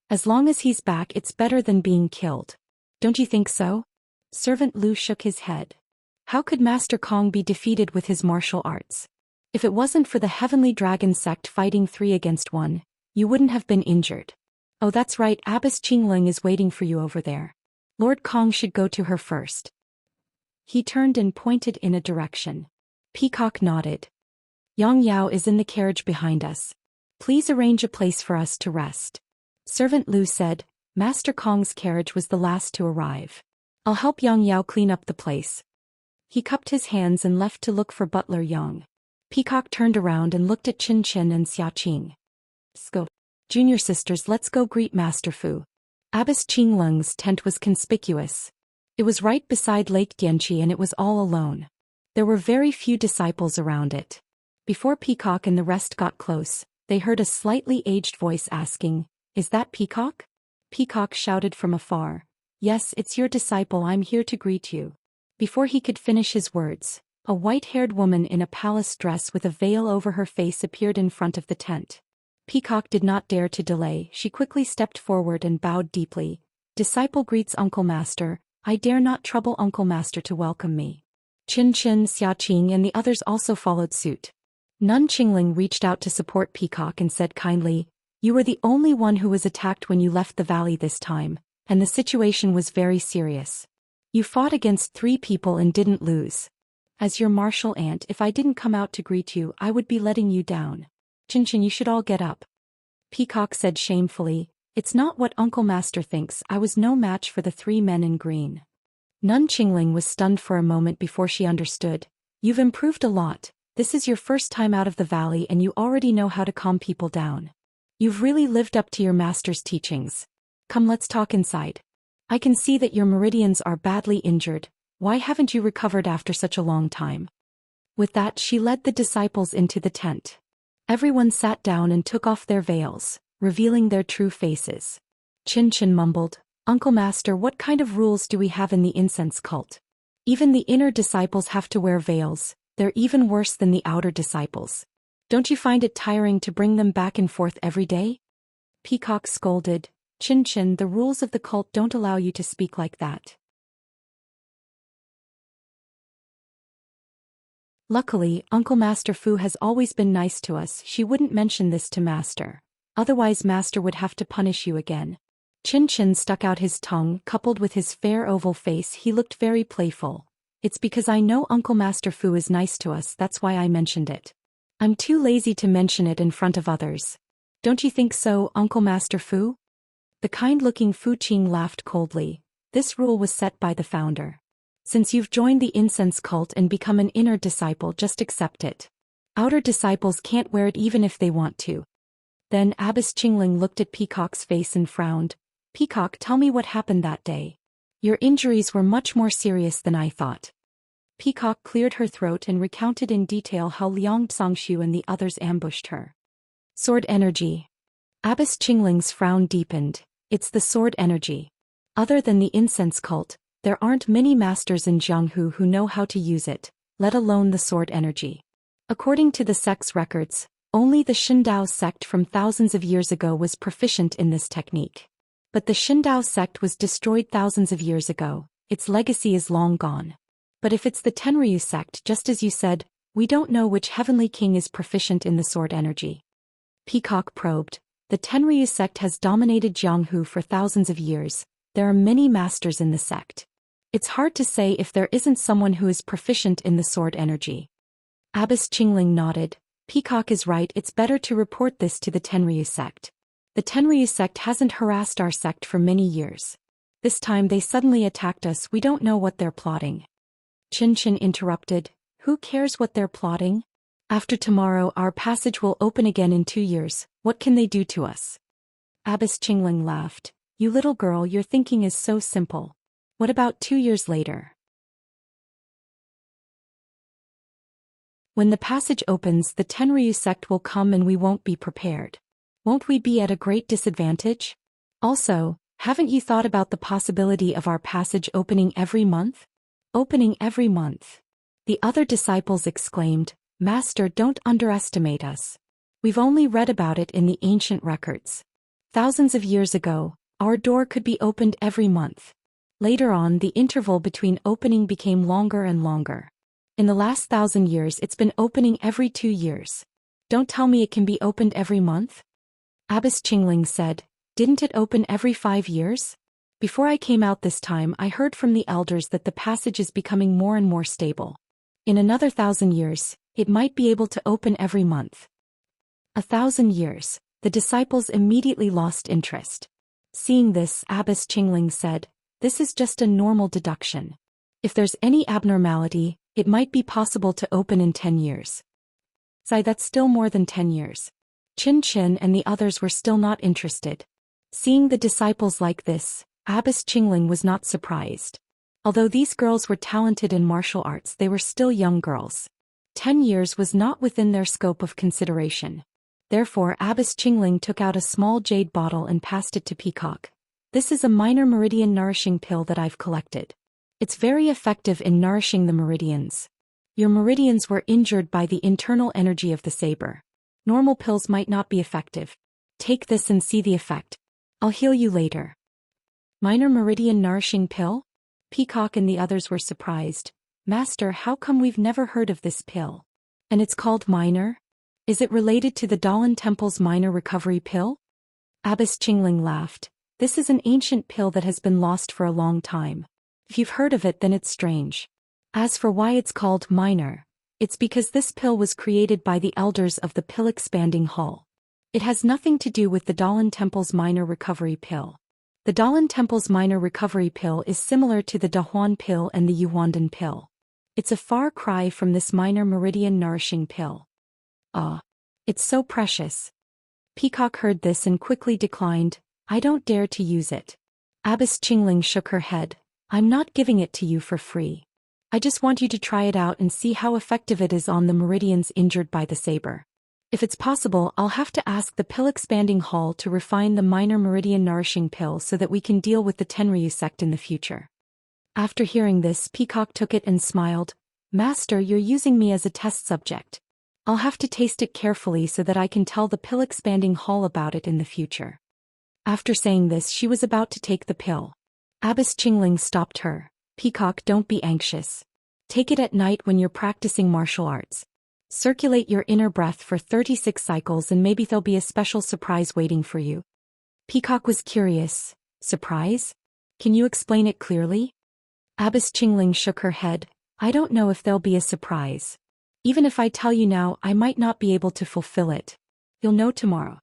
"As long as he's back, it's better than being killed. Don't you think so?" Servant Lu shook his head. How could Master Kong be defeated with his martial arts? If it wasn't for the Heavenly Dragon sect fighting 3 against 1, you wouldn't have been injured. Oh, that's right, Abbess Qingling is waiting for you over there. Lord Kong should go to her first." He turned and pointed in a direction. Peacock nodded. "Yang Yao is in the carriage behind us. Please arrange a place for us to rest." Servant Lu said. Master Kong's carriage was the last to arrive. "I'll help Yang Yao clean up the place." He cupped his hands and left to look for Butler Yang. Peacock turned around and looked at Qin Qin and Xiaqing. "Let's go. Junior sisters, let's go greet Master Fu." Abbess Qinglung's tent was conspicuous. It was right beside Lake Dianqi and it was all alone. There were very few disciples around it. Before Peacock and the rest got close, they heard a slightly aged voice asking, "Is that Peacock?" Peacock shouted from afar, "Yes, it's your disciple, I'm here to greet you." Before he could finish his words, a white-haired woman in a palace dress with a veil over her face appeared in front of the tent. Peacock did not dare to delay, she quickly stepped forward and bowed deeply. "Disciple greets Uncle Master, I dare not trouble Uncle Master to welcome me." Qin Qin, Xiaoqing and the others also followed suit. Nun Qingling reached out to support Peacock and said kindly, "You were the only one who was attacked when you left the valley this time, and the situation was very serious. You fought against 3 people and didn't lose. As your martial aunt, if I didn't come out to greet you, I would be letting you down. Qin Qin, you should all get up." Peacock said shamefully, "It's not what Uncle Master thinks, I was no match for the 3 men in green." Nun Qingling was stunned for a moment before she understood. "You've improved a lot, this is your first time out of the valley and you already know how to calm people down. You've really lived up to your master's teachings. Come, let's talk inside. I can see that your meridians are badly injured, why haven't you recovered after such a long time?" With that she led the disciples into the tent. Everyone sat down and took off their veils, revealing their true faces. Qin Qin mumbled, "Uncle Master, what kind of rules do we have in the incense cult? Even the inner disciples have to wear veils, they're even worse than the outer disciples. Don't you find it tiring to bring them back and forth every day?" Peacock scolded, "Qin Qin, the rules of the cult don't allow you to speak like that." Luckily, Uncle Master Fu has always been nice to us, she wouldn't mention this to Master. Otherwise Master would have to punish you again. Qin Qin stuck out his tongue, coupled with his fair oval face he looked very playful. "It's because I know Uncle Master Fu is nice to us, that's why I mentioned it. I'm too lazy to mention it in front of others. Don't you think so, Uncle Master Fu?" The kind-looking Fu Qing laughed coldly. "This rule was set by the founder. Since you've joined the incense cult and become an inner disciple, just accept it. Outer disciples can't wear it even if they want to." Then Abbess Qingling looked at Peacock's face and frowned. "Peacock, tell me what happened that day. Your injuries were much more serious than I thought." Peacock cleared her throat and recounted in detail how Liang Zhongshu and the others ambushed her. "Sword energy." Abbess Qingling's frown deepened. "It's the sword energy. Other than the incense cult, there aren't many masters in Jianghu who know how to use it, let alone the sword energy. According to the sect's records, only the Shindao sect from thousands of years ago was proficient in this technique. But the Shindao sect was destroyed thousands of years ago, its legacy is long gone. But if it's the Tenryu sect, just as you said, we don't know which heavenly king is proficient in the sword energy." Peacock probed. "The Tenryu sect has dominated Jianghu for thousands of years, there are many masters in the sect. It's hard to say if there isn't someone who is proficient in the sword energy." Abbess Qingling nodded. "Peacock is right, it's better to report this to the Tenryu sect. The Tenryu sect hasn't harassed our sect for many years. This time they suddenly attacked us, we don't know what they're plotting." Qin Qin interrupted. "Who cares what they're plotting? After tomorrow our passage will open again in 2 years, what can they do to us?" Abbess Qingling laughed. "You little girl, your thinking is so simple. What about 2 years later? When the passage opens, the Tenryu sect will come and we won't be prepared. Won't we be at a great disadvantage? Also, haven't you thought about the possibility of our passage opening every month?" "Opening every month?" The other disciples exclaimed. "Master, don't underestimate us. We've only read about it in the ancient records. Thousands of years ago, our door could be opened every month. Later on, the interval between opening became longer and longer. In the last 1,000 years it's been opening every 2 years. Don't tell me it can be opened every month?" Abbess Qingling said. "Didn't it open every 5 years? Before I came out this time I heard from the elders that the passage is becoming more and more stable. In another 1,000 years, it might be able to open every month." 1,000 years, the disciples immediately lost interest. Seeing this, Abbess Qingling said, "This is just a normal deduction. If there's any abnormality, it might be possible to open in 10 years. That's still more than 10 years. Qin Qin and the others were still not interested. Seeing the disciples like this, Abbess Qingling was not surprised. Although these girls were talented in martial arts, they were still young girls. 10 years was not within their scope of consideration. Therefore, Abbess Qingling took out a small jade bottle and passed it to Peacock. This is a minor meridian nourishing pill that I've collected. It's very effective in nourishing the meridians. Your meridians were injured by the internal energy of the saber. Normal pills might not be effective. Take this and see the effect. I'll heal you later. Minor meridian nourishing pill? Peacock and the others were surprised. Master, how come we've never heard of this pill? And it's called minor? Is it related to the Dalan Temple's minor recovery pill? Abbess Qingling laughed. This is an ancient pill that has been lost for a long time. If you've heard of it, then it's strange. As for why it's called minor, it's because this pill was created by the elders of the Pill Expanding Hall. It has nothing to do with the Dalan Temple's minor recovery pill. The Dalan Temple's minor recovery pill is similar to the Dahuan pill and the Yuandan pill. It's a far cry from this minor meridian nourishing pill. It's so precious. Peacock heard this and quickly declined. I don't dare to use it. Abbess Qingling shook her head. I'm not giving it to you for free. I just want you to try it out and see how effective it is on the meridians injured by the saber. If it's possible, I'll have to ask the Pill Expanding Hall to refine the minor meridian nourishing pill so that we can deal with the Tenryu sect in the future. After hearing this, Peacock took it and smiled. Master, you're using me as a test subject. I'll have to taste it carefully so that I can tell the Pill Expanding Hall about it in the future. After saying this, she was about to take the pill. Abbess Qingling stopped her. Peacock, don't be anxious. Take it at night when you're practicing martial arts. Circulate your inner breath for 36 cycles and maybe there'll be a special surprise waiting for you. Peacock was curious. Surprise? Can you explain it clearly? Abbess Qingling shook her head. I don't know if there'll be a surprise. Even if I tell you now, I might not be able to fulfill it. You'll know tomorrow.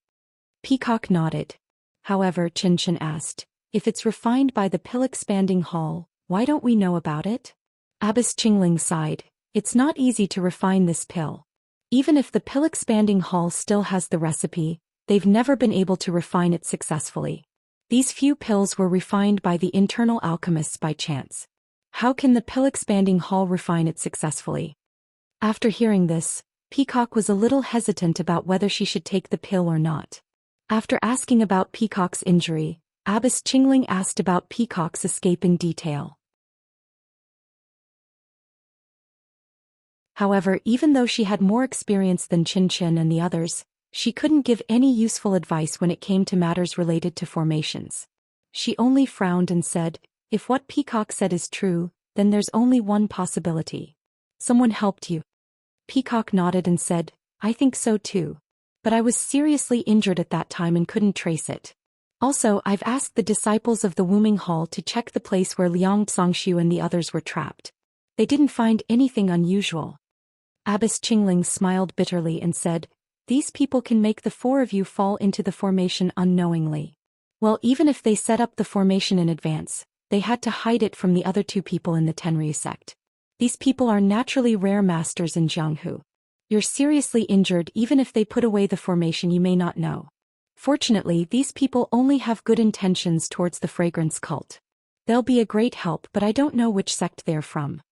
Peacock nodded. However, Qinshan asked, if it's refined by the Pill Expanding Hall, why don't we know about it? Abbess Qingling sighed. It's not easy to refine this pill. Even if the Pill Expanding Hall still has the recipe, they've never been able to refine it successfully. These few pills were refined by the internal alchemists by chance. How can the Pill Expanding Hall refine it successfully? After hearing this, Peacock was a little hesitant about whether she should take the pill or not. After asking about Peacock's injury, Abbess Qingling asked about Peacock's escape in detail. However, even though she had more experience than Qinshan and the others, she couldn't give any useful advice when it came to matters related to formations. She only frowned and said, if what Peacock said is true, then there's only one possibility. Someone helped you. Peacock nodded and said, I think so too. But I was seriously injured at that time and couldn't trace it. Also, I've asked the disciples of the Wuming Hall to check the place where Liang Zongxiu and the others were trapped. They didn't find anything unusual. Abbess Qingling smiled bitterly and said, these people can make the four of you fall into the formation unknowingly. Well, even if they set up the formation in advance, they had to hide it from the other two people in the Tenryu sect. These people are naturally rare masters in Jianghu. You're seriously injured even if they put away the formation, you may not know. Fortunately, these people only have good intentions towards the fragrance cult. They'll be a great help, but I don't know which sect they're from.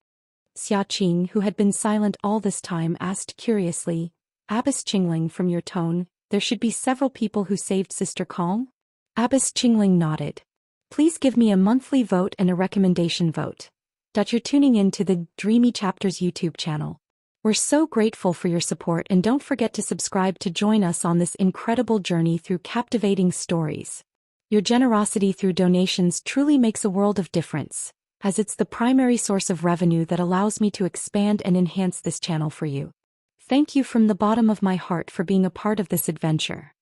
Xia Qing, who had been silent all this time, asked curiously, Abbess Qingling, from your tone, there should be several people who saved Sister Kong? Abbess Qingling nodded. Please give me a monthly vote and a recommendation vote. You're tuning in to the Dreamy Chapters YouTube channel. We're so grateful for your support, and don't forget to subscribe to join us on this incredible journey through captivating stories. Your generosity through donations truly makes a world of difference, as it's the primary source of revenue that allows me to expand and enhance this channel for you. Thank you from the bottom of my heart for being a part of this adventure.